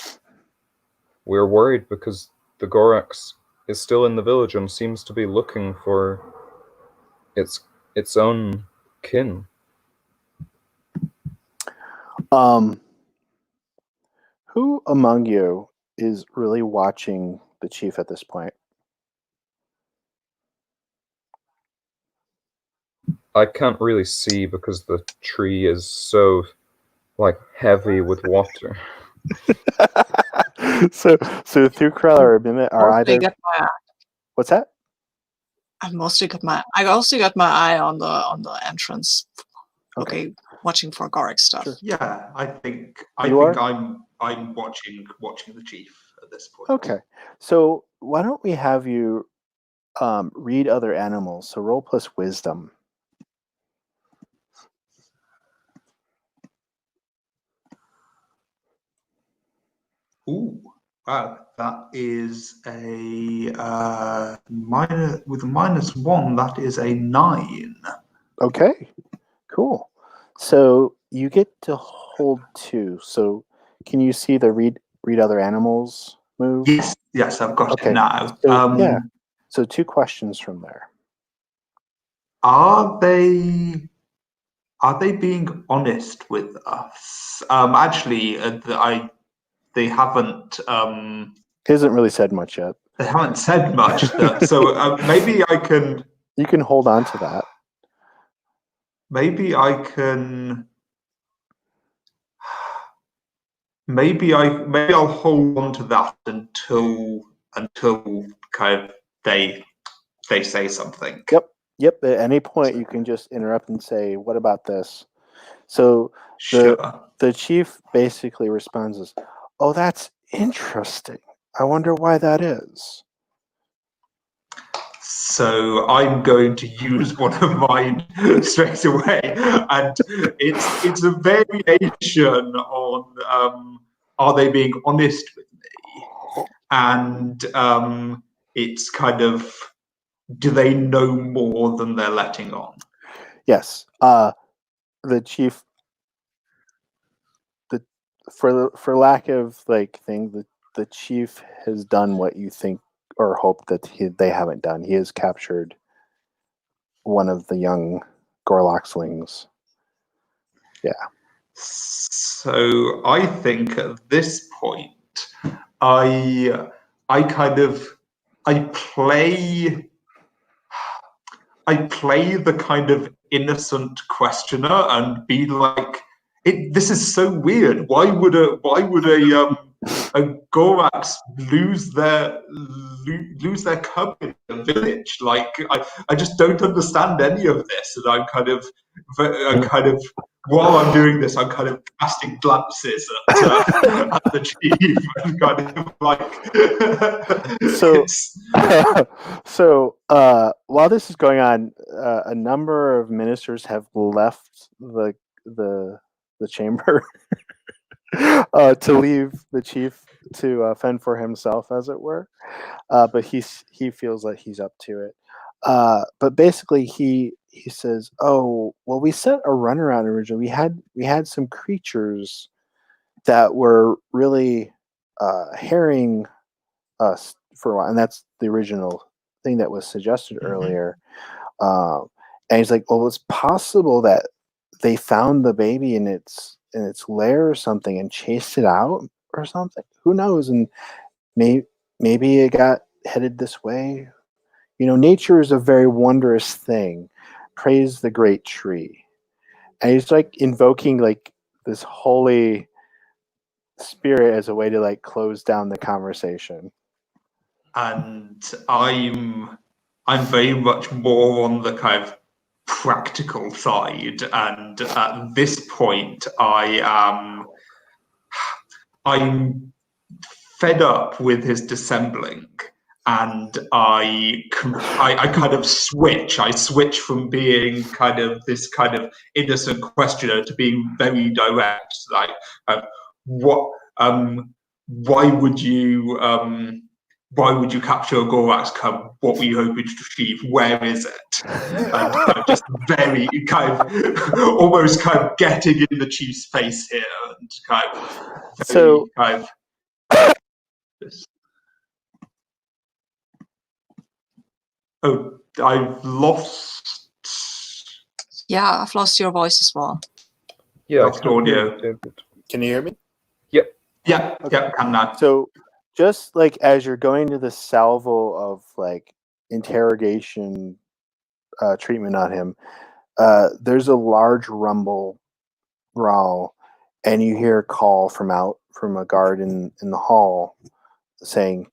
Speaker 3: we're worried because the Gorax is still in the village and seems to be looking for its own kin.
Speaker 1: Who among you is really watching the chief at this point?
Speaker 3: I can't really see because the tree is so heavy with water.
Speaker 1: so Thukral or Mimit are either. What's that?
Speaker 2: I also got my eye on the entrance. Okay, watching for Goric stuff.
Speaker 1: Sure.
Speaker 4: Yeah, I think
Speaker 1: I'm
Speaker 4: watching the chief at this point.
Speaker 1: Okay, so why don't we have you read other animals? So roll plus wisdom.
Speaker 4: Ooh, wow, that is a minus with a -1. That is a 9.
Speaker 1: Okay, cool. So you get to hold 2. So can you see the read other animals move?
Speaker 4: Yes, I've got it now.
Speaker 1: So, yeah. So 2 questions from there.
Speaker 4: Are they being honest with us? Actually, they haven't.
Speaker 1: He hasn't really said much yet.
Speaker 4: They haven't said much, so maybe I can.
Speaker 1: You can hold on to that.
Speaker 4: Maybe I can. Maybe I'll hold on to that until kind of they say something.
Speaker 1: Yep. At any point, you can just interrupt and say, "What about this?" So
Speaker 4: Sure.
Speaker 1: the chief basically responds as, "Oh, that's interesting. I wonder why that is."
Speaker 4: So I'm going to use one of mine straight away, and it's a variation on are they being honest with me, and it's kind of, do they know more than they're letting on?
Speaker 1: Yes. The chief. For lack of the chief has done what you think or hope that they haven't done. He has captured one of the young Gorlockslings. Yeah.
Speaker 4: So I think at this point, I kind of I play the kind of innocent questioner and be like, this is so weird. Why would a Gorax lose their cub in a village? Like, I just don't understand any of this, and I'm kind of while I'm doing this, I'm kind of casting glances at the chief and kind of like.
Speaker 1: So while this is going on, a number of ministers have left the chamber to leave the chief to fend for himself, as it were. But he feels like he's up to it. But basically, he says, "Oh, well, we sent a runaround originally. We had some creatures that were really harrying us for a while, and that's the original thing that was suggested earlier." And he's like, "Oh, it's possible that they found the baby in its lair or something and chased it out or something. Who knows? And maybe it got headed this way. You know, nature is a very wondrous thing. Praise the great tree." And he's like invoking like this holy spirit as a way to like close down the conversation.
Speaker 4: And I'm very much more on the kind of practical side, and at this point I'm fed up with his dissembling, and I kind of switch. I switch from being kind of this kind of innocent questioner to being very direct. Like, what? Why would you? Why would you capture a Gorax cub? What were you hoping to achieve? Where is it? And just very kind of almost kind of getting in the chief's face here, and kind of very kind of. Oh, I've lost.
Speaker 2: Yeah, I've lost your voice as well.
Speaker 3: Yeah,
Speaker 4: Lost audio.
Speaker 1: Can you hear me?
Speaker 3: Yep.
Speaker 4: Yeah,
Speaker 1: Okay.
Speaker 4: yeah, can now.
Speaker 1: So just like as you're going to the salvo of like interrogation treatment on him, there's a large rumble growl, and you hear a call from a guard in the hall saying,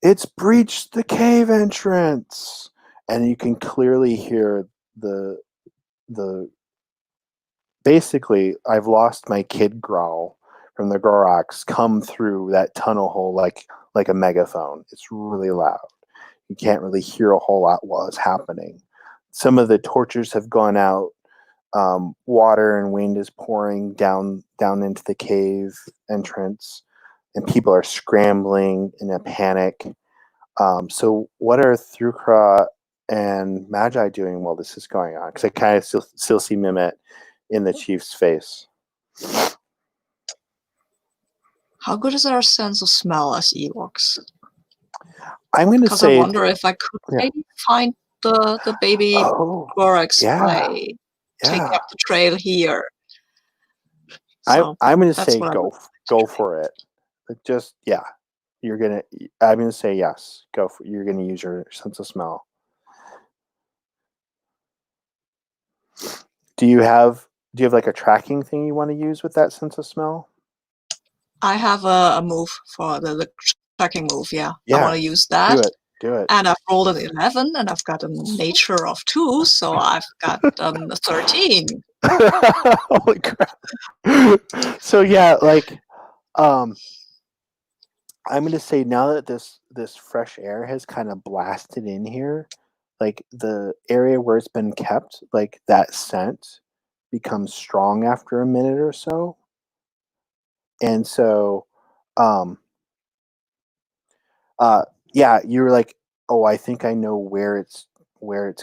Speaker 1: "It's breached the cave entrance," and you can clearly hear the basically "I've lost my kid" growl from the Goroks come through that tunnel hole like a megaphone. It's really loud. You can't really hear a whole lot while it's happening. Some of the torches have gone out. Water and wind is pouring down into the cave entrance, and people are scrambling in a panic. So what are Thukra and Magi doing while this is going on? Because I kind of still see Mimit in the chief's face.
Speaker 2: How good is our sense of smell as Ewoks?
Speaker 1: I'm going to
Speaker 2: Because
Speaker 1: say,
Speaker 2: I wonder if I could maybe find the baby Gorax by taking up the trail here. So
Speaker 1: I'm going to say
Speaker 2: what
Speaker 1: go for it. Just I'm gonna say yes. Go for. You're gonna use your sense of smell. Do you have like a tracking thing you want to use with that sense of smell?
Speaker 2: I have a move for the tracking move. Yeah, I want to use that.
Speaker 1: Do it.
Speaker 2: And I've rolled an 11, and I've got a nature of 2, so I've got a 13.
Speaker 1: Holy crap! So yeah, like, I'm gonna say now that this fresh air has kind of blasted in here, like the area where it's been kept, like that scent becomes strong after a minute or so, and so, yeah, you're like, oh, I think I know where its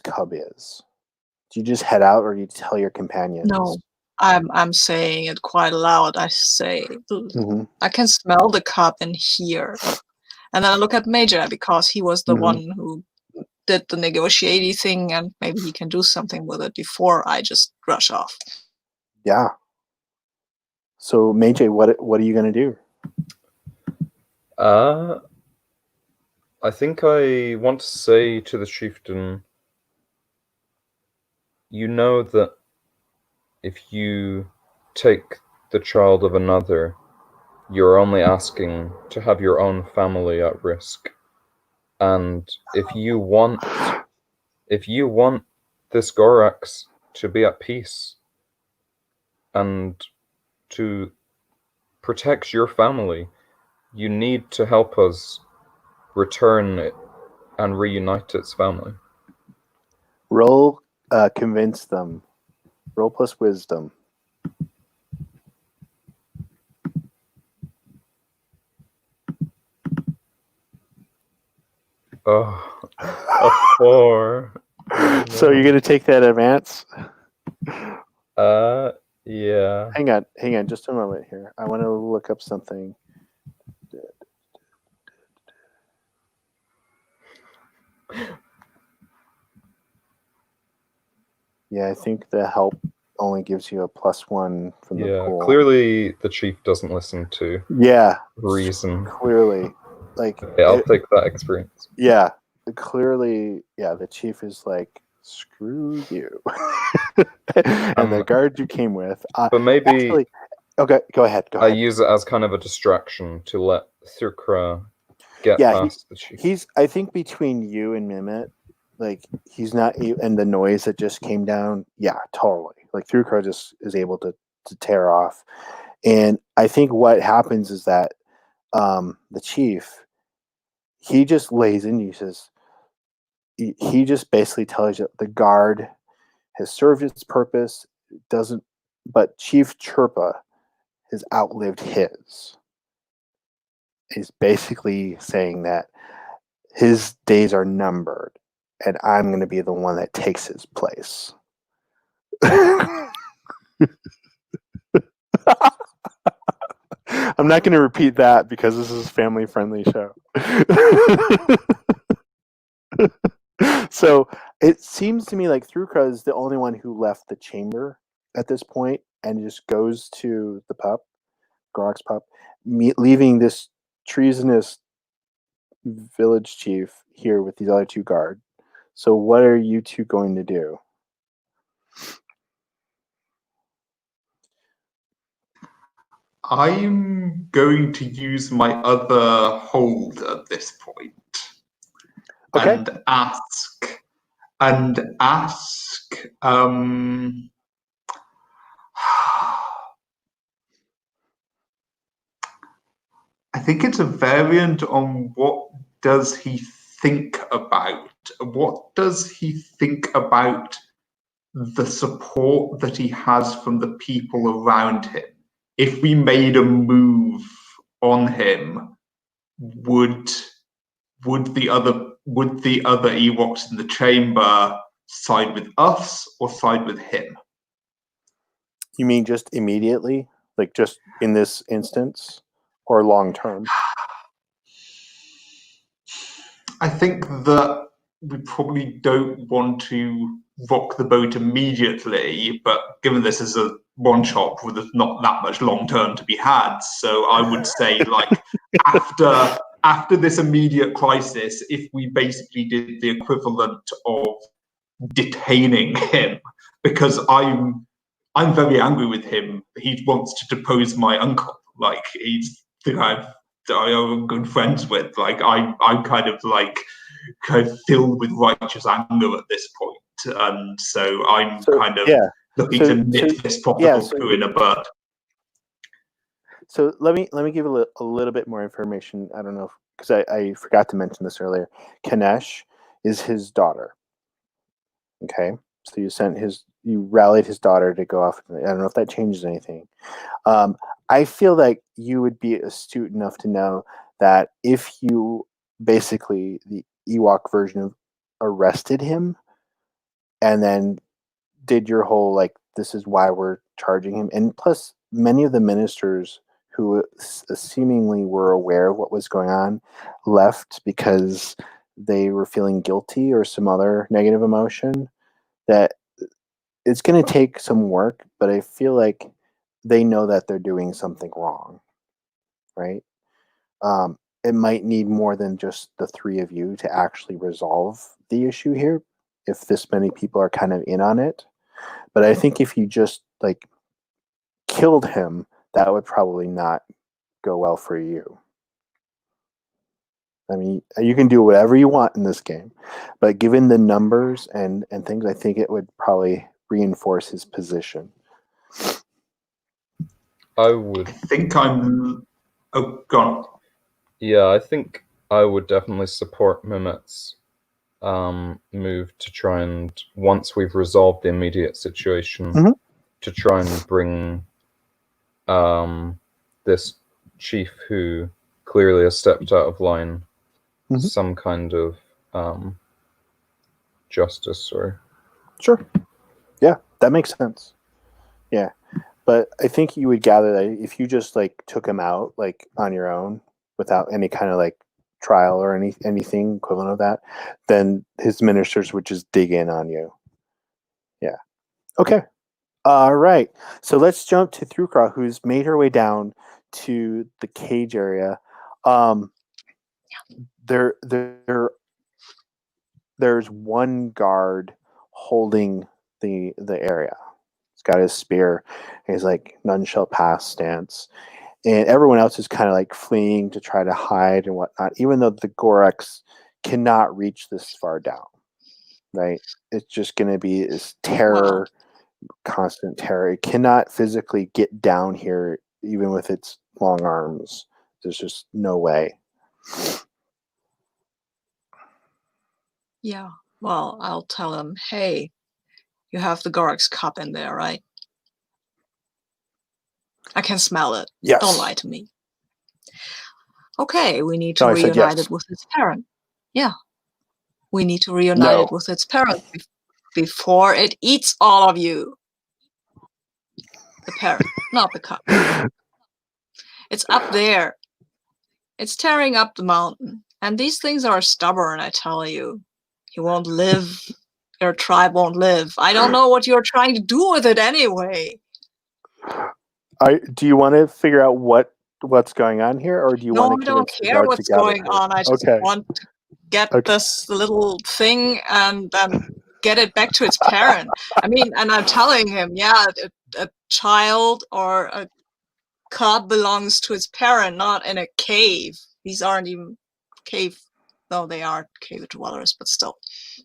Speaker 1: cub is. Do you just head out, or do you tell your companions?
Speaker 2: No, I'm saying it quite loud. I say,
Speaker 1: Mhm.
Speaker 2: I can smell the cub in here. And then I look at Major because he was the
Speaker 1: Mhm.
Speaker 2: one who did the negotiating thing, and maybe he can do something with it before I just rush off.
Speaker 1: Yeah. So, Meiji, what are you gonna do?
Speaker 3: I think I want to say to the chieftain, you know that if you take the child of another, you're only asking to have your own family at risk. And if you want this Gorax to be at peace and to protect your family, you need to help us return it and reunite its family.
Speaker 1: Roll, convince them. Roll plus wisdom.
Speaker 3: Oh, a 4.
Speaker 1: So you're gonna take that advance?
Speaker 3: Yeah.
Speaker 1: Hang on, just a moment here. I want to look up something. Yeah, I think the help only gives you a +1 from the pool.
Speaker 3: Clearly the chief doesn't listen to reason.
Speaker 1: Clearly, like,
Speaker 3: okay, I'll take that experience.
Speaker 1: Yeah, clearly, yeah. The chief is like, screw you, and the guard you came with.
Speaker 3: But maybe
Speaker 1: actually, okay, go ahead.
Speaker 3: I use it as kind of a distraction to let Thurkra get past the chief.
Speaker 1: I think between you and Mimit, like, he's not, and the noise that just came down. Yeah, totally. Like, Thurkra just is able to tear off, and I think what happens is that the chief, he just lays in. He says, he just basically tells you the guard has served its purpose. But Chief Chirpa has outlived his. He's basically saying that his days are numbered, and I'm going to be the one that takes his place. I'm not going to repeat that because this is a family-friendly show. So it seems to me like Thurkra is the only one who left the chamber at this point and just goes to the pup, Grog's pup, leaving this treasonous village chief here with these other two guards. So what are you two going to do?
Speaker 4: I'm going to use my other hold at this point.
Speaker 1: Okay.
Speaker 4: And ask I think it's a variant on what does he think about? What does he think about the support that he has from the people around him? If we made a move on him, would the other Ewoks in the chamber side with us or side with him?
Speaker 1: You mean just immediately? Like just in this instance? Or long term?
Speaker 4: I think that we probably don't want to rock the boat immediately, but given this is a one shot where there's not that much long term to be had, so I would say like after after this immediate crisis, if we basically did the equivalent of detaining him, because I'm very angry with him. He wants to depose my uncle. Like, he's the guy I'm good friends with. Like, I'm kind of filled with righteous anger at this point, and so I'm kind of looking to nip this tropical poo in a bud.
Speaker 1: So let me give a little bit more information. I don't know because I forgot to mention this earlier. Kanesh is his daughter. Okay, so you rallied his daughter to go off. I don't know if that changes anything. I feel like you would be astute enough to know that if you basically the Ewok version of arrested him and then did your whole this is why we're charging him, and plus many of the ministers who seemingly were aware of what was going on left because they were feeling guilty or some other negative emotion, that it's going to take some work, but I feel like they know that they're doing something wrong, right? It might need more than just the three of you to actually resolve the issue here if this many people are kind of in on it. But I think if you just killed him, that would probably not go well for you. I mean, you can do whatever you want in this game, but given the numbers and things, I think it would probably reinforce his position.
Speaker 3: I
Speaker 4: think I'm... Oh, go on.
Speaker 3: Yeah, I think I would definitely support Mehmet's move to try and, once we've resolved the immediate situation, to try and bring this chief who clearly has stepped out of line some kind of justice or...
Speaker 1: Sure. Yeah, that makes sense. Yeah. But I think you would gather that if you just took him out on your own without any kind of trial or anything equivalent of that, then his ministers would just dig in on you. Yeah. Okay. All right. So let's jump to Thrukra, who's made her way down to the cage area. There's one guard holding the area. He's got his spear. And he's none shall pass stance. And everyone else is kind of fleeing to try to hide and whatnot, even though the Goreks cannot reach this far down, right? It's just going to be this terror, constant terror. It cannot physically get down here, even with its long arms. There's just no way.
Speaker 2: Yeah, well, I'll tell him, hey, you have the Gorek's cup in there, right? I can smell it.
Speaker 1: Yes.
Speaker 2: Don't lie to me. Okay, we need to reunite it with its parent. Yeah. We need to reunite it with its parent before it eats all of you. The parent, not the cup. It's up there. It's tearing up the mountain. And these things are stubborn, I tell you. He won't live. Your tribe won't live. I don't know what you're trying to do with it anyway.
Speaker 1: Do you want to figure out what's going on here, or do you want to?
Speaker 2: No, I don't care what's going on. I just want to get this little thing and then get it back to its parent. I mean, and I'm telling him, yeah, a child or a cub belongs to its parent, not in a cave. These aren't even cave. No, they are cave dwellers, but still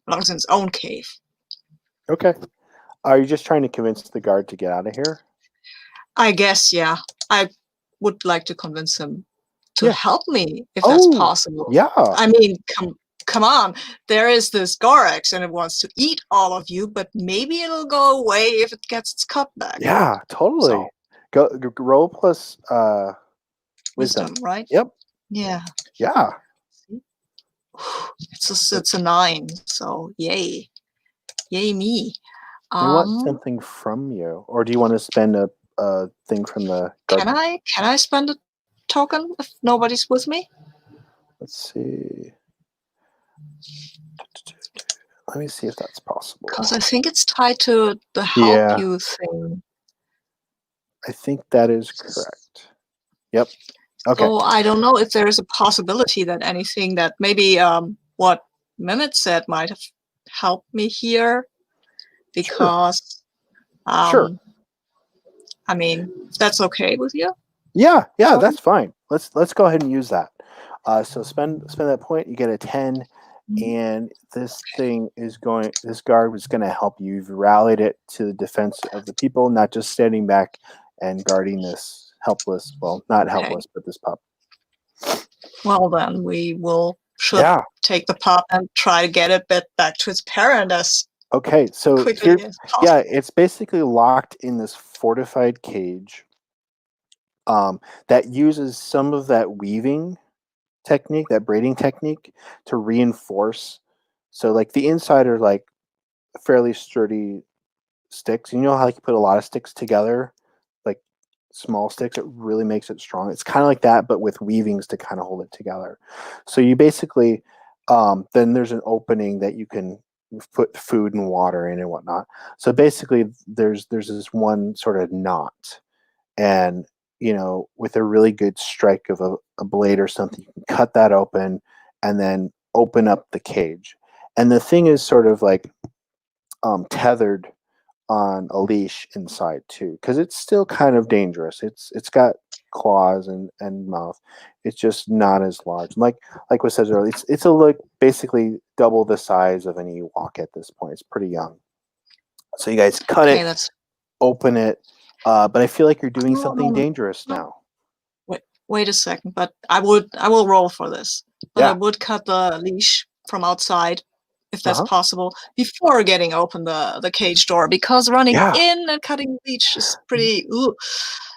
Speaker 2: belongs in its own cave.
Speaker 1: Okay. Are you just trying to convince the guard to get out of here?
Speaker 2: I guess, yeah. I would like to convince him to help me, if that's possible.
Speaker 1: Yeah.
Speaker 2: I mean, come on. There is this Gorex, and it wants to eat all of you, but maybe it'll go away if it gets its cup back.
Speaker 1: Yeah, totally. So, roll plus wisdom,
Speaker 2: right?
Speaker 1: Yep.
Speaker 2: Yeah.
Speaker 1: Yeah.
Speaker 2: It's a 9, so yay. Yay me.
Speaker 1: I want something from you, or do you want to spend a thing from the garden?
Speaker 2: Can I spend a token if nobody's with me?
Speaker 1: Let's see. Let me see if that's possible.
Speaker 2: Because I think it's tied to the help you thing.
Speaker 1: I think that is correct. Yep. Okay.
Speaker 2: So I don't know if there is a possibility that anything that maybe what Mehmet said might have helped me here, because
Speaker 1: Sure.
Speaker 2: I mean, if that's okay with you.
Speaker 1: Yeah,
Speaker 2: Sure.
Speaker 1: that's fine. Let's go ahead and use that. So spend that point. You get a 10, and this thing is going. This guard is going to help you. You've rallied it to the defense of the people, not just standing back and guarding this helpless. Well, not helpless, but this pup.
Speaker 2: Well, then we should
Speaker 1: Yeah.
Speaker 2: take the pup and try to get it back to its parent as
Speaker 1: Okay. So
Speaker 2: quickly
Speaker 1: here,
Speaker 2: as possible.
Speaker 1: yeah, it's basically locked in this fortified cage. That uses some of that weaving technique, that braiding technique, to reinforce. So like the inside are like fairly sturdy sticks. You know how like you put a lot of sticks together, like small sticks, it really makes it strong. It's kind of like that, but with weavings to kind of hold it together. So you basically then there's an opening that you can put food and water in and whatnot. So basically there's this one sort of knot, and with a really good strike of a blade or something, you can cut that open and then open up the cage. And the thing is sort of like tethered on a leash inside too, because it's still kind of dangerous. It's got claws and mouth. It's just not as large. Like was said earlier, it's basically double the size of an Ewok at this point. It's pretty young. So you guys cut it, open it. But I feel like you're doing something dangerous now.
Speaker 2: Wait a second, but I will roll for this. But
Speaker 1: Yeah.
Speaker 2: I would cut the leash from outside, if that's possible, before getting open the cage door, because running in and cutting the leash is pretty. Ooh.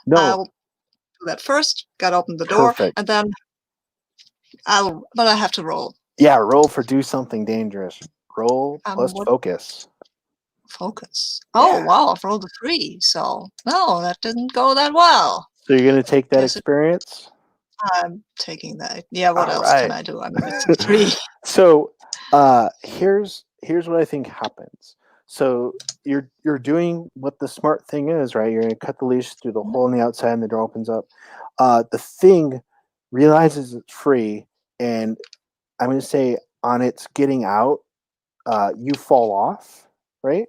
Speaker 1: No.
Speaker 2: I'll do that first. Got to open the door, and then but I have to roll.
Speaker 1: Yeah, roll for do something dangerous. Roll plus focus.
Speaker 2: Focus. Oh wow, I've rolled a 3. So no, that didn't go that well.
Speaker 1: So you're gonna take that experience?
Speaker 2: I'm taking that. Yeah, what else can I do? I mean, it's a 3.
Speaker 1: So here's what I think happens. So you're doing what the smart thing is, right? You're gonna cut the leash through the hole on the outside and the door opens up. The thing realizes it's free, and I'm gonna say on its getting out, you fall off, right?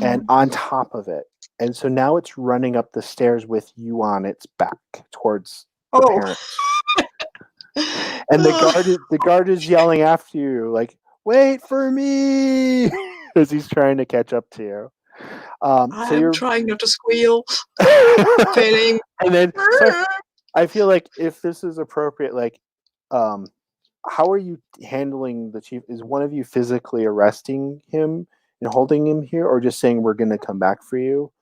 Speaker 1: And on top of it. And so now it's running up the stairs with you on its back towards the parents. And the guard is yelling after you, like, "Wait for me!" as he's trying to catch up to you. So you're
Speaker 2: trying not to squeal. Failing.
Speaker 1: And then I feel like if this is appropriate, like, how are you handling the chief? Is one of you physically arresting him and holding him here, or just saying we're going to come back for you?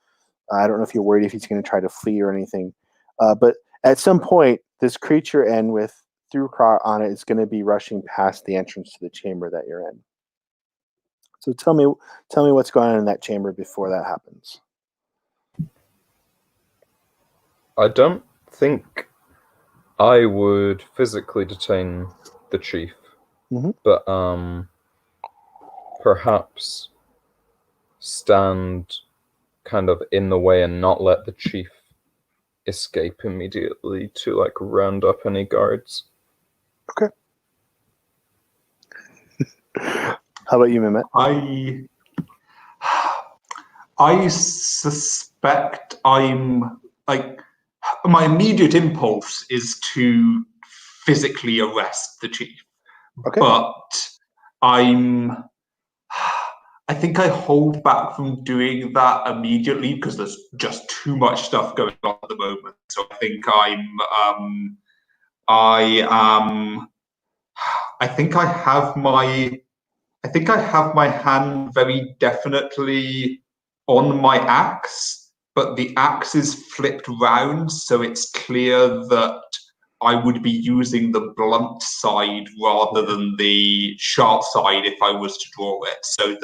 Speaker 1: I don't know if you're worried if he's going to try to flee or anything. But at some point, this creature and with Thrucraw on it is going to be rushing past the entrance to the chamber that you're in. So tell me what's going on in that chamber before that happens.
Speaker 3: I don't think I would physically detain the chief, but perhaps stand kind of in the way and not let the chief escape immediately to like round up any guards.
Speaker 1: Okay. How about you, Mehmet?
Speaker 4: I suspect I'm like, my immediate impulse is to physically arrest the chief.
Speaker 1: Okay.
Speaker 4: But I think I hold back from doing that immediately because there's just too much stuff going on at the moment. So I think I think I have my hand very definitely on my axe, but the axe is flipped round, so it's clear that I would be using the blunt side rather than the sharp side if I was to draw it. So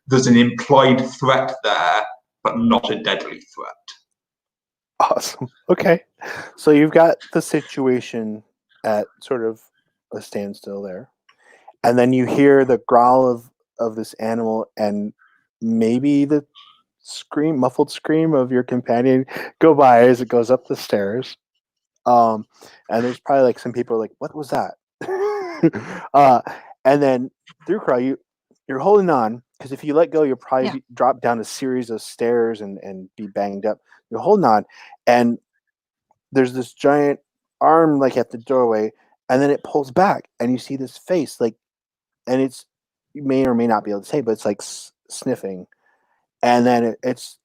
Speaker 4: there's an implied threat there, but not a deadly threat.
Speaker 1: Awesome. Okay. So you've got the situation at sort of a standstill there. And then you hear the growl of this animal and maybe the muffled scream of your companion go by as it goes up the stairs. And there's probably like some people are like, "What was that?" And then through cry, you're holding on because if you let go, you'll probably
Speaker 2: Yeah.
Speaker 1: drop down a series of stairs and be banged up. You're holding on, and there's this giant arm like at the doorway, and then it pulls back, and you see this face like, and it's you may or may not be able to say, but it's like sniffing, and then its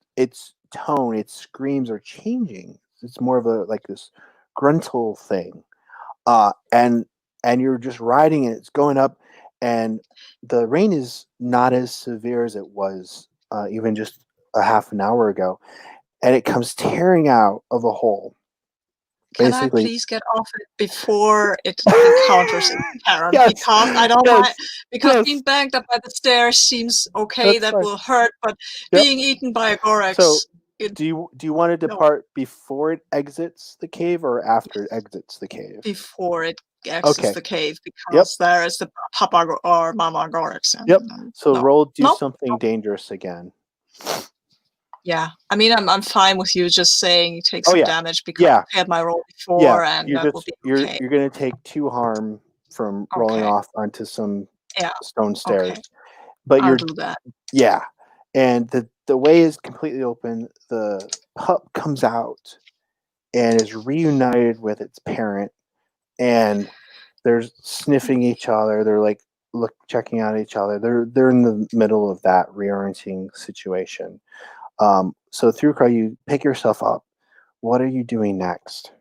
Speaker 1: tone, its screams are changing. It's more of a like this gruntal thing, and you're just riding it. It's going up, and the rain is not as severe as it was even just a half an hour ago, and it comes tearing out of the hole.
Speaker 2: Can I
Speaker 1: Basically,
Speaker 2: please get off it before it encounters its parent?
Speaker 1: yes,
Speaker 2: Because I don't
Speaker 1: yes,
Speaker 2: mind. Because
Speaker 1: yes,
Speaker 2: being banged up by the stairs seems okay.
Speaker 1: that's
Speaker 2: That
Speaker 1: fine.
Speaker 2: will hurt, but
Speaker 1: Yep.
Speaker 2: being eaten by a Gorex,
Speaker 1: So,
Speaker 2: it,
Speaker 1: do you want to
Speaker 2: no,
Speaker 1: depart before it exits the cave or after it exits the cave?
Speaker 2: before it exits
Speaker 1: Okay.
Speaker 2: the cave,
Speaker 1: Yep.
Speaker 2: because there is the Papa or Mama Gorex.
Speaker 1: Yep. So
Speaker 2: no,
Speaker 1: roll do
Speaker 2: no,
Speaker 1: something
Speaker 2: no.
Speaker 1: dangerous again.
Speaker 2: Yeah, I mean, I'm fine with you just saying you take
Speaker 1: Oh
Speaker 2: some
Speaker 1: yeah,
Speaker 2: damage because
Speaker 1: yeah,
Speaker 2: I had my roll
Speaker 1: yeah.
Speaker 2: before, and
Speaker 1: You're
Speaker 2: that will
Speaker 1: just
Speaker 2: be okay.
Speaker 1: you're gonna take 2 harm from rolling
Speaker 2: Okay.
Speaker 1: off onto some
Speaker 2: Yeah.
Speaker 1: stone stairs,
Speaker 2: Okay.
Speaker 1: but
Speaker 2: I'll
Speaker 1: you're
Speaker 2: do that.
Speaker 1: yeah, and the way is completely open. The pup comes out and is reunited with its parent, and they're sniffing each other. They're like checking out each other. They're in the middle of that reorienting situation. So through cry, you pick yourself up. What are you doing next?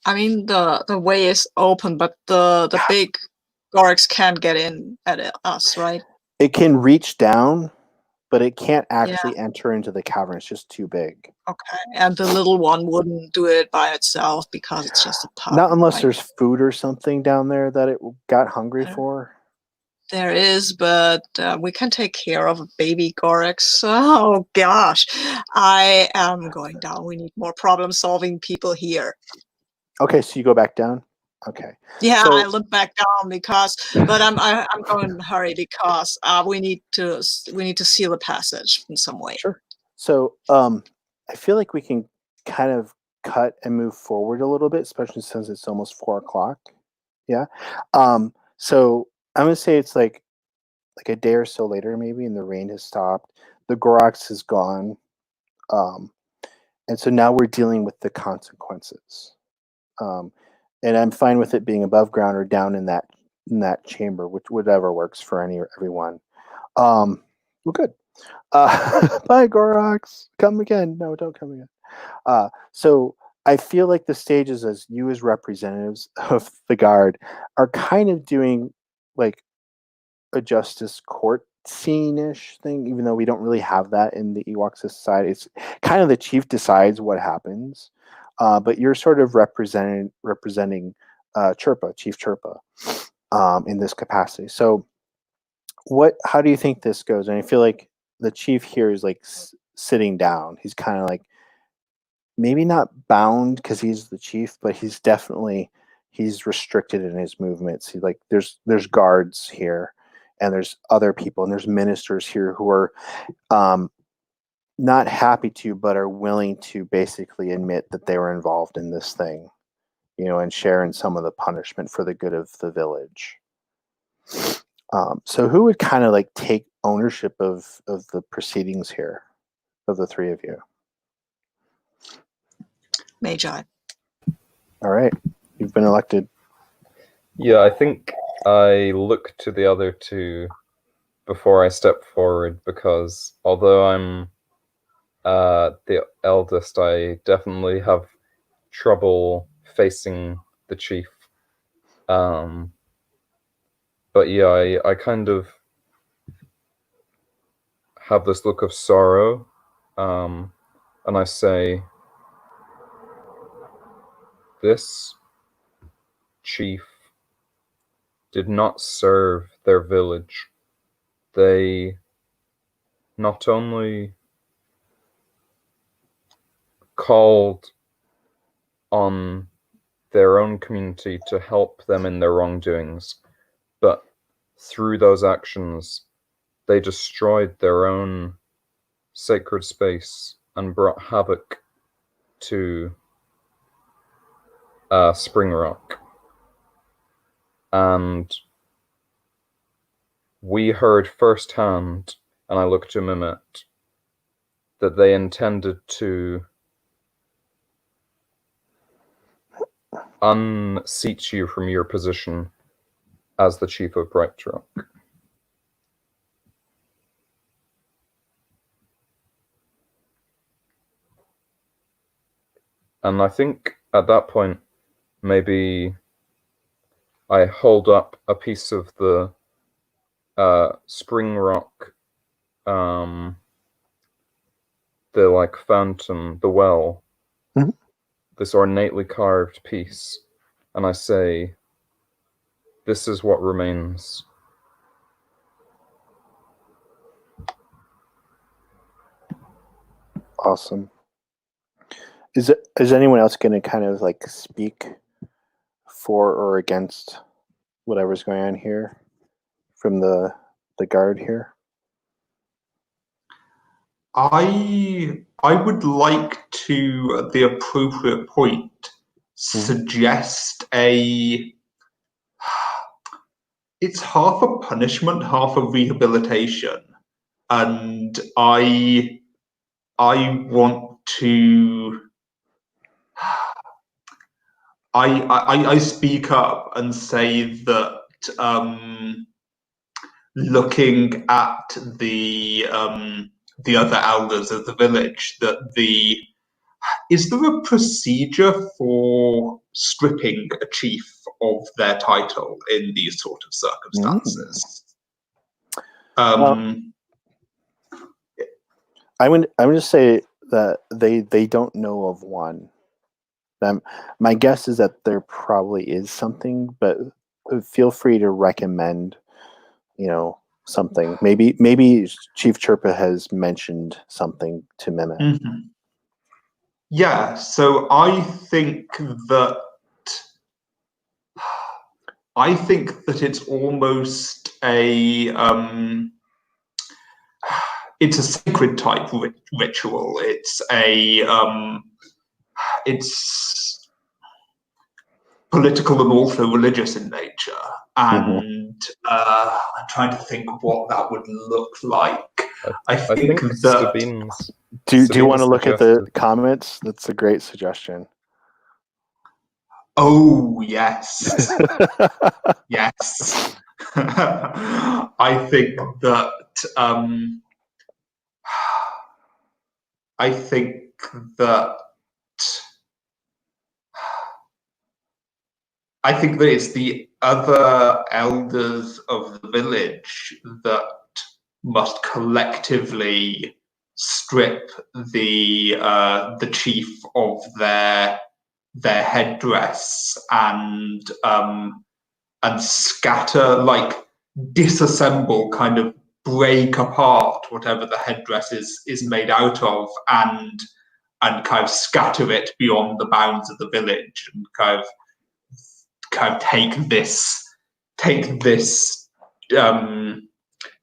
Speaker 2: I mean, the way is open, but the big Gorex can't get in at us, right?
Speaker 1: It can reach down, but it can't
Speaker 2: Yeah.
Speaker 1: actually enter into the cavern. It's just too big.
Speaker 2: Okay. And the little one wouldn't do it by itself because it's just a pup.
Speaker 1: Not unless
Speaker 2: right?
Speaker 1: there's food or something down there that it got hungry
Speaker 2: There-
Speaker 1: for.
Speaker 2: There is, but we can take care of a baby Gorex. Oh gosh, I am going down. We need more problem-solving people here.
Speaker 1: Okay, so you go back down. Okay.
Speaker 2: Yeah,
Speaker 1: So-
Speaker 2: I look back down but I'm going in a hurry because we need to seal the passage in some way.
Speaker 1: Sure. So I feel like we can kind of cut and move forward a little bit, especially since it's almost 4 o'clock. Yeah. So I'm gonna say it's like a day or so later, maybe, and the rain has stopped. The Gorox is gone. And so now we're dealing with the consequences. And I'm fine with it being above ground or down in that chamber, which whatever works for everyone. Well, good. Bye, Gorox. Come again. No, don't come again. So I feel like the stages, as you as representatives of the guard, are kind of doing like a justice court scene-ish thing, even though we don't really have that in the Ewok society. It's kind of the chief decides what happens, but you're sort of representing Chirpa, Chief Chirpa, in this capacity. So, how do you think this goes? And I feel like the chief here is like sitting down. He's kind of like maybe not bound because he's the chief, but he's restricted in his movements. He like there's guards here, and there's other people, and there's ministers here who are not happy to, but are willing to basically admit that they were involved in this thing, and share in some of the punishment for the good of the village. So who would kind of like take ownership of the proceedings here, of the three of you?
Speaker 2: Magi.
Speaker 1: All right, you've been elected.
Speaker 3: Yeah, I think I look to the other two before I step forward because although I'm the eldest, I definitely have trouble facing the chief. But yeah, I kind of have this look of sorrow, and I say, this chief did not serve their village. They not only called on their own community to help them in their wrongdoings, but through those actions, they destroyed their own sacred space and brought havoc to Springrock, and we heard firsthand, and I looked to Mimit, that they intended to unseat you from your position as the chief of Bright Rock. And I think at that point, maybe I hold up a piece of the Springrock, the like fountain, the well,
Speaker 1: Mhm.
Speaker 3: this ornately carved piece, and I say, "This is what remains."
Speaker 1: Awesome. Is anyone else going to kind of like speak for or against whatever's going on here from the guard here?
Speaker 4: I would like to, at the appropriate point, suggest it's half a punishment, half a rehabilitation, and I want to. I speak up and say that looking at the other elders of the village, that is there a procedure for stripping a chief of their title in these sort of circumstances?
Speaker 1: I would just say that they don't know of one. My guess is that there probably is something, but feel free to recommend, something. Maybe Chief Chirpa has mentioned something to Mimit.
Speaker 4: Mm-hmm. Yeah, so I think that it's almost it's a sacred type ritual. It's political and also religious in nature, and I'm trying to think what that would look like. I think that.
Speaker 3: Sabine's
Speaker 1: Do you want to look at the
Speaker 3: suggested-
Speaker 1: comments? That's a great suggestion.
Speaker 4: Oh yes, yes. I think that it's the other elders of the village that must collectively strip the chief of their headdress and scatter, like disassemble, kind of break apart whatever the headdress is made out of, and kind of scatter it beyond the bounds of the village, and kind of take this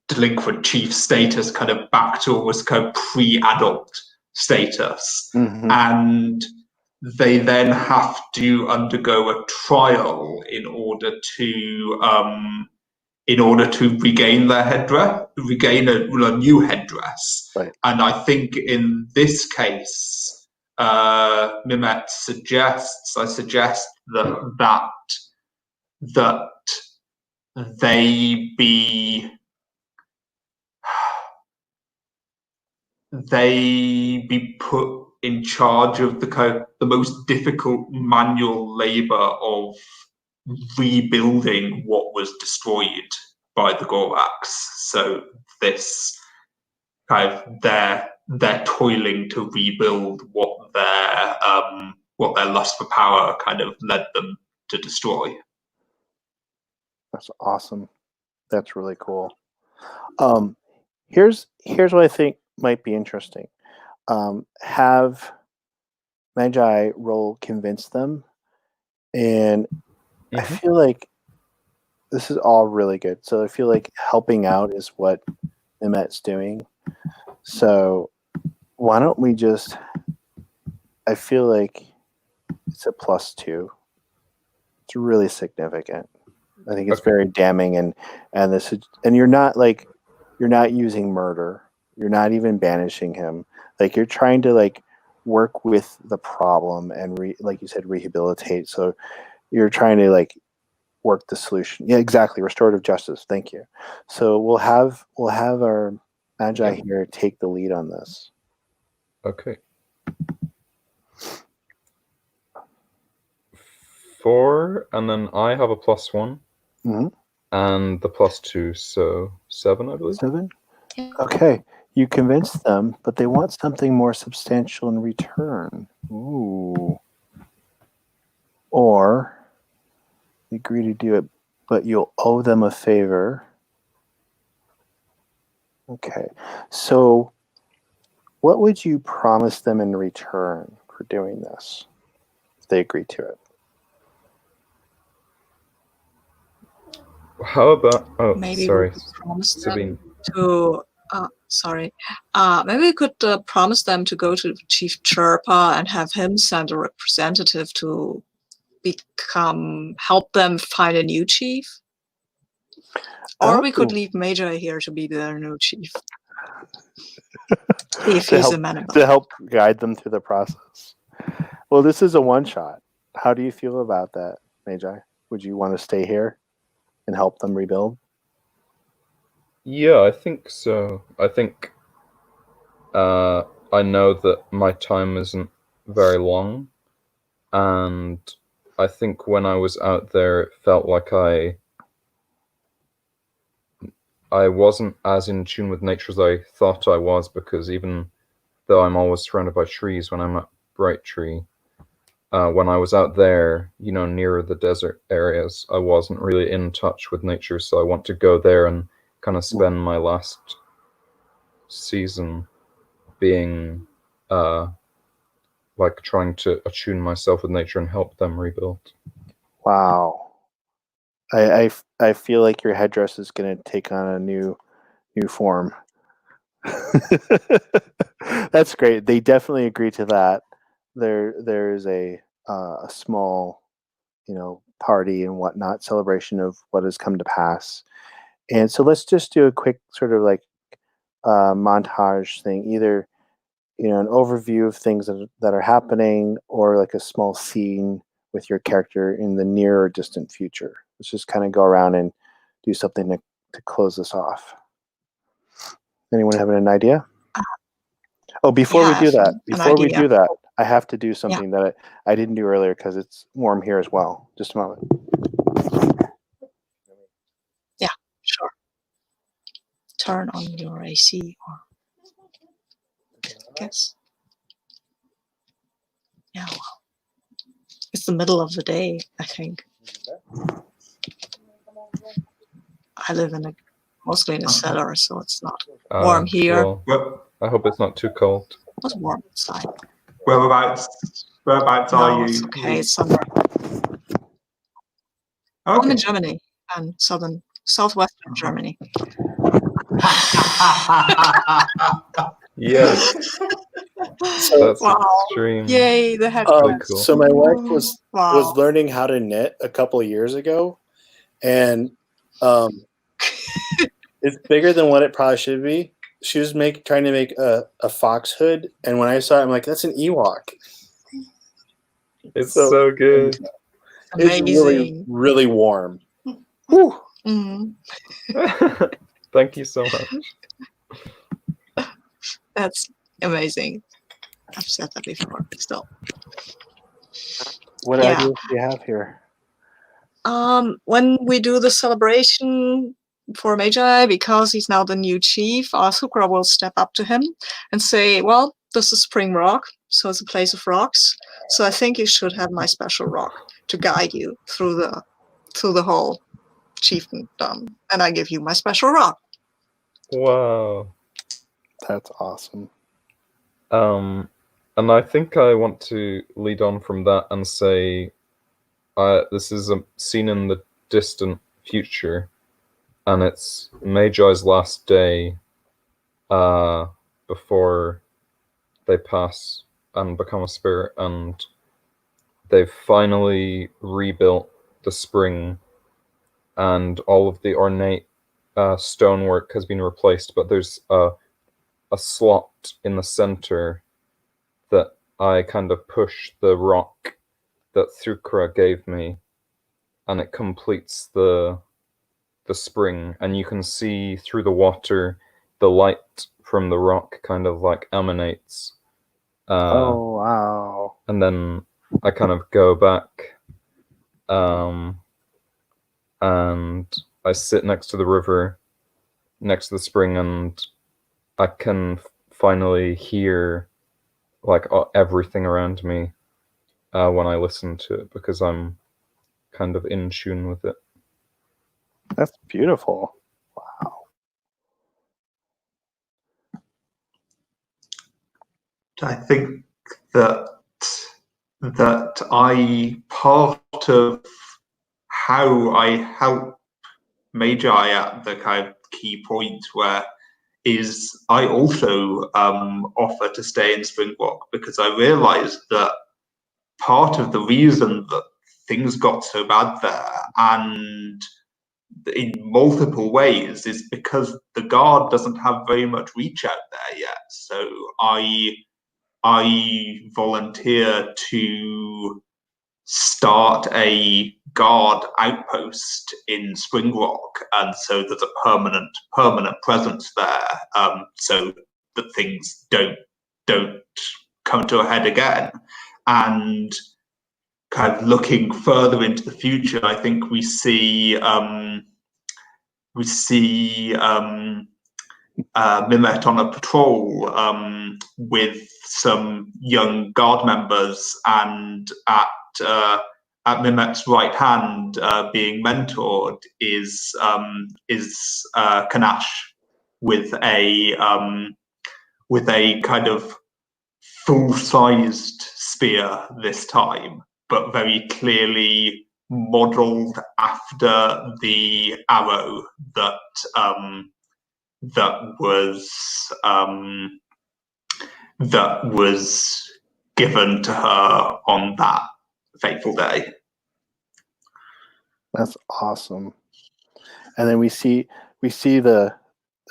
Speaker 4: delinquent chief status kind of back to almost kind of pre-adult status. And they then have to undergo a trial in order to regain their headdress, regain a new headdress.
Speaker 1: Right.
Speaker 4: And I think in this case, Mimit suggests that they be put in charge of the most difficult manual labor of rebuilding what was destroyed by the Goraks. So this kind of they're toiling to rebuild what their lust for power kind of led them to destroy.
Speaker 1: That's awesome. That's really cool. Here's what I think might be interesting. Have Magi roll convince them, and I feel like this is all really good. So I feel like helping out is what Mimit's doing. So why don't we just? I feel like it's a +2 It's really significant. I think it's
Speaker 3: Okay.
Speaker 1: very damning, and you're not using murder. You're not even banishing him. Like, you're trying to like work with the problem and like you said, rehabilitate. So you're trying to like work the solution. Yeah, exactly. Restorative justice. Thank you. So we'll have our Magi here take the lead on this.
Speaker 3: Okay. 4, and then I have a +1, and the +2, so 7, I believe.
Speaker 1: 7.
Speaker 2: Yeah.
Speaker 1: Okay. You convince them, but they want something more substantial in return. Ooh. Or you agree to do it, but you'll owe them a favor. Okay. So what would you promise them in return for doing this if they agree to it?
Speaker 3: How about... Oh,
Speaker 2: Maybe
Speaker 3: sorry,
Speaker 2: we could promise
Speaker 3: Sabine.
Speaker 2: them to. Maybe we could promise them to go to Chief Chirpa and have him send a representative to help them find a new chief. Or we could leave Magi here to be their new chief. If he's amenable.
Speaker 1: To help guide them through the process. Well, this is a one-shot. How do you feel about that, Magi? Would you want to stay here and help them rebuild?
Speaker 3: Yeah, I think so. I think I know that my time isn't very long, and I think when I was out there, it felt like I wasn't as in tune with nature as I thought I was, because even though I'm always surrounded by trees when I'm at Bright Tree, when I was out there, nearer the desert areas, I wasn't really in touch with nature. So I want to go there and kind of spend my last season being like trying to attune myself with nature and help them rebuild.
Speaker 1: Wow. I feel like your headdress is going to take on a new form. That's great. They definitely agree to that. There is a small, party and whatnot, celebration of what has come to pass. And so let's just do a quick sort of like montage thing, either an overview of things that are happening, or like a small scene with your character in the near or distant future. Let's just kind of go around and do something to close this off. Anyone having an idea? Oh, before we do that, I have to do something that I didn't do earlier because it's warm here as well. Just a moment.
Speaker 2: Yeah, sure. Turn on your AC, or I guess. Yeah, well, it's the middle of the day, I think. I live mostly in a cellar, so it's not warm here.
Speaker 3: Well, I hope it's not too cold.
Speaker 2: It's warm outside.
Speaker 4: Whereabouts are you?
Speaker 2: It's okay. It's summer.
Speaker 4: Okay.
Speaker 2: I'm in Germany, and southwestern Germany.
Speaker 3: Yes. That's extreme.
Speaker 2: Yay, the head.
Speaker 3: Cool.
Speaker 1: So my wife was learning how to knit a couple of years ago, and it's bigger than what it probably should be. She was trying to make a fox hood, and when I saw it, I'm like, that's an Ewok.
Speaker 3: It's so good.
Speaker 2: Amazing.
Speaker 1: It's really, really warm. Whew.
Speaker 2: Mm-hmm.
Speaker 3: Thank you so much.
Speaker 2: That's amazing. I've said that before. Still.
Speaker 1: What ideas do you have here?
Speaker 2: When we do the celebration for Magi, because he's now the new chief, Asukra will step up to him and say, well, this is Springrock, so it's a place of rocks. So I think you should have my special rock to guide you through the whole chiefdom. And I give you my special rock.
Speaker 3: Wow.
Speaker 1: That's awesome.
Speaker 3: And I think I want to lead on from that and say this is a scene in the distant future, and it's Magi's last day before they pass and become a spirit, and they've finally rebuilt the spring, and all of the ornate stonework has been replaced, but there's a slot in the center that I kind of push the rock that Thukra gave me, and it completes the spring, and you can see through the water the light from the rock kind of like emanates.
Speaker 1: Oh wow!
Speaker 3: And then I kind of go back, and I sit next to the river, next to the spring, and I can finally hear like everything around me when I listen to it, because I'm kind of in tune with it.
Speaker 1: That's beautiful. Wow.
Speaker 4: I think that part of how I help Magi at the kind of key point where is I also offer to stay in Springrock, because I realized that part of the reason that things got so bad there, and in multiple ways, is because the guard doesn't have very much reach out there yet. So I volunteer to start a guard outpost in Springrock, and so there's a permanent presence there, so that things don't come to a head again. And kind of looking further into the future, I think we see Mimette on a patrol with some young guard members, and at Mimette's right hand, being mentored, is Kanash with a kind of full-sized spear this time, but very clearly modeled after the arrow that was given to her on that fateful day.
Speaker 1: That's awesome. And then we see the,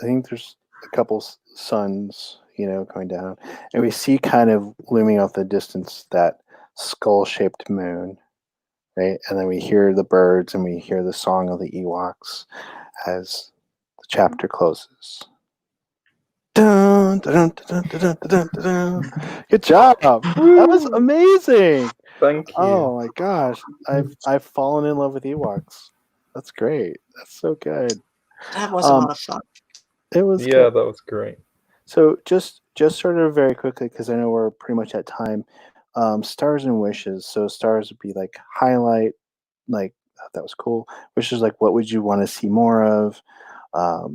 Speaker 1: I think there's a couple suns, going down, and we see kind of looming off the distance that skull-shaped moon, right? And then we hear the birds and we hear the song of the Ewoks as the chapter closes. Dun, dun, dun, dun, dun, dun, dun, dun. Good job. That was amazing.
Speaker 3: Thank you.
Speaker 1: Oh my gosh. I've fallen in love with Ewoks. That's great. That's so good.
Speaker 2: That was a lot of fun.
Speaker 1: It was
Speaker 3: Yeah,
Speaker 1: good.
Speaker 3: that was great.
Speaker 1: So just sort of very quickly, because I know we're pretty much at time. Stars and wishes. So stars would be like highlight, like that was cool. Wishes, like what would you want to see more of?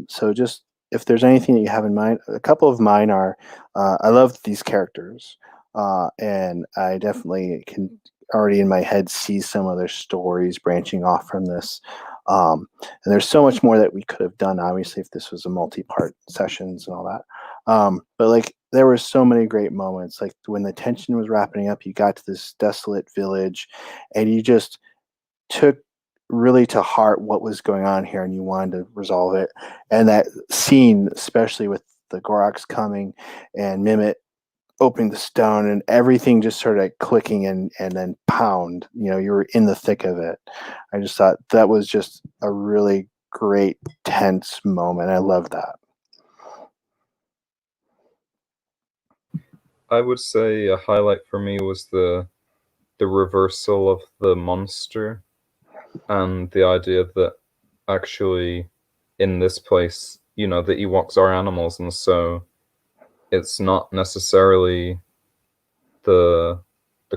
Speaker 1: So just if there's anything that you have in mind, a couple of mine are, I love these characters, and I definitely can already in my head see some other stories branching off from this. And there's so much more that we could have done, obviously, if this was a multi-part sessions and all that. But like there were so many great moments, like when the tension was wrapping up, you got to this desolate village and you just took really to heart what was going on here and you wanted to resolve it. And that scene, especially with the Goroks coming and Mimit opening the stone and everything just started like clicking and then pound, you were in the thick of it. I just thought that was just a really great tense moment. I love that.
Speaker 3: I would say a highlight for me was the reversal of the monster, and the idea that actually in this place, the Ewoks are animals, and so it's not necessarily the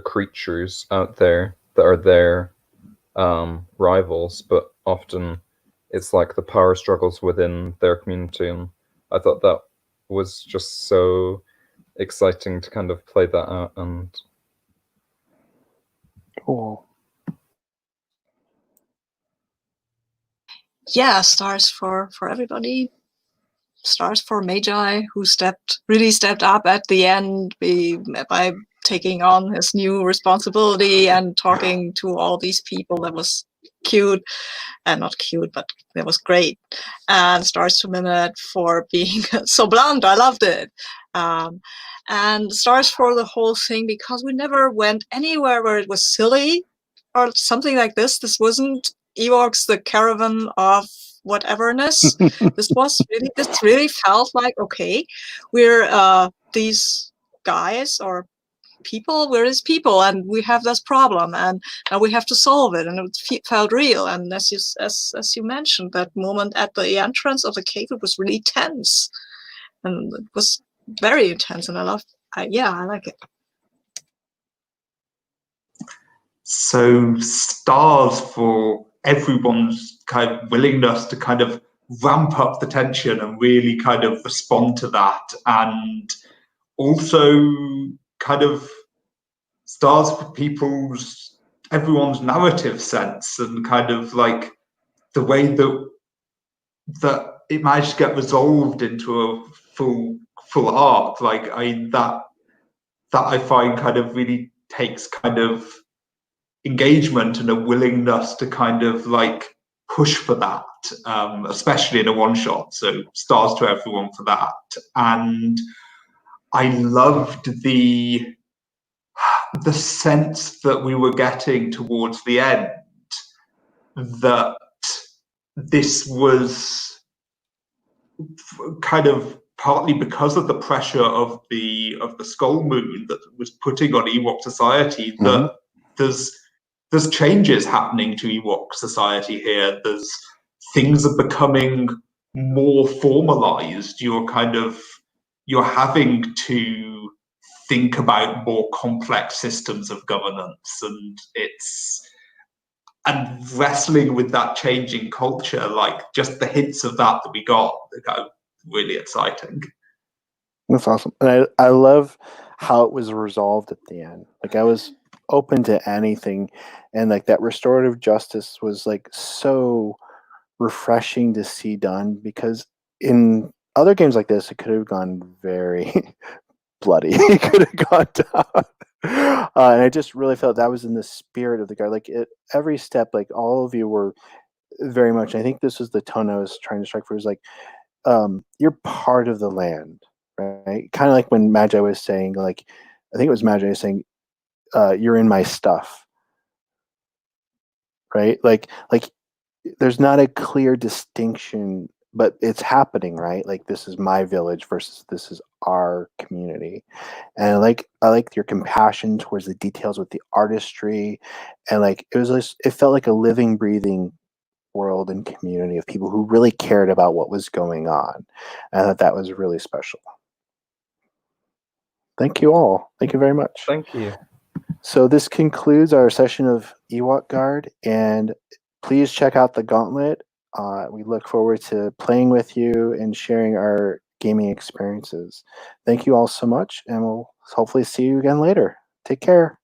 Speaker 3: creatures out there that are their rivals, but often it's like the power struggles within their community. And I thought that was just so exciting to kind of play that out. And
Speaker 1: Cool.
Speaker 2: Yeah, stars for everybody. Stars for Magi, who really stepped up at the end by taking on his new responsibility and talking to all these people. That was cute, and not cute, but it was great. And Stars to Minute for being so blunt. I loved it. And Stars for the whole thing, because we never went anywhere where it was silly or something like this. This wasn't Ewoks, the caravan of whateverness. This really felt like, okay, we're these guys or people, we're his people, and we have this problem, and now we have to solve it. And it felt real. And as you mentioned, that moment at the entrance of the cave, it was really tense, and it was very intense. And I like it.
Speaker 4: So stars for everyone's kind of willingness to kind of ramp up the tension and really kind of respond to that, and also kind of stars for everyone's narrative sense and kind of like the way that it managed to get resolved into a full arc. Like that I find kind of really takes kind of engagement and a willingness to kind of like push for that, especially in a one shot. So stars to everyone for that. And I loved the sense that we were getting towards the end, that this was kind of partly because of the pressure of the Skull Moon that was putting on Ewok society, that there's changes happening to Ewok society here. There's things are becoming more formalized. You're having to think about more complex systems of governance, and wrestling with that changing culture, like just the hints of that we got, really exciting.
Speaker 1: That's awesome. And I love how it was resolved at the end. Like, I was open to anything, and like that restorative justice was like so refreshing to see done, because in other games like this, it could have gone very bloody. It could have gone down. And I just really felt that was in the spirit of the guy. Like, every step, like all of you were very much, I think this was the tone I was trying to strike for, is like, you're part of the land, right? Kind of like when Magi was saying, like, I think it was Magi saying, you're in my stuff, right? Like there's not a clear distinction, but it's happening, right? Like, this is my village versus this is our community. And I like your compassion towards the details with the artistry, and like it felt like a living, breathing world and community of people who really cared about what was going on. And I thought that was really special. Thank you all. Thank you very much.
Speaker 3: Thank you.
Speaker 1: So this concludes our session of Ewok Guard, and please check out the Gauntlet. We look forward to playing with you and sharing our gaming experiences. Thank you all so much, and we'll hopefully see you again later. Take care.